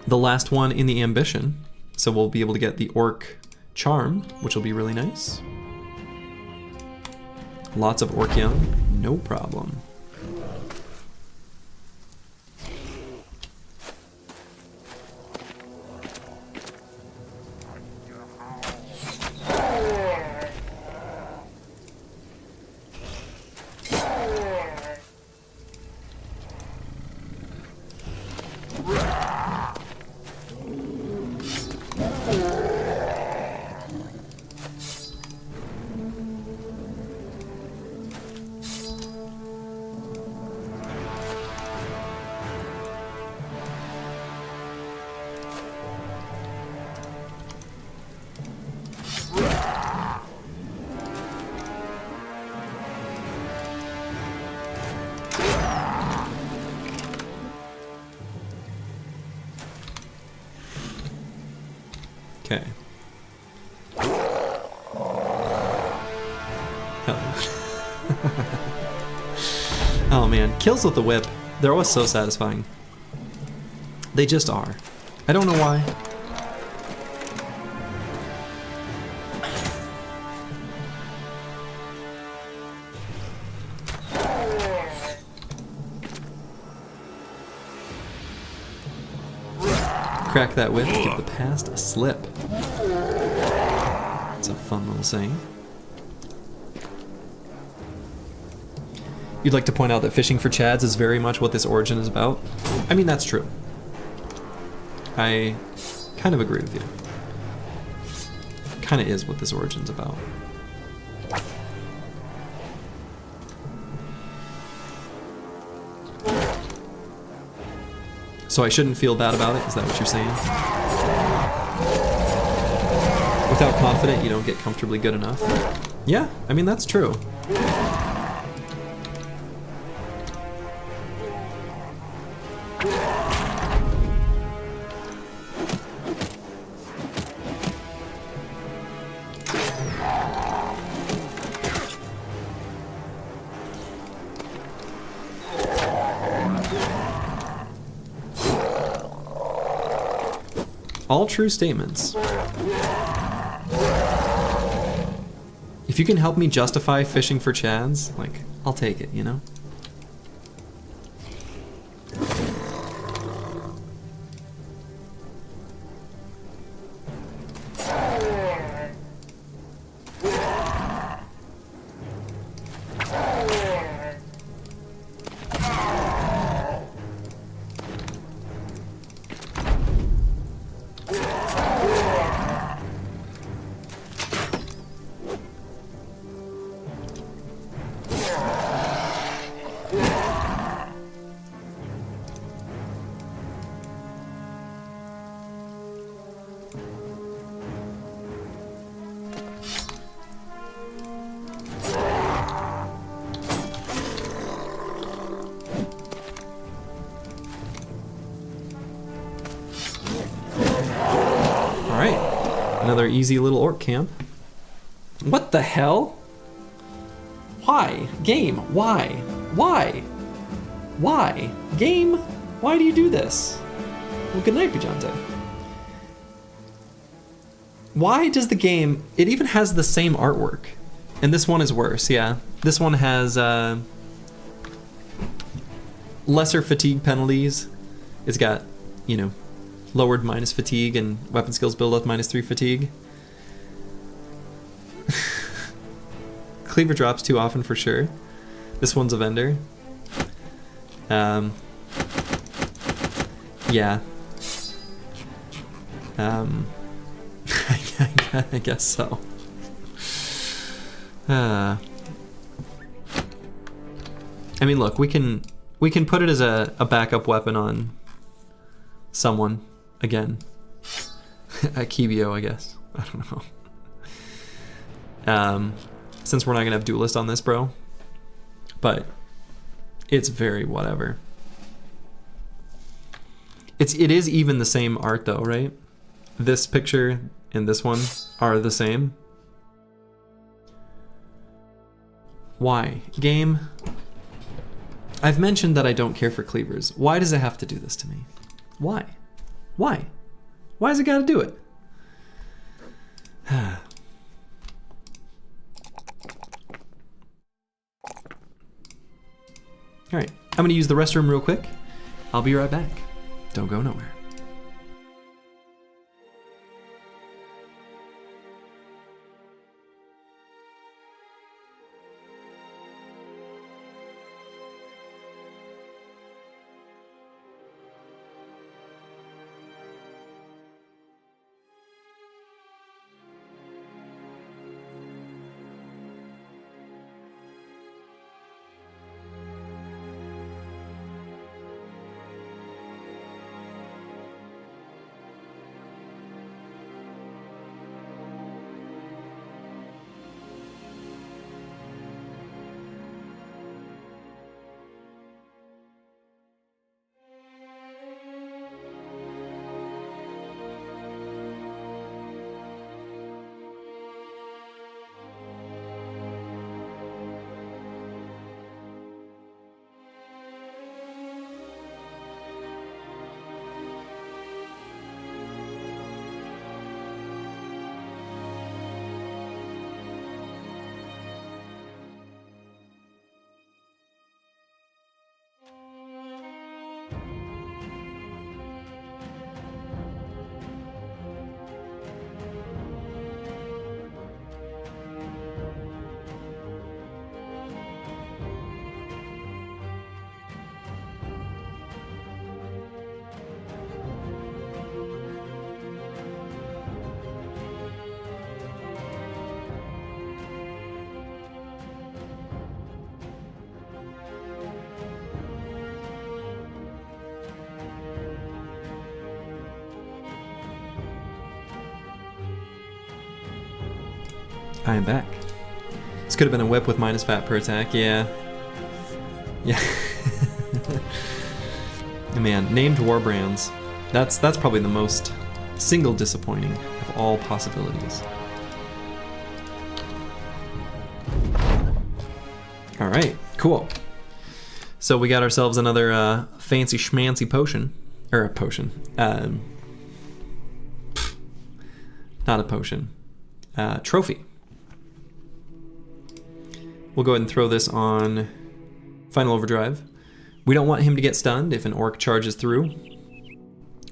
the last one in the ambition. So we'll be able to get the orc charm, which will be really nice. Lots of orc young, no problem. Okay. Oh man, kills with the whip. They're always so satisfying. They just are. I don't know why. Crack that whip, give the past a slip. It's a fun little saying. You'd like to point out that fishing for chads is very much what this origin is about? I mean, that's true. I kind of agree with you. Kind of is what this origin's about. So I shouldn't feel bad about it? Is that what you're saying? Without confident, you don't get comfortably good enough? Yeah, I mean, that's true. All true statements. If you can help me justify fishing for chads, like, I'll take it, you know? another easy little orc camp. What the hell? Why? Game, why? Why? Why? Game, why do you do this? Well, good night, Bujante. Why does the game... It even has the same artwork. And this one is worse, yeah. This one has lesser fatigue penalties. It's got, you know, lowered minus fatigue and weapon skills build up -3 fatigue. Cleaver drops too often for sure. This one's a vendor. Yeah. I guess so. I mean, look, we can put it as a backup weapon on someone again. A Kibio, I guess. I don't know. Since we're not gonna have duelist on this, bro. But it's very whatever. It is even the same art though, right? This picture and this one are the same. Why? Game, I've mentioned that I don't care for cleavers. Why does it have to do this to me? Why? Why? Why has it got to do it? Alright, I'm going to use the restroom real quick. I'll be right back. Don't go nowhere. I am back. This could have been a whip with minus fat per attack, yeah. Yeah. Man, named war brands. That's probably the most single disappointing of all possibilities. Alright, cool. So we got ourselves another fancy schmancy potion. Or a potion. Not a potion. Trophy. We'll go ahead and throw this on Final Overdrive. We don't want him to get stunned if an orc charges through.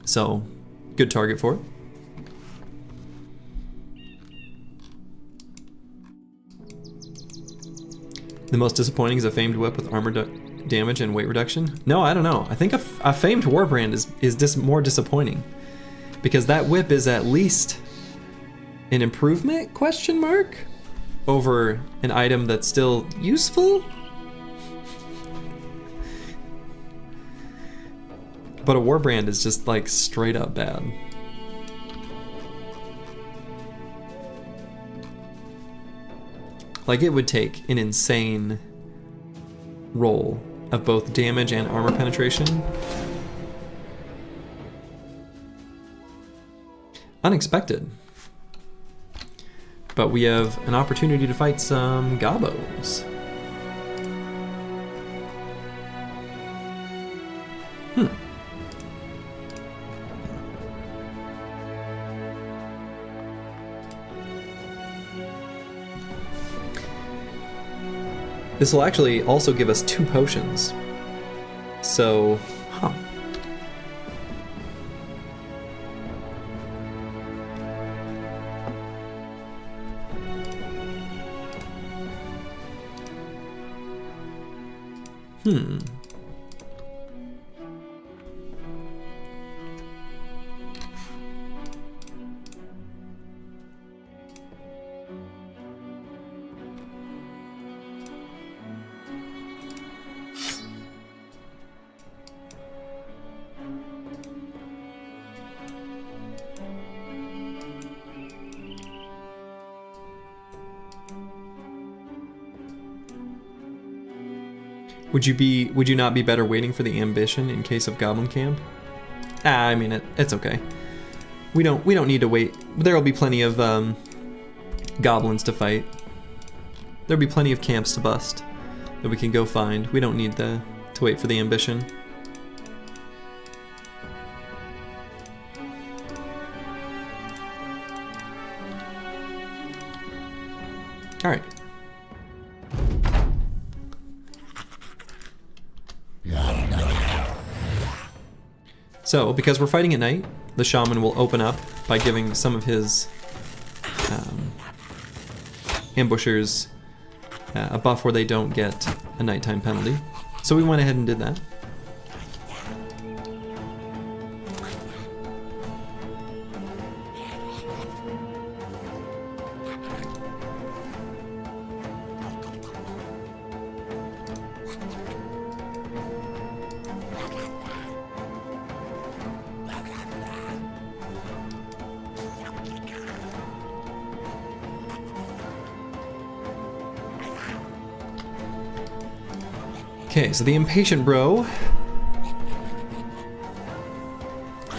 So, good target for it. The most disappointing is a famed whip with armor damage and weight reduction. No, I don't know. I think a famed warbrand is more disappointing. Because that whip is at least an improvement, question mark? Over an item that's still useful? But a warbrand is just like straight up bad. Like it would take an insane roll of both damage and armor penetration. Unexpected. but we have an opportunity to fight some gobos. This will actually also give us 2 potions. So, huh. Would you not be better waiting for the ambition in case of Goblin Camp? I mean, it's okay. We don't need to wait. There'll be plenty of goblins to fight. There'll be plenty of camps to bust that we can go find. We don't need to wait for the ambition. All right. So, because we're fighting at night, the shaman will open up by giving some of his ambushers a buff where they don't get a nighttime penalty. So we went ahead and did that. Okay, so the impatient bro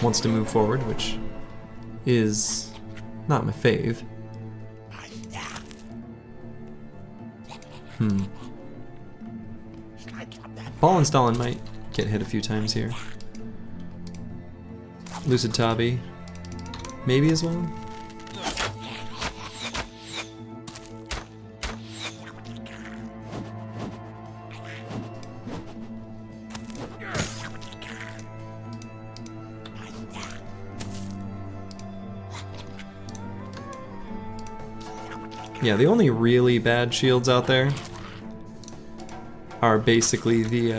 wants to move forward, which is not my fave. Ballenstallen might get hit a few times here. Lucid Tabi, maybe as well. Yeah, the only really bad shields out there are basically the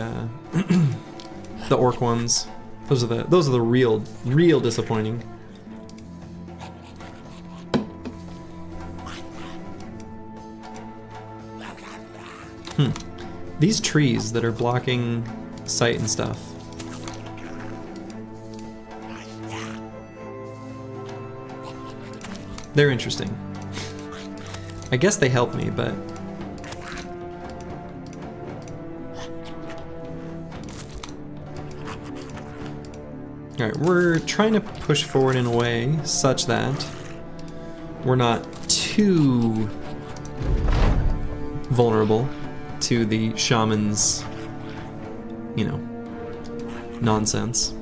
the orc ones. Those are the real disappointing. These trees that are blocking sight and stuff. They're interesting. I guess they help me, but alright, we're trying to push forward in a way such that we're not too vulnerable to the shaman's, you know, nonsense.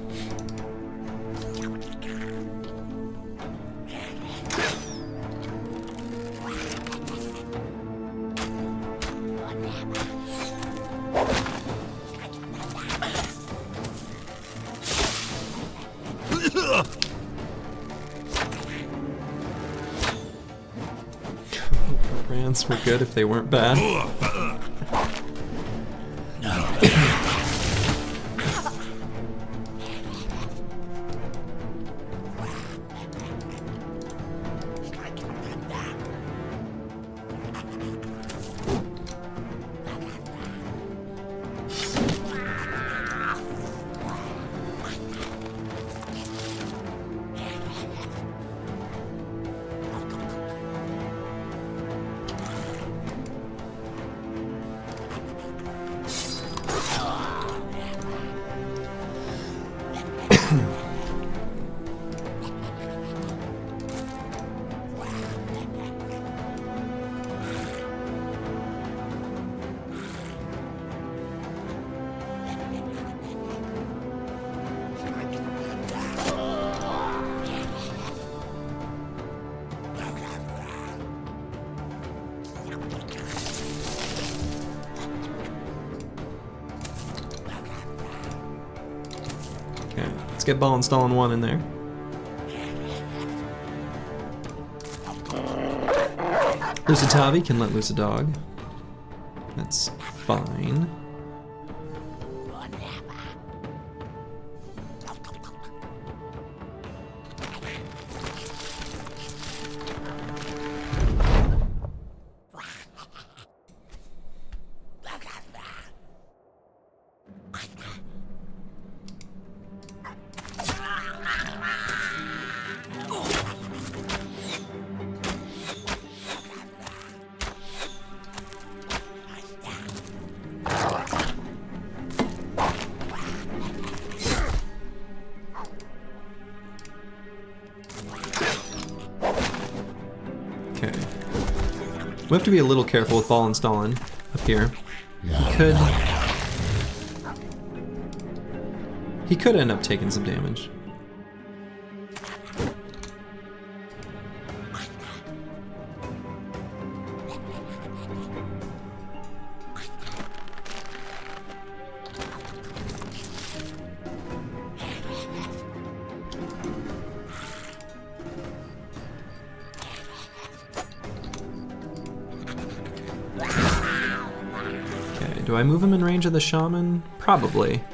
Rants were good if they weren't bad. Let's get ball installing 1 in there. Lusitavi can let loose a dog. That's fine. We have to be a little careful with ball installing up here. He could end up taking some damage. Do I move him in range of the shaman? Probably.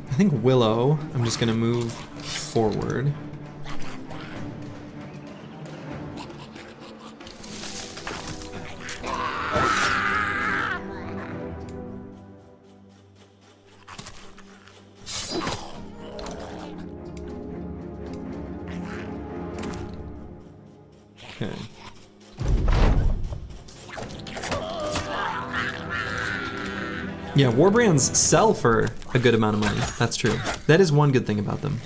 I think Willow, I'm just gonna move forward. Okay. Yeah, Warbrands sell for a good amount of money. That's true. That is one good thing about them.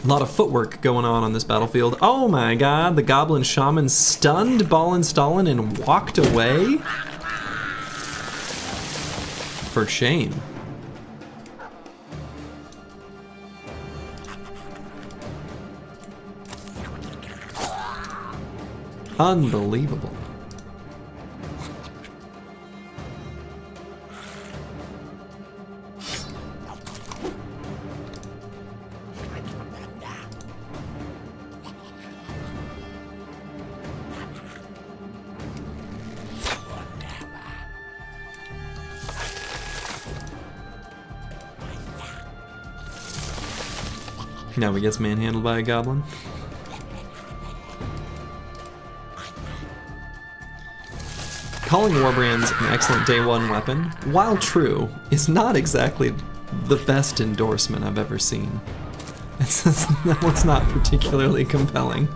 A lot of footwork going on this battlefield. Oh my god, the Goblin Shaman stunned Ball and Stalin and walked away? For shame. Unbelievable. Now he gets manhandled by a goblin. Calling Warbrands an excellent day 1 weapon, while true, is not exactly the best endorsement I've ever seen. That one's not particularly compelling.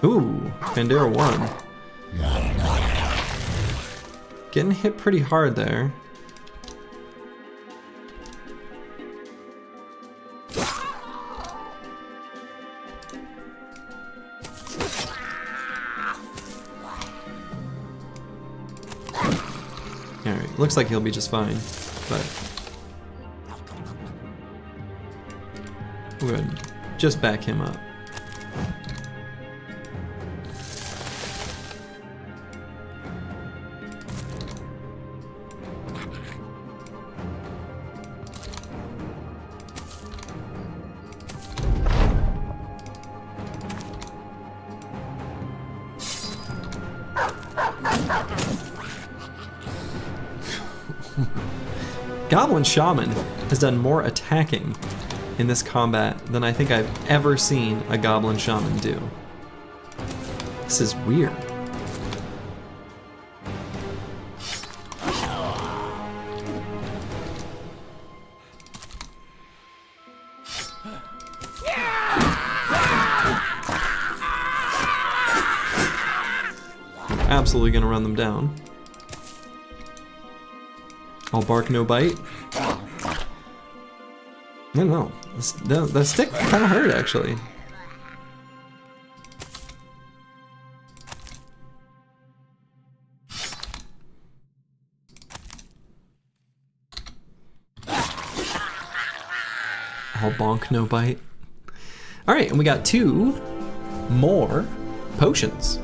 Ooh, Pandera 1. Getting hit pretty hard there. Alright, looks like he'll be just fine, but we're gonna just back him up. Goblin Shaman has done more attacking in this combat than I think I've ever seen a Goblin Shaman do. This is weird. absolutely gonna run them down. I'll bark, no bite. I don't know. The stick kind of hurt, actually. I'll bonk, no bite. Alright, and we got 2 more potions.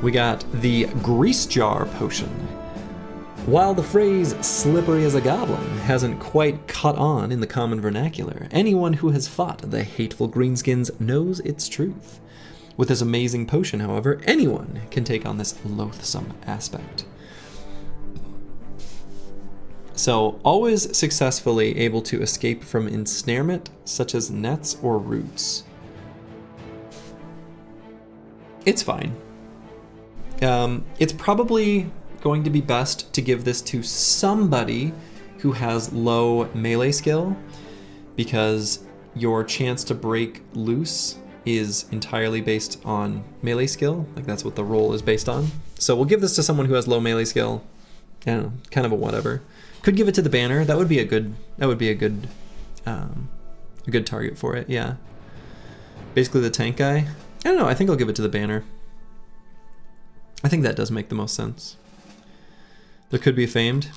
We got the Grease Jar Potion. While the phrase slippery as a goblin hasn't quite caught on in the common vernacular, anyone who has fought the hateful greenskins knows its truth. With this amazing potion, however, anyone can take on this loathsome aspect. So, always successfully able to escape from ensnarement, such as nets or roots. It's fine. It's probably going to be best to give this to somebody who has low melee skill, because your chance to break loose is entirely based on melee skill. Like, that's what the roll is based on. So we'll give this to someone who has low melee skill. I don't know, kind of a whatever. Could give it to the banner. That would be a good target for it. Yeah. Basically the tank guy. I don't know. I think I'll give it to the banner. I think that does make the most sense. There could be a famed.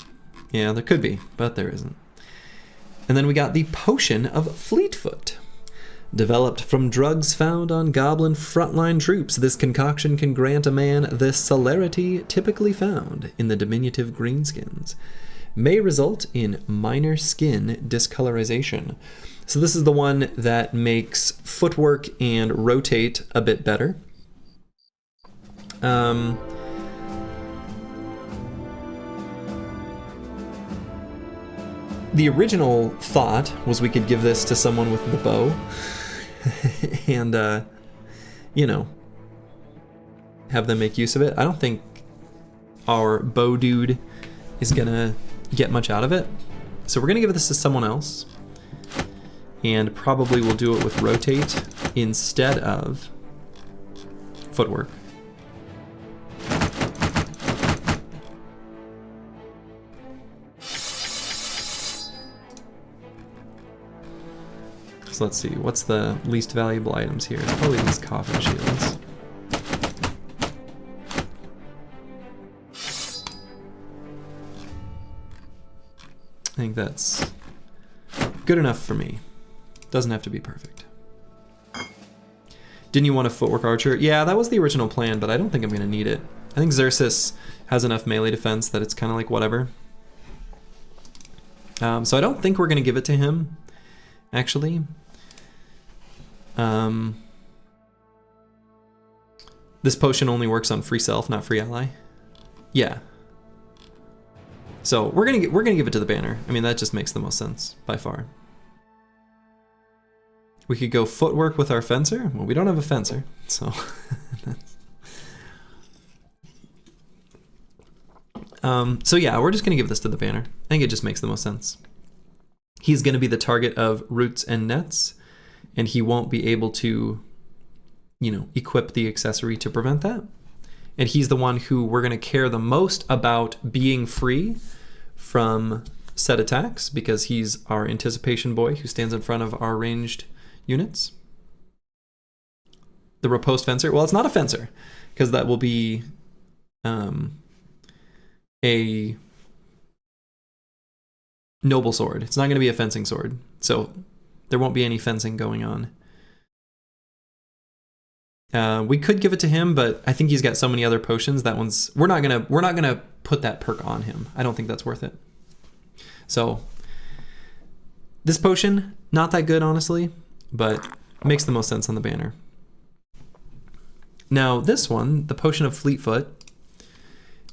Yeah, there could be, but there isn't. And then we got the Potion of Fleetfoot. Developed from drugs found on goblin frontline troops, this concoction can grant a man the celerity typically found in the diminutive greenskins. May result in minor skin discolorization. So this is the one that makes footwork and rotate a bit better. The original thought was we could give this to someone with the bow and, you know, have them make use of it. I don't think our bow dude is gonna get much out of it. So we're gonna give this to someone else, and probably we'll do it with rotate instead of footwork. So let's see, what's the least valuable items here? It's probably these coffin shields. I think that's good enough for me. Doesn't have to be perfect. Didn't you want a footwork archer? Yeah, that was the original plan, but I don't think I'm gonna need it. I think Xerxes has enough melee defense that it's kind of like whatever. So I don't think we're gonna give it to him, actually. This potion only works on free self, not free ally. Yeah. So we're gonna give it to the banner. I mean, that just makes the most sense by far. We could go footwork with our fencer. Well, we don't have a fencer, so. So yeah, we're just gonna give this to the banner. I think it just makes the most sense. He's gonna be the target of roots and nets, and he won't be able to, you know, equip the accessory to prevent that. And he's the one who we're gonna care the most about being free from set attacks, because he's our anticipation boy who stands in front of our ranged units. The riposte fencer, well, it's not a fencer, because that will be a noble sword. It's not going to be a fencing sword, so there won't be any fencing going on. We could give it to him, but I think he's got so many other potions. That one's we're not gonna put that perk on him. I don't think that's worth it. So this potion, not that good, honestly, but makes the most sense on the banner. Now this one, the Potion of Fleetfoot,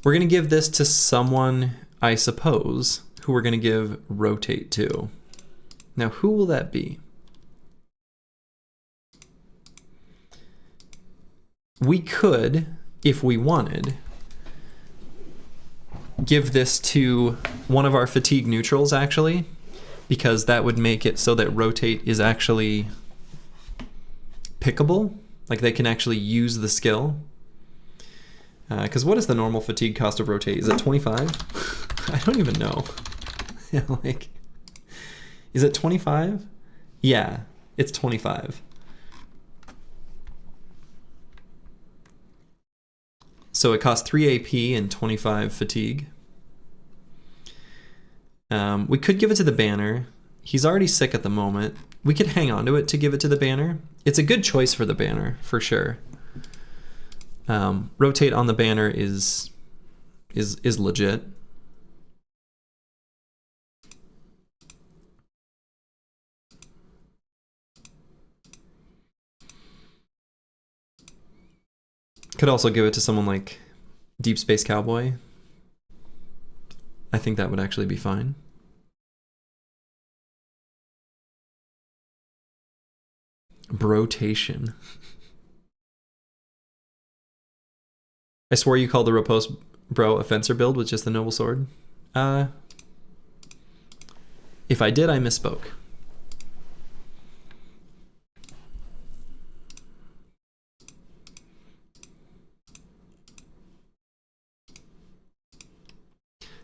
we're gonna give this to someone, I suppose, who we're gonna give rotate to. Now who will that be? We could, if we wanted, give this to one of our fatigue neutrals, actually, because that would make it so that rotate is actually pickable. Like, they can actually use the skill. Because what is the normal fatigue cost of rotate? Is it 25? I don't even know. Yeah, like, is it 25? Yeah, it's 25. So it costs 3 AP and 25 fatigue. We could give it to the banner. He's already sick at the moment. We could hang on to it to give it to the banner. It's a good choice for the banner, for sure. Rotate on the banner is legit. Could also give it to someone like Deep Space Cowboy. I think that would actually be fine. Brotation. I swore you called the Riposte Bro a fencer build with just the Noble Sword. If I did, I misspoke.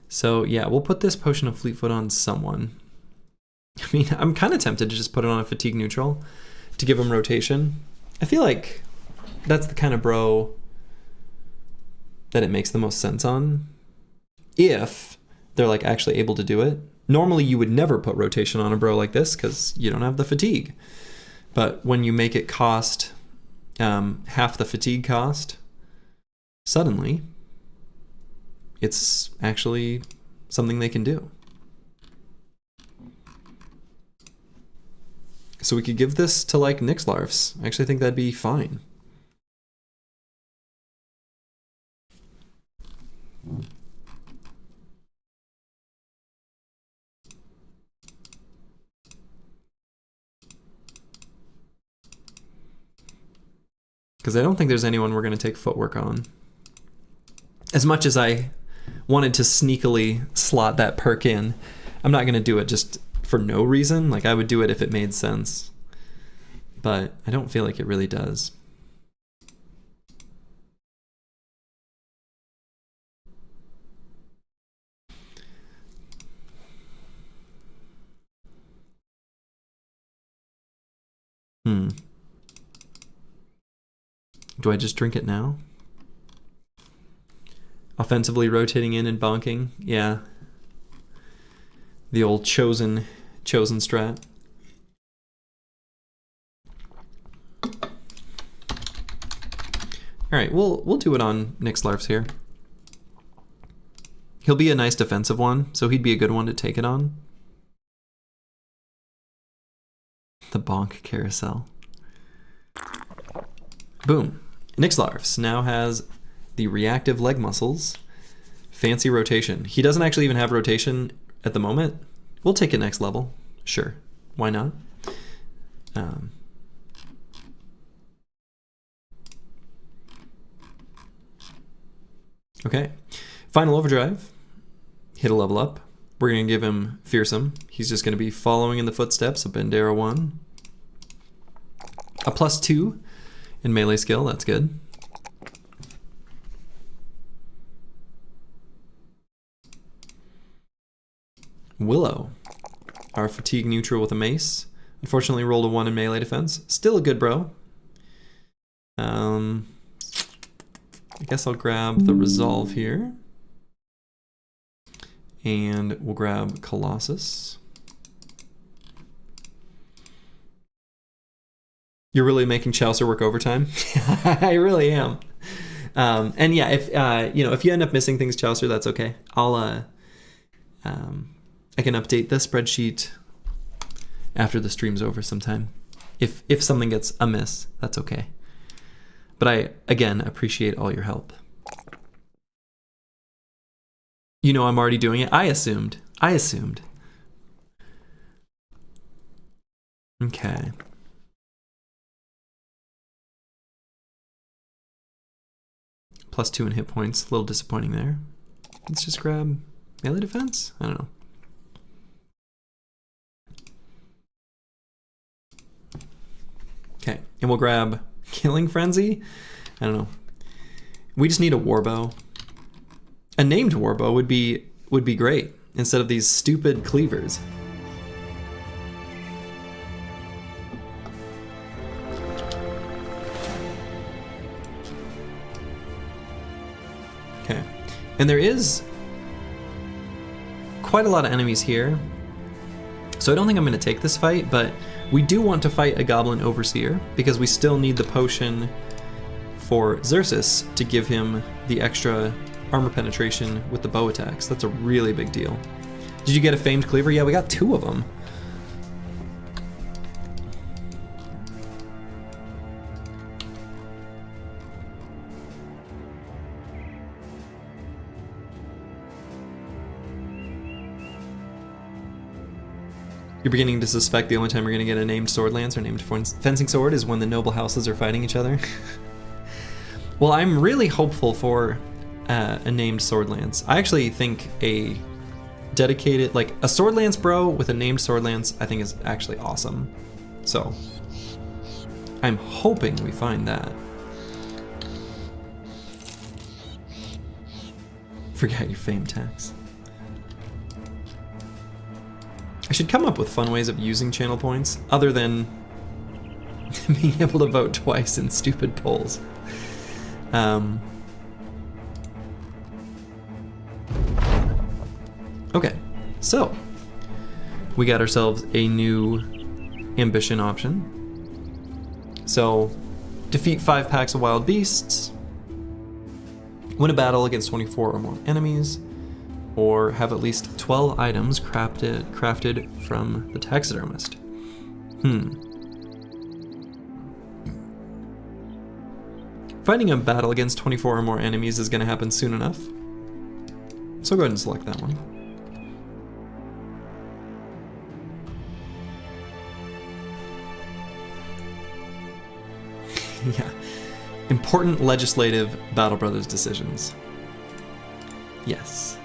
So yeah, we'll put this Potion of Fleetfoot on someone. I mean, I'm kind of tempted to just put it on a fatigue neutral to give him rotation. I feel like that's the kind of bro that it makes the most sense on, if they're like actually able to do it. Normally you would never put rotation on a bro like this because you don't have the fatigue. But when you make it cost half the fatigue cost, suddenly it's actually something they can do. So we could give this to like Nixlarfs. I actually think that'd be fine. Because I don't think there's anyone we're going to take footwork on. As much as I wanted to sneakily slot that perk in, I'm not going to do it just for no reason. Like, I would do it if it made sense. But I don't feel like it really does. Do I just drink it now? Offensively rotating in and bonking. Yeah. The old chosen strat. Alright, we'll do it on Nixlarfs here. He'll be a nice defensive one, so he'd be a good one to take it on. The bonk carousel. Boom. Nixlarfs now has the reactive leg muscles. Fancy rotation. He doesn't actually even have rotation at the moment. We'll take it next level. Sure. Why not? Okay. Final overdrive. Hit a level up. We're going to give him Fearsome. He's just going to be following in the footsteps of Bandera 1. A +2 in melee skill. That's good. Willow. Our fatigue neutral with a mace. Unfortunately rolled a 1 in melee defense. Still a good bro. I guess I'll grab the Resolve here. And we'll grab Colossus. You're really making Chaucer work overtime? I really am. And yeah, if if you end up missing things, Chaucer, that's okay. I can update the spreadsheet after the stream's over sometime. If something gets amiss, that's okay. But I, again, appreciate all your help. You know I'm already doing it. I assumed. Okay. +2 in hit points. A little disappointing there. Let's just grab melee defense? I don't know. Okay, and we'll grab Killing Frenzy. I don't know. We just need a warbow. A named warbow would be great instead of these stupid cleavers. Okay, and there is quite a lot of enemies here, so I don't think I'm going to take this fight, but we do want to fight a Goblin Overseer because we still need the potion for Xerxes to give him the extra armor penetration with the bow attacks. That's a really big deal. Did you get a famed cleaver? Yeah, we got 2 of them. You're beginning to suspect the only time you're going to get a named sword lance or named fencing sword is when the noble houses are fighting each other. Well, I'm really hopeful for a named sword lance. I actually think a dedicated, like a sword lance bro with a named sword lance, I think is actually awesome. So I'm hoping we find that. Forget your fame tax. I should come up with fun ways of using channel points other than being able to vote twice in stupid polls. Okay, so we got ourselves a new ambition option. So, defeat 5 packs of wild beasts, win a battle against 24 or more enemies, or have at least 12 items crafted from the taxidermist. Fighting a battle against 24 or more enemies is going to happen soon enough, so go ahead and select that one. Yeah. Important legislative Battle Brothers decisions. Yes.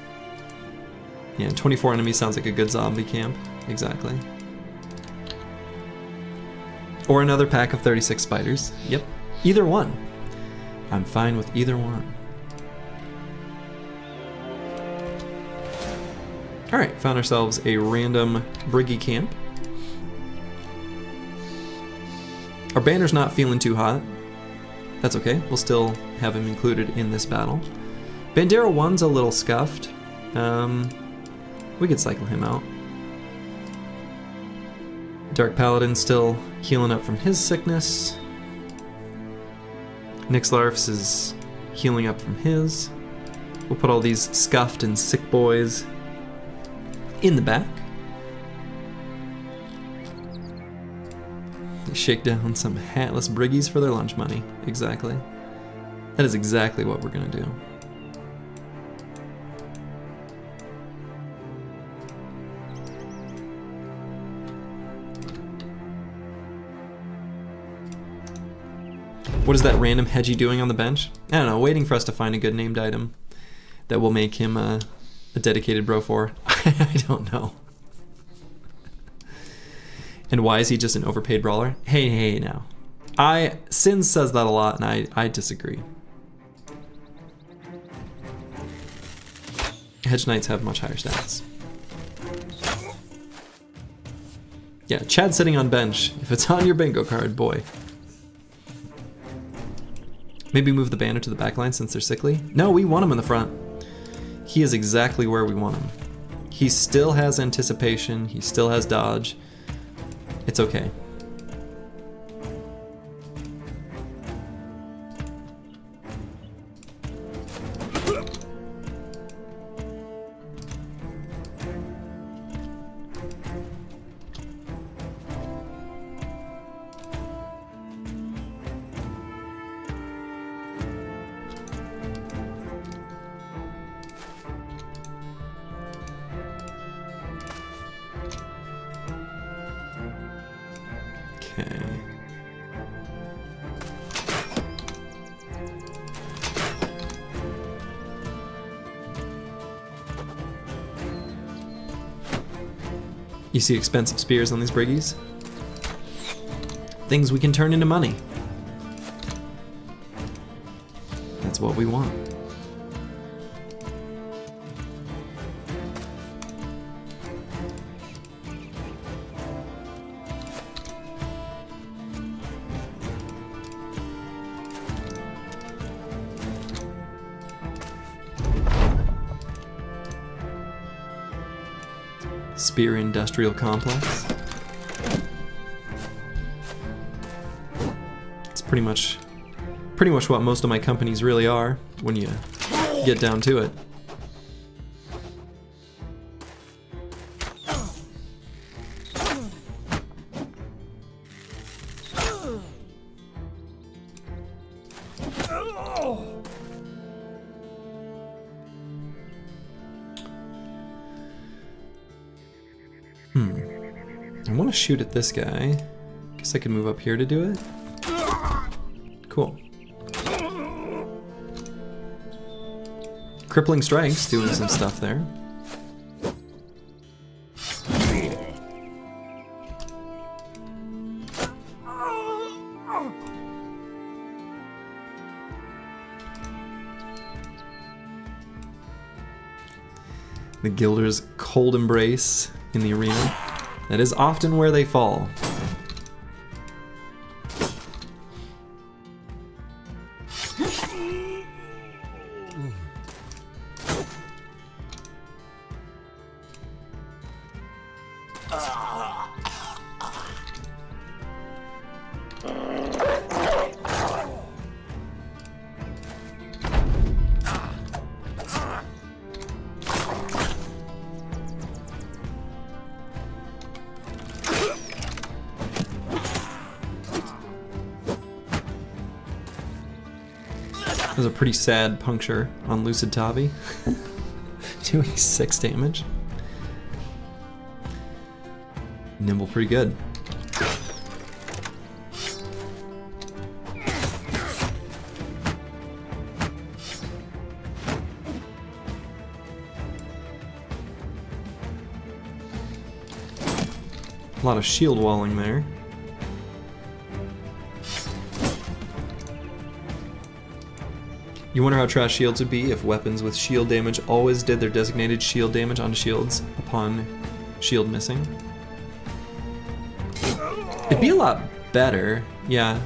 Yeah, 24 enemies sounds like a good zombie camp. Exactly. Or another pack of 36 spiders. Yep. Either one. I'm fine with either one. Alright, found ourselves a random Briggy camp. Our banner's not feeling too hot. That's okay, we'll still have him included in this battle. Bandera 1's a little scuffed. We could cycle him out. Dark Paladin's still healing up from his sickness. Nixlarfs is healing up from his. We'll put all these scuffed and sick boys in the back. Shake down some hatless briggies for their lunch money. Exactly. That is exactly what we're gonna do. What is that random hedgie doing on the bench? I don't know, waiting for us to find a good named item that will make him a dedicated bro for. I don't know. And why is he just an overpaid brawler? Hey now. Sin says that a lot and I disagree. Hedge Knights have much higher stats. Yeah, Chad sitting on bench. If it's on your bingo card, boy. Maybe move the banner to the back line since they're sickly? No, we want him in the front. He is exactly where we want him. He still has anticipation, he still has dodge. It's okay. Okay. You see expensive spears on these briggies? Things we can turn into money. That's what we want. Spear Industrial Complex. It's pretty much what most of my companies really are when you get down to it. I want to shoot at this guy. Guess I can move up here to do it. Cool. Crippling Strikes doing some stuff there. The Guilder's cold embrace in the arena. That is often where they fall. That was a pretty sad puncture on Lucid Tavi. Doing 6 damage. Nimble pretty good. A lot of shield walling there. You wonder how trash shields would be if weapons with shield damage always did their designated shield damage on shields upon shield missing. It'd be a lot better, yeah.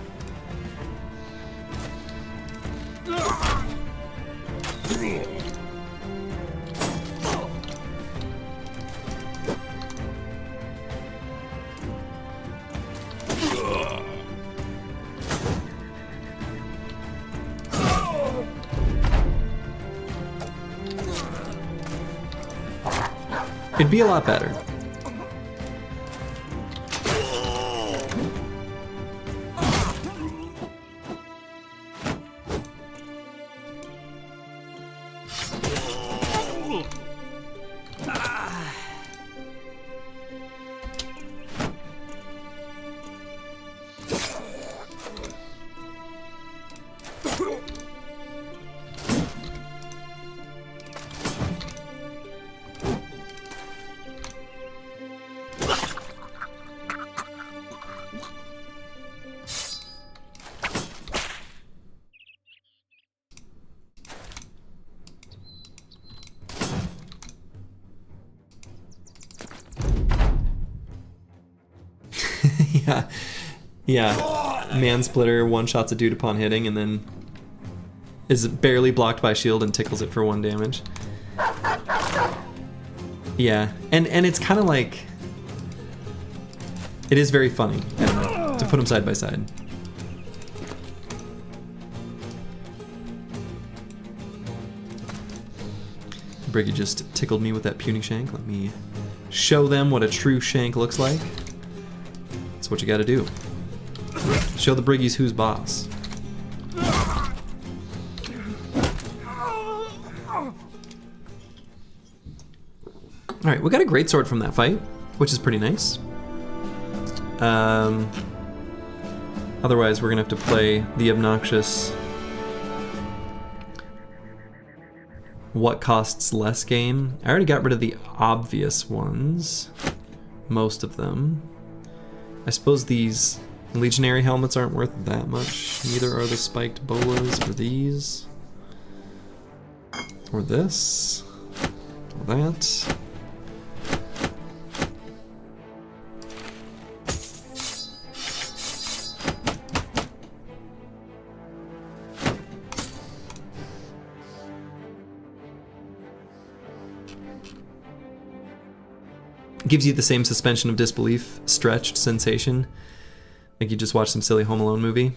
It'd be a lot better. Yeah. Mansplitter one-shots a dude upon hitting and then is barely blocked by shield and tickles it for 1 damage. Yeah, and it's kind of like... It is very funny to put them side by side. Briggy just tickled me with that puny shank. Let me show them what a true shank looks like. That's what you gotta do. Show the Briggies who's boss. Alright, we got a great sword from that fight, which is pretty nice. Otherwise, we're gonna have to play the obnoxious what costs less game. I already got rid of the obvious ones, most of them. I suppose these Legionary helmets aren't worth that much. Neither are the spiked bolas or these. Or this. Or that. Gives you the same suspension of disbelief, stretched sensation. Like you just watched some silly Home Alone movie.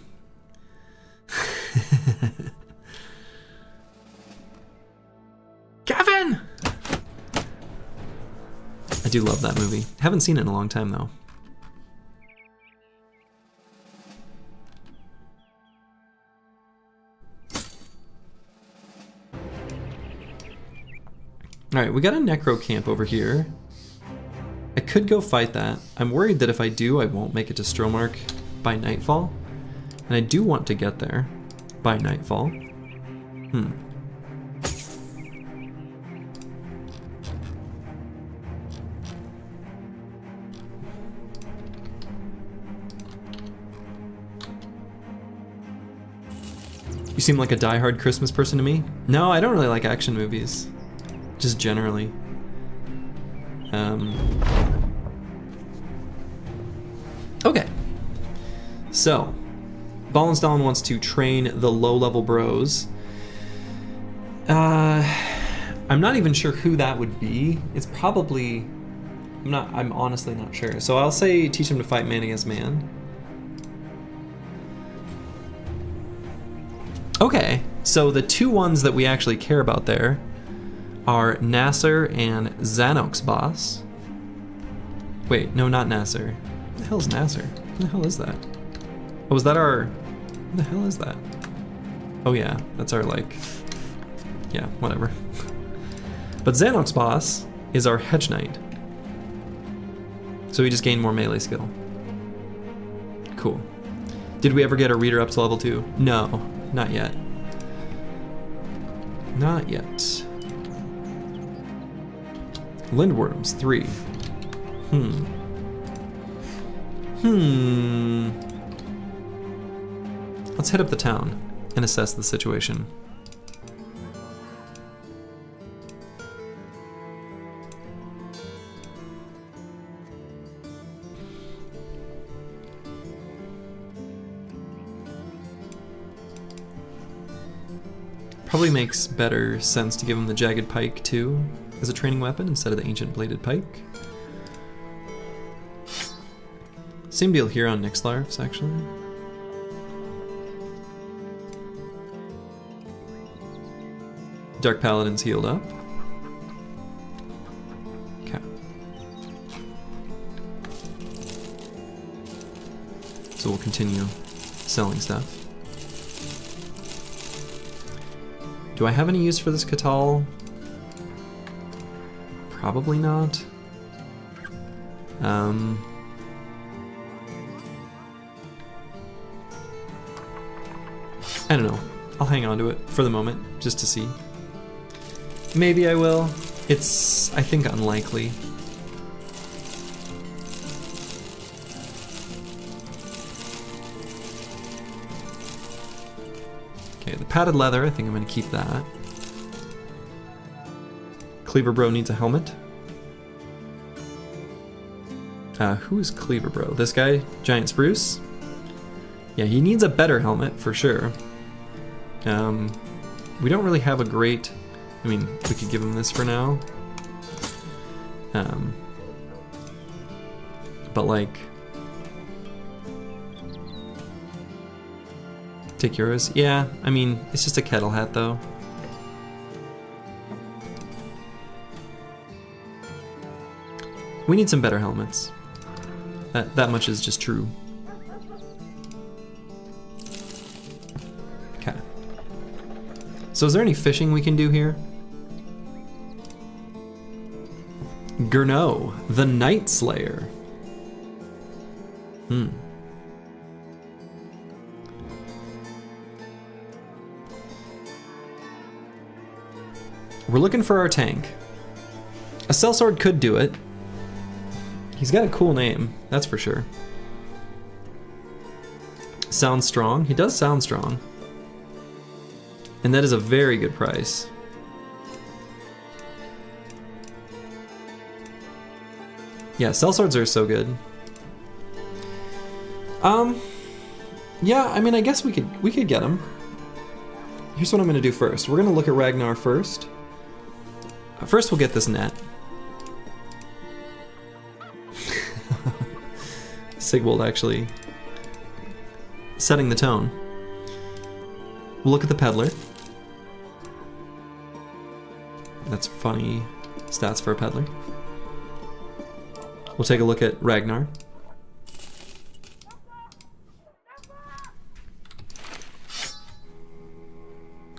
Kevin! I do love that movie. Haven't seen it in a long time though. Alright, we got a necro camp over here. I could go fight that. I'm worried that if I do, I won't make it to Stromark by nightfall. And I do want to get there by nightfall. You seem like a diehard Christmas person to me. No, I don't really like action movies. Just generally. Okay. So, Ballenstallen wants to train the low-level bros. I'm not even sure who that would be. It's probably... I'm honestly not sure. So I'll say teach him to fight man against man. Okay, so the two ones that we actually care about there are Nasser and Zanok's boss. Wait, no, not Nasser. What the hell is Nasser? What the hell is that? Oh, is that our... What the hell is that? Oh yeah, that's our, like... Yeah, whatever. But Zanok's boss is our Hedge Knight. So we just gained more melee skill. Cool. Did we ever get a reader up to level 2? No, not yet. Not yet. Lindworms, 3. Let's hit up the town and assess the situation. Probably makes better sense to give him the Jagged Pike too as a training weapon instead of the Ancient Bladed Pike. Same deal here on Nixlarfs, actually. Dark Paladin's healed up. Okay. So we'll continue selling stuff. Do I have any use for this Catal? Probably not. I don't know. I'll hang on to it for the moment, just to see. Maybe I will. It's, I think, unlikely. Okay, the padded leather, I think I'm going to keep that. Cleaver Bro needs a helmet. Who is Cleaver Bro? This guy? Giant Spruce? Yeah, he needs a better helmet, for sure. We don't really have a great... I mean, we could give him this for now. But like... Take yours? Yeah, I mean, it's just a kettle hat though. We need some better helmets. That much is just true. Okay. So is there any fishing we can do here? Gurno, the Night Slayer. We're looking for our tank. A sellsword could do it. He's got a cool name, that's for sure. Sounds strong. He does sound strong. And that is a very good price. Yeah, sellswords are so good. Yeah, I mean, I guess we could get them. Here's what I'm gonna do first. We're gonna look at Ragnar first. First, we'll get this net. Sigvold actually setting the tone. We'll look at the peddler. That's funny stats for a peddler. We'll take a look at Ragnar.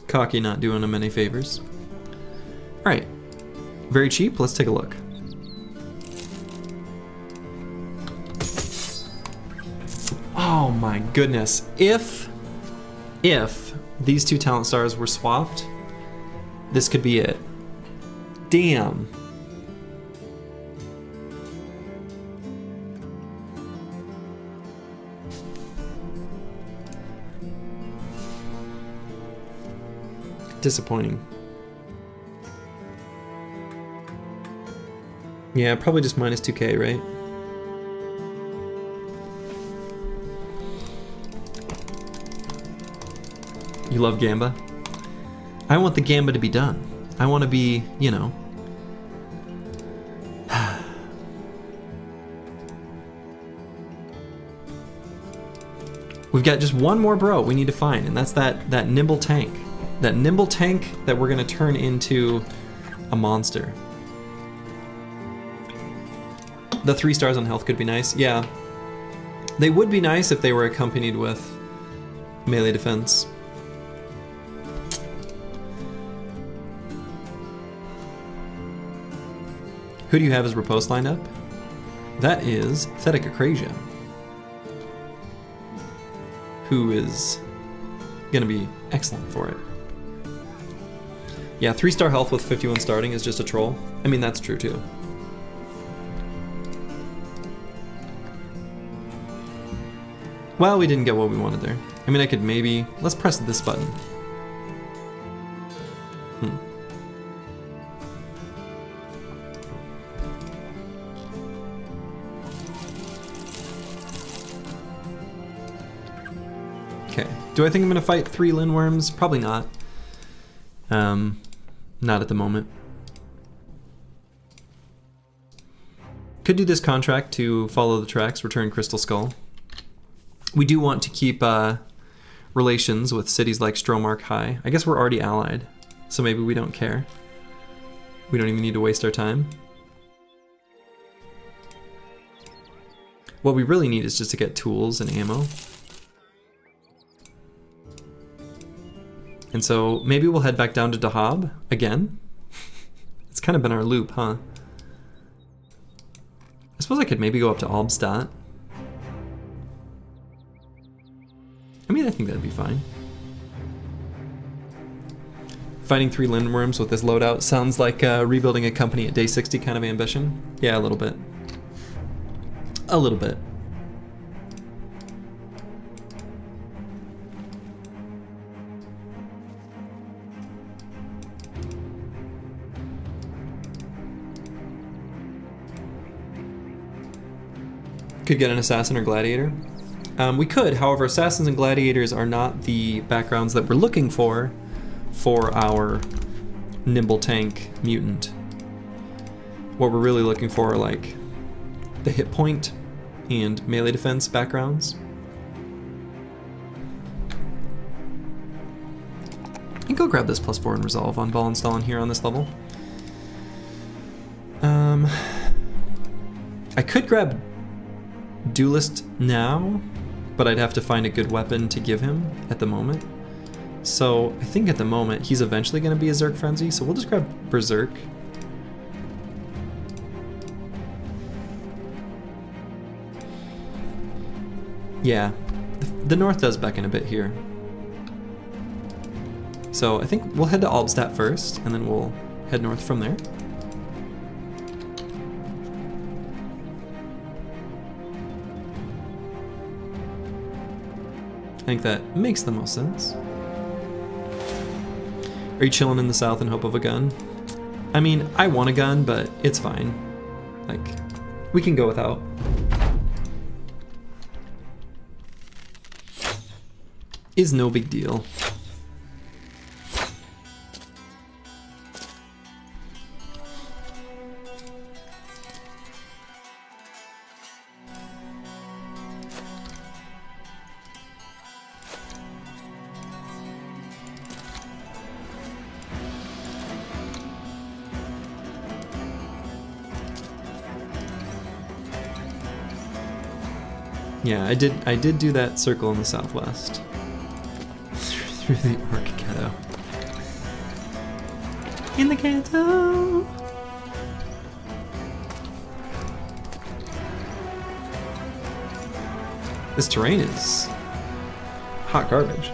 Cocky not doing him any favors. Alright. Very cheap, let's take a look. Oh my goodness. If these two talent stars were swapped, this could be it. Damn. Disappointing. Yeah, probably just minus 2k, right? You love Gamba? I want the Gamba to be done. I want to be, you know... We've got just one more bro we need to find, and that's that nimble tank. That nimble tank that we're gonna turn into a monster. The 3 stars on health could be nice, yeah. They would be nice if they were accompanied with melee defense. Who do you have as riposte lined up? That is Thetic Acrasia, who is gonna be excellent for it. Yeah, 3-star health with 51 starting is just a troll. I mean, that's true too. Well, we didn't get what we wanted there. I mean, I could maybe... Let's press this button. Okay. Do I think I'm gonna fight 3 Lindworms? Probably not. Not at the moment. Could do this contract to follow the tracks, return Crystal Skull. We do want to keep relations with cities like Stromark high. I guess we're already allied, so maybe we don't care. We don't even need to waste our time. What we really need is just to get tools and ammo. And so maybe we'll head back down to Dahab again. It's kind of been our loop, huh? I suppose I could maybe go up to Albstadt. I mean, I think that'd be fine. Fighting 3 Lindworms with this loadout sounds like rebuilding a company at day 60 kind of ambition. Yeah, a little bit. A little bit. Could get an assassin or gladiator. We could, however, assassins and gladiators are not the backgrounds that we're looking for our nimble tank mutant. What we're really looking for are like the hit point and melee defense backgrounds. And go grab this +4 in resolve on ball installing here on this level. I could grab Duelist now, but I'd have to find a good weapon to give him at the moment. So I think at the moment he's eventually going to be a Zerg Frenzy, so we'll just grab Berserk. Yeah, the north does beckon a bit here. So I think we'll head to Albstadt first, and then we'll head north from there. I think that makes the most sense. Are you chilling in the south in hope of a gun? I mean, I want a gun, but it's fine. Like, We can go without. Is no big deal. Yeah, I did do that circle in the southwest. Through the Arc Ghetto. In the ghetto! This terrain is hot garbage.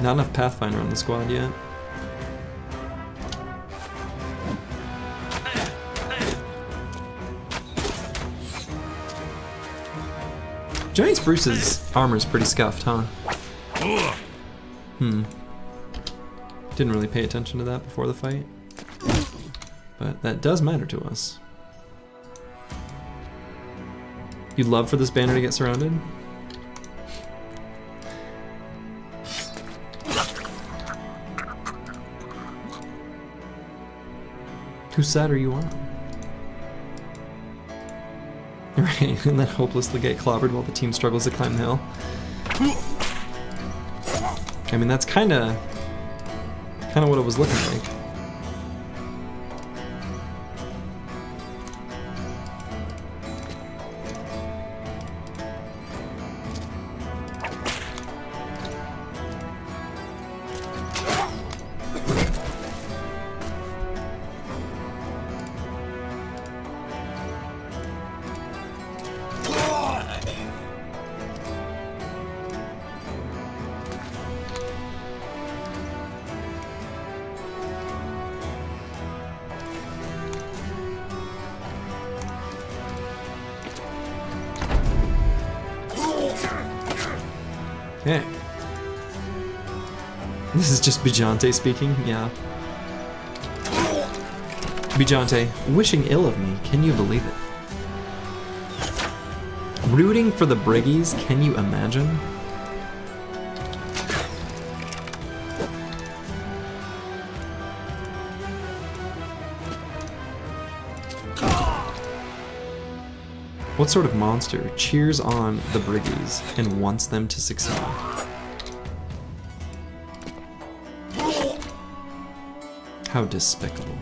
Not enough Pathfinder on the squad yet. Giant Spruce's armor's pretty scuffed, huh? Didn't really pay attention to that before the fight. But that does matter to us. You'd love for this banner to get surrounded? Whose side are you on? Right, and then hopelessly get clobbered while the team struggles to climb the hill. I mean, that's kind of what it was looking like. Okay. This is just Bijante speaking, yeah. Bijante, wishing ill of me, can you believe it? Rooting for the Briggies, can you imagine? What sort of monster cheers on the Briggies and wants them to succeed? How despicable.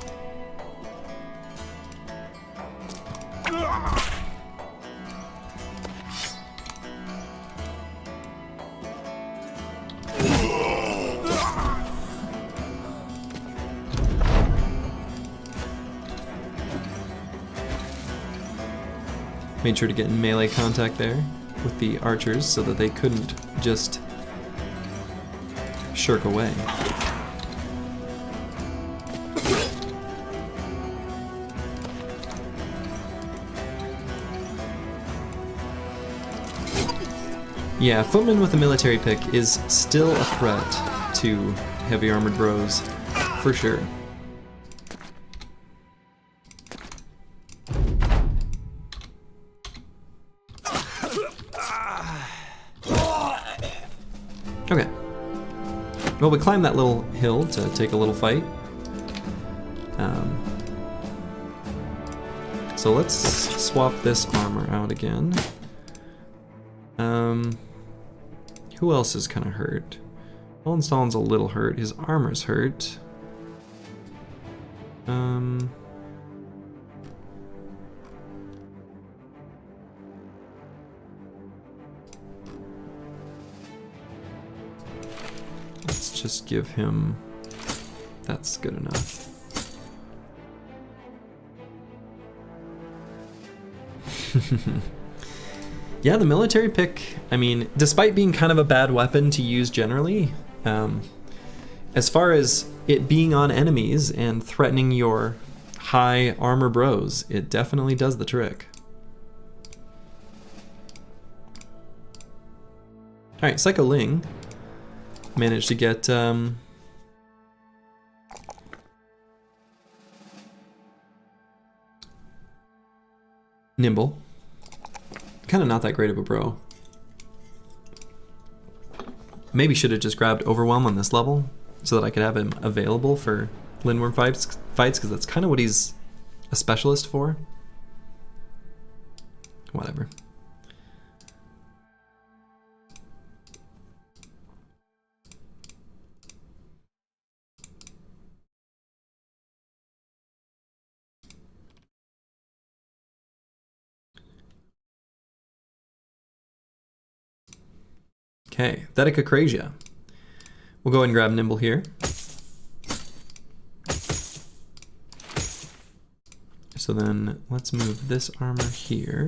Made sure to get in melee contact there with the archers so that they couldn't just shirk away. Yeah, Footman with a military pick is still a threat to heavy armored bros, for sure. Okay. Well, we climbed that little hill to take a little fight. So let's swap this armor out again. Who else is kind of hurt? Wallenstein's a little hurt. His armor's hurt. Let's just give him... That's good enough. Yeah, the military pick, I mean, despite being kind of a bad weapon to use generally, as far as it being on enemies and threatening your high armor bros, it definitely does the trick. Alright, Psycho Ling managed to get Nimble. Kind of not that great of a bro. Maybe should have just grabbed Overwhelm on this level so that I could have him available for Lindworm fights, because that's kind of what he's a specialist for. Whatever. Okay, Theticakrasia. We'll go ahead and grab Nimble here. So then let's move this armor here.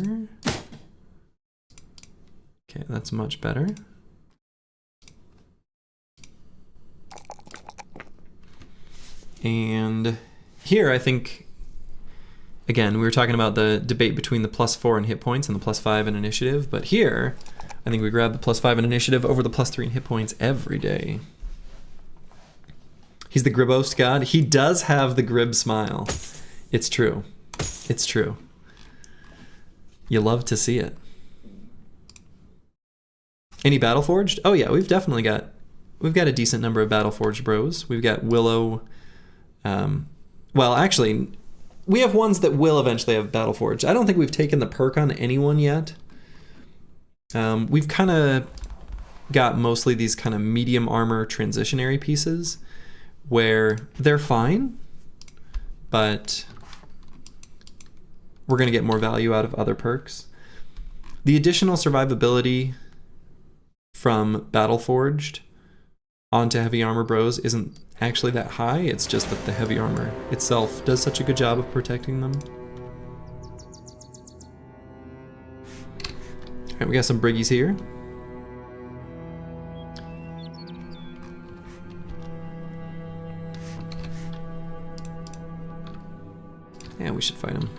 Okay, that's much better. And here I think, again, we were talking about the debate between the +4 in hit points and the +5 in initiative, but here I think we grab the +5 in initiative over the +3 in hit points every day. He's the Gribost god. He does have the Grib smile. It's true. It's true. You love to see it. Any Battleforged? Oh yeah, we've got a decent number of Battleforged bros. We've got Willow. Well, actually, we have ones that will eventually have Battleforged. I don't think we've taken the perk on anyone yet. We've kind of got mostly these kind of medium armor transitionary pieces where they're fine, but we're going to get more value out of other perks. The additional survivability from Battleforged onto heavy armor bros isn't actually that high. It's just that the heavy armor itself does such a good job of protecting them. All right, we got some Briggies here. Yeah, we should fight him.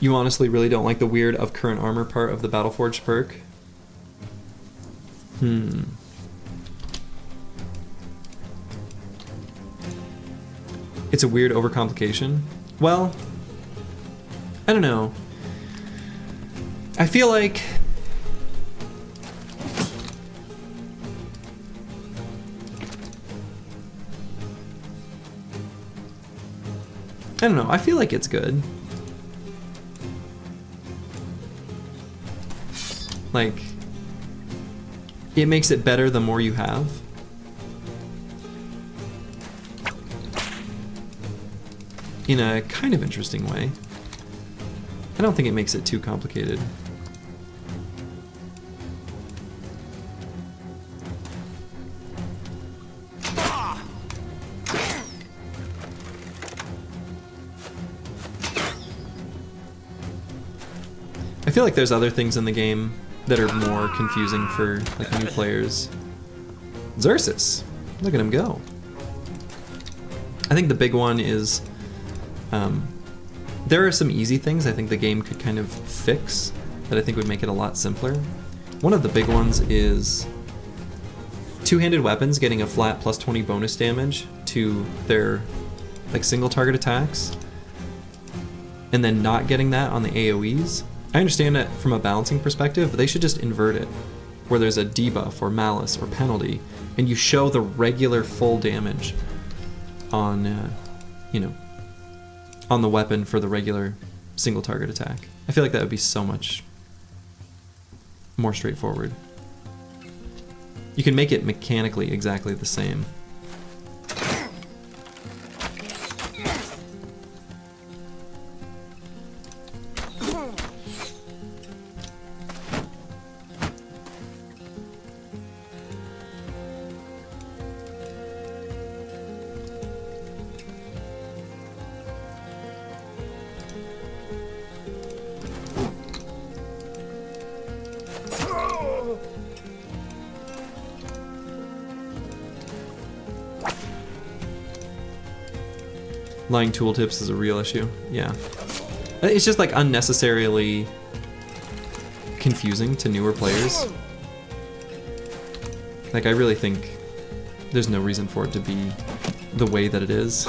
You honestly really don't like the weird of current armor part of the Battleforged perk? It's a weird overcomplication. Well, I don't know. I feel like I feel like it's good. Like, it makes it better the more you have. In a kind of interesting way. I don't think it makes it too complicated. I feel like there's other things in the game that are more confusing for like new players. Xerxes, look at him go. I think the big one is there are some easy things I think the game could kind of fix that I think would make it a lot simpler. One of the big ones is two-handed weapons getting a flat +20 bonus damage to their like single target attacks and then not getting that on the AoEs. I understand it from a balancing perspective, but they should just invert it, where there's a debuff or malice or penalty, and you show the regular full damage on, you know, on the weapon for the regular single target attack. I feel like that would be so much more straightforward. You can make it mechanically exactly the same. Lying tooltips is a real issue. Yeah. It's just like unnecessarily confusing to newer players. Like, I really think there's no reason for it to be the way that it is.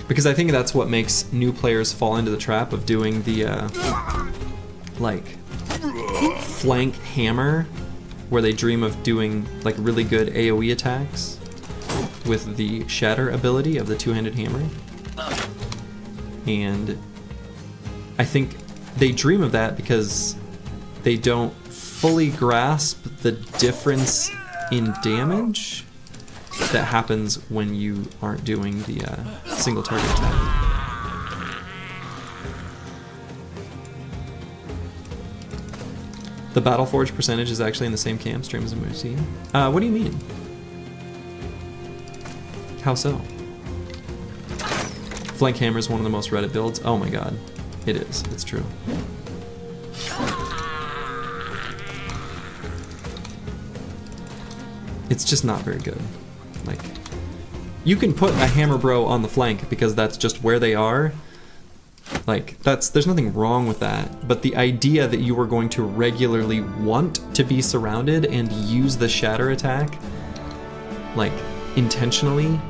Because I think that's what makes new players fall into the trap of doing the, like, flank hammer, where they dream of doing, like, really good AoE attacks with the shatter ability of the two-handed hammer. And I think they dream of that because they don't fully grasp the difference in damage that happens when you aren't doing the single target attack. The Battle Forge percentage is actually in the same cam stream as we've seen. What do you mean? How so? Flank Hammer is one of the most Reddit builds. Oh my god. It is. It's true. It's just not very good. Like, you can put a hammer bro on the flank because that's just where they are. Like, there's nothing wrong with that. But the idea that you are going to regularly want to be surrounded and use the shatter attack, like, intentionally,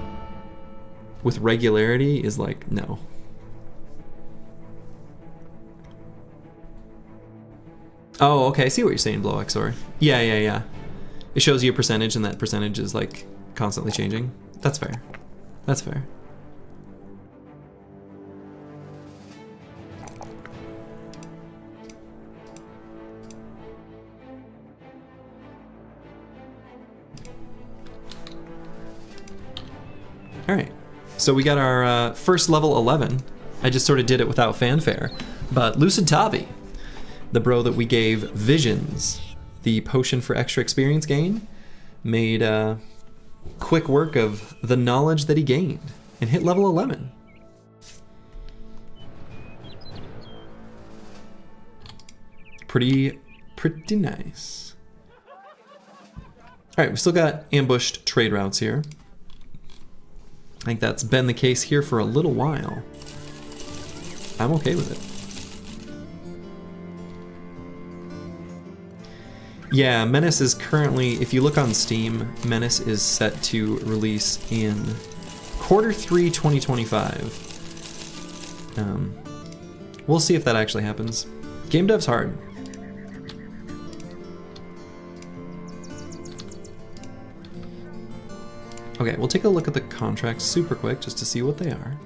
with regularity, is like, no. Oh, okay, I see what you're saying, BlowXor. Yeah. It shows you a percentage, and that percentage is, like, constantly changing. That's fair. That's fair. Alright, so we got our first level 11. I just sort of did it without fanfare. But Lucid Tavi, the bro that we gave Visions, the potion for extra experience gain, made quick work of the knowledge that he gained and hit level 11. Pretty nice. Alright, we still got ambushed trade routes here. I think that's been the case here for a little while. I'm okay with it. Yeah, Menace is currently, if you look on Steam, Menace is set to release in Q3 2025. We'll see if that actually happens. Game dev's hard. Okay, we'll take a look at the contracts super quick just to see what they are.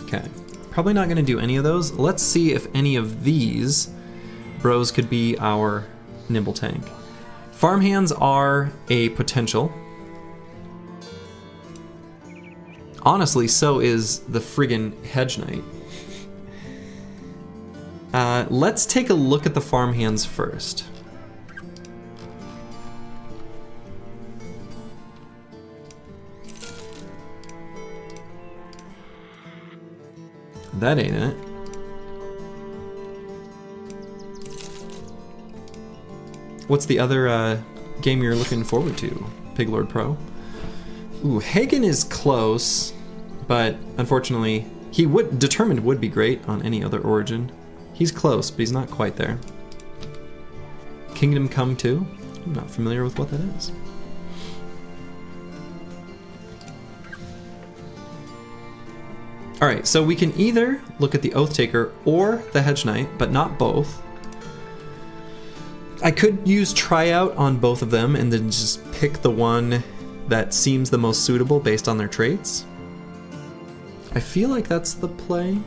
Okay, probably not going to do any of those. Let's see if any of these bros could be our nimble tank. Farmhands are a potential. Honestly, so is the friggin' Hedge Knight. Let's take a look at the farmhands first. That ain't it. What's the other game you're looking forward to, Piglord Pro? Ooh, Hagen is close, but unfortunately, Determined would be great on any other origin. He's close, but he's not quite there. Kingdom Come 2? I'm not familiar with what that is. Alright, so we can either look at the Oathtaker or the Hedge Knight, but not both. I could use tryout on both of them and then just pick the one that seems the most suitable based on their traits. I feel like that's the play.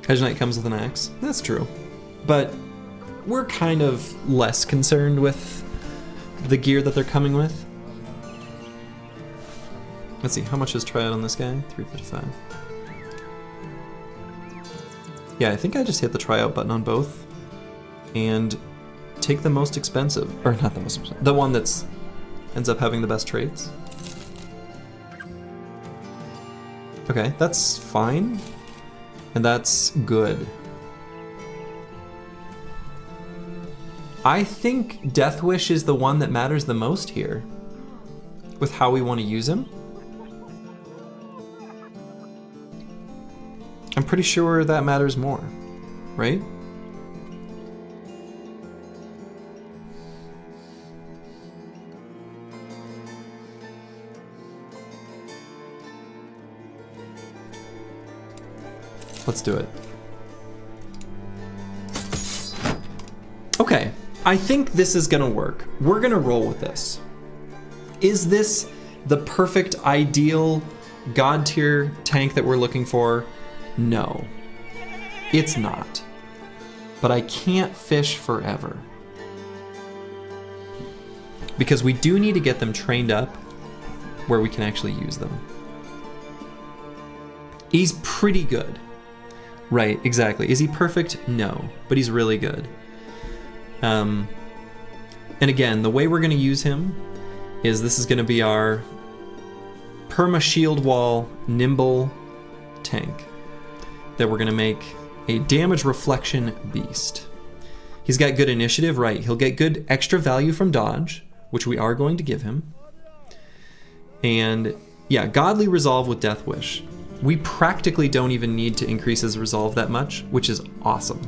Hedge Knight comes with an axe. That's true. But we're kind of less concerned with the gear that they're coming with. Let's see, how much is tryout on this guy? 355. Yeah, I think I just hit the tryout button on both. And take the most expensive, or not the most expensive, the one that's ends up having the best traits. Okay, that's fine. And that's good. I think Death Wish is the one that matters the most here with how we want to use him. I'm pretty sure that matters more, right? Let's do it. Okay, I think this is gonna work. We're gonna roll with this. Is this the perfect, ideal God tier tank that we're looking for? No, it's not. But I can't fish forever. Because we do need to get them trained up where we can actually use them. He's pretty good. Right, exactly. Is he perfect? No, but he's really good. And again, the way we're going to use him is this is going to be our perma shield wall nimble tank that we're going to make a damage reflection beast. He's got good initiative, right? He'll get good extra value from dodge, which we are going to give him. And yeah, godly resolve with Death Wish. We practically don't even need to increase his resolve that much, which is awesome.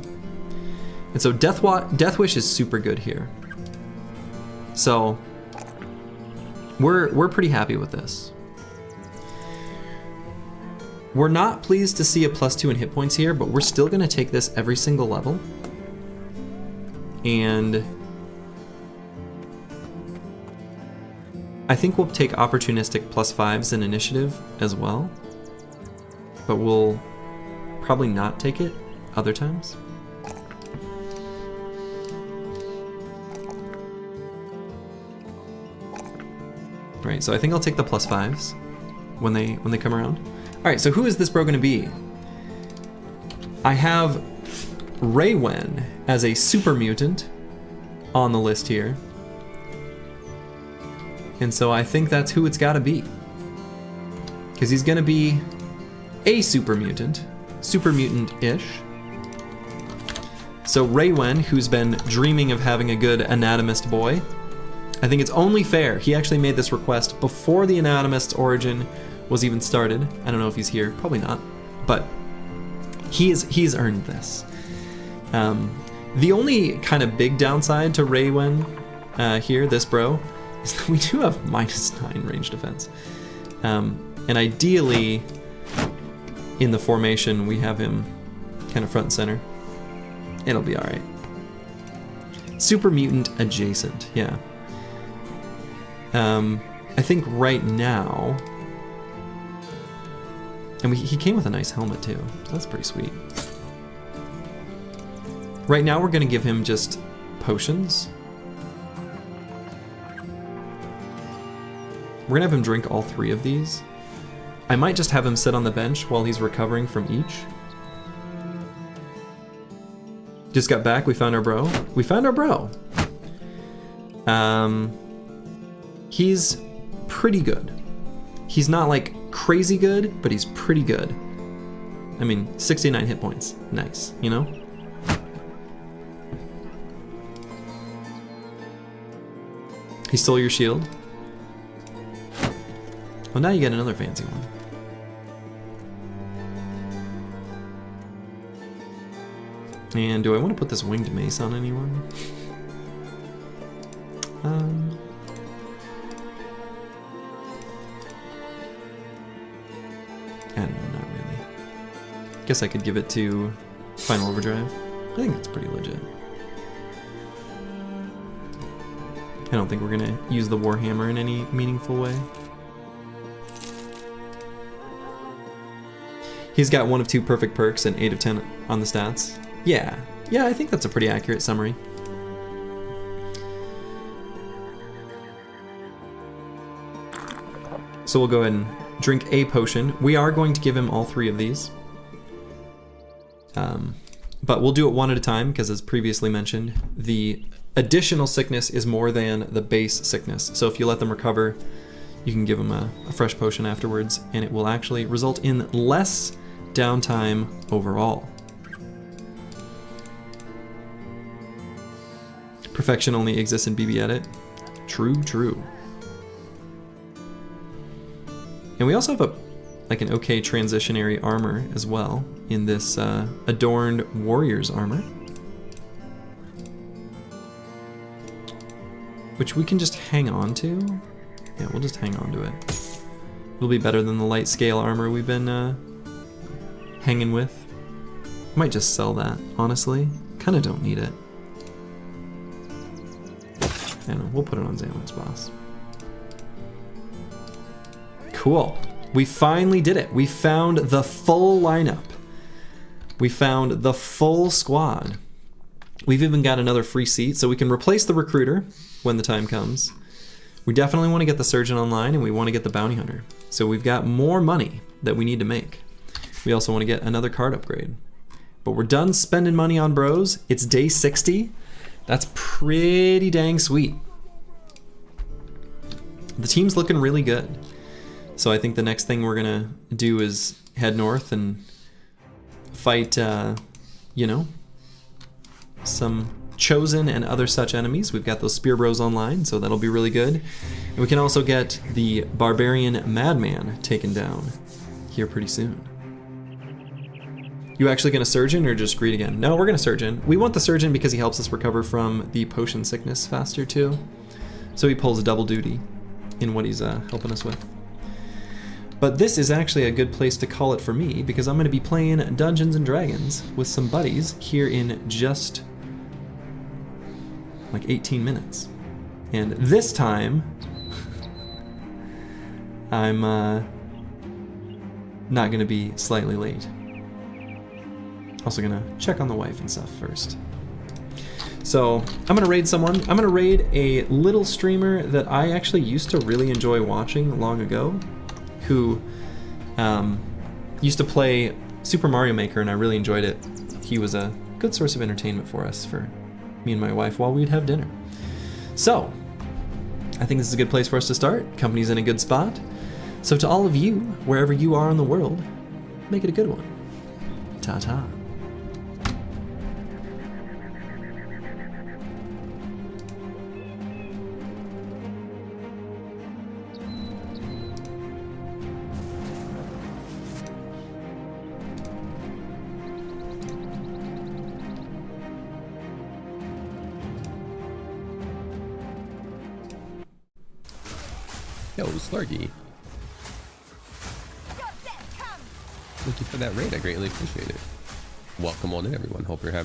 And so Death Wish is super good here. So we're pretty happy with this. We're not pleased to see a +2 in hit points here, but we're still gonna take this every single level. And I think we'll take opportunistic +5s in initiative as well. But we'll probably not take it other times. Right, so I think I'll take the +5s when they come around. All right, so who is this bro gonna be? I have Raywen as a super mutant on the list here. And so I think that's who it's gotta be. Because he's gonna be a super mutant-ish. So Raywen, who's been dreaming of having a good anatomist boy, I think it's only fair. He actually made this request before the anatomist's origin was even started. I don't know if he's here, probably not, but he's earned this. The only kind of big downside to Raywen here, this bro, is that we do have -9 range defense. And ideally, in the formation, we have him kind of front and center. It'll be all right. Super mutant adjacent, yeah. I think right now, and he came with a nice helmet too, so that's pretty sweet. Right now we're gonna give him just potions. We're gonna have him drink all 3 of these. I might just have him sit on the bench while he's recovering from each. Just got back, we found our bro. We found our bro. He's pretty good. He's not like crazy good, but he's pretty good. I mean, 69 hit points, nice, you know? He stole your shield. Well, now you get another fancy one. And do I want to put this winged mace on anyone? I don't know, not really. Guess I could give it to Final Overdrive. I think that's pretty legit. I don't think we're gonna use the Warhammer in any meaningful way. He's got 1 of 2 perfect perks and 8 of 10 on the stats. Yeah, I think that's a pretty accurate summary. So we'll go ahead and drink a potion. We are going to give him all 3 of these. But we'll do it one at a time because, as previously mentioned, the additional sickness is more than the base sickness. So if you let them recover, you can give them a fresh potion afterwards, and it will actually result in less downtime overall. Perfection only exists in BB Edit. True, true. And we also have an okay transitionary armor as well in this adorned warrior's armor, which we can just hang on to. Yeah, we'll just hang on to it. It'll be better than the light scale armor we've been hanging with. Might just sell that, honestly. Kind of don't need it. I don't know, we'll put it on Xalan's boss. Cool. We finally did it. We found the full lineup. We found the full squad. We've even got another free seat, so we can replace the recruiter when the time comes. We definitely want to get the surgeon online, and we want to get the bounty hunter. So we've got more money that we need to make. We also want to get another card upgrade. But we're done spending money on bros. It's day 60. That's pretty dang sweet. The team's looking really good. So I think the next thing we're gonna do is head north and fight, you know, some chosen and other such enemies. We've got those spear bros online, so that'll be really good. And we can also get the barbarian madman taken down here pretty soon. You actually gonna surgeon or just greed again? No, we're gonna surgeon. We want the surgeon because he helps us recover from the potion sickness faster too. So he pulls a double duty in what he's helping us with. But this is actually a good place to call it for me because I'm going to be playing Dungeons and Dragons with some buddies here in just like 18 minutes. And this time, I'm not going to be slightly late. Also going to check on the wife and stuff first. So I'm going to raid someone. I'm going to raid a little streamer that I actually used to really enjoy watching long ago, who used to play Super Mario Maker, and I really enjoyed it. He was a good source of entertainment for us, for me and my wife, while we'd have dinner. So, I think this is a good place for us to start. Company's in a good spot. So to all of you, wherever you are in the world, make it a good one. Ta-ta. Yo, Slurgi. Thank you for that raid. I greatly appreciate it. Welcome on in, everyone. Hope you're having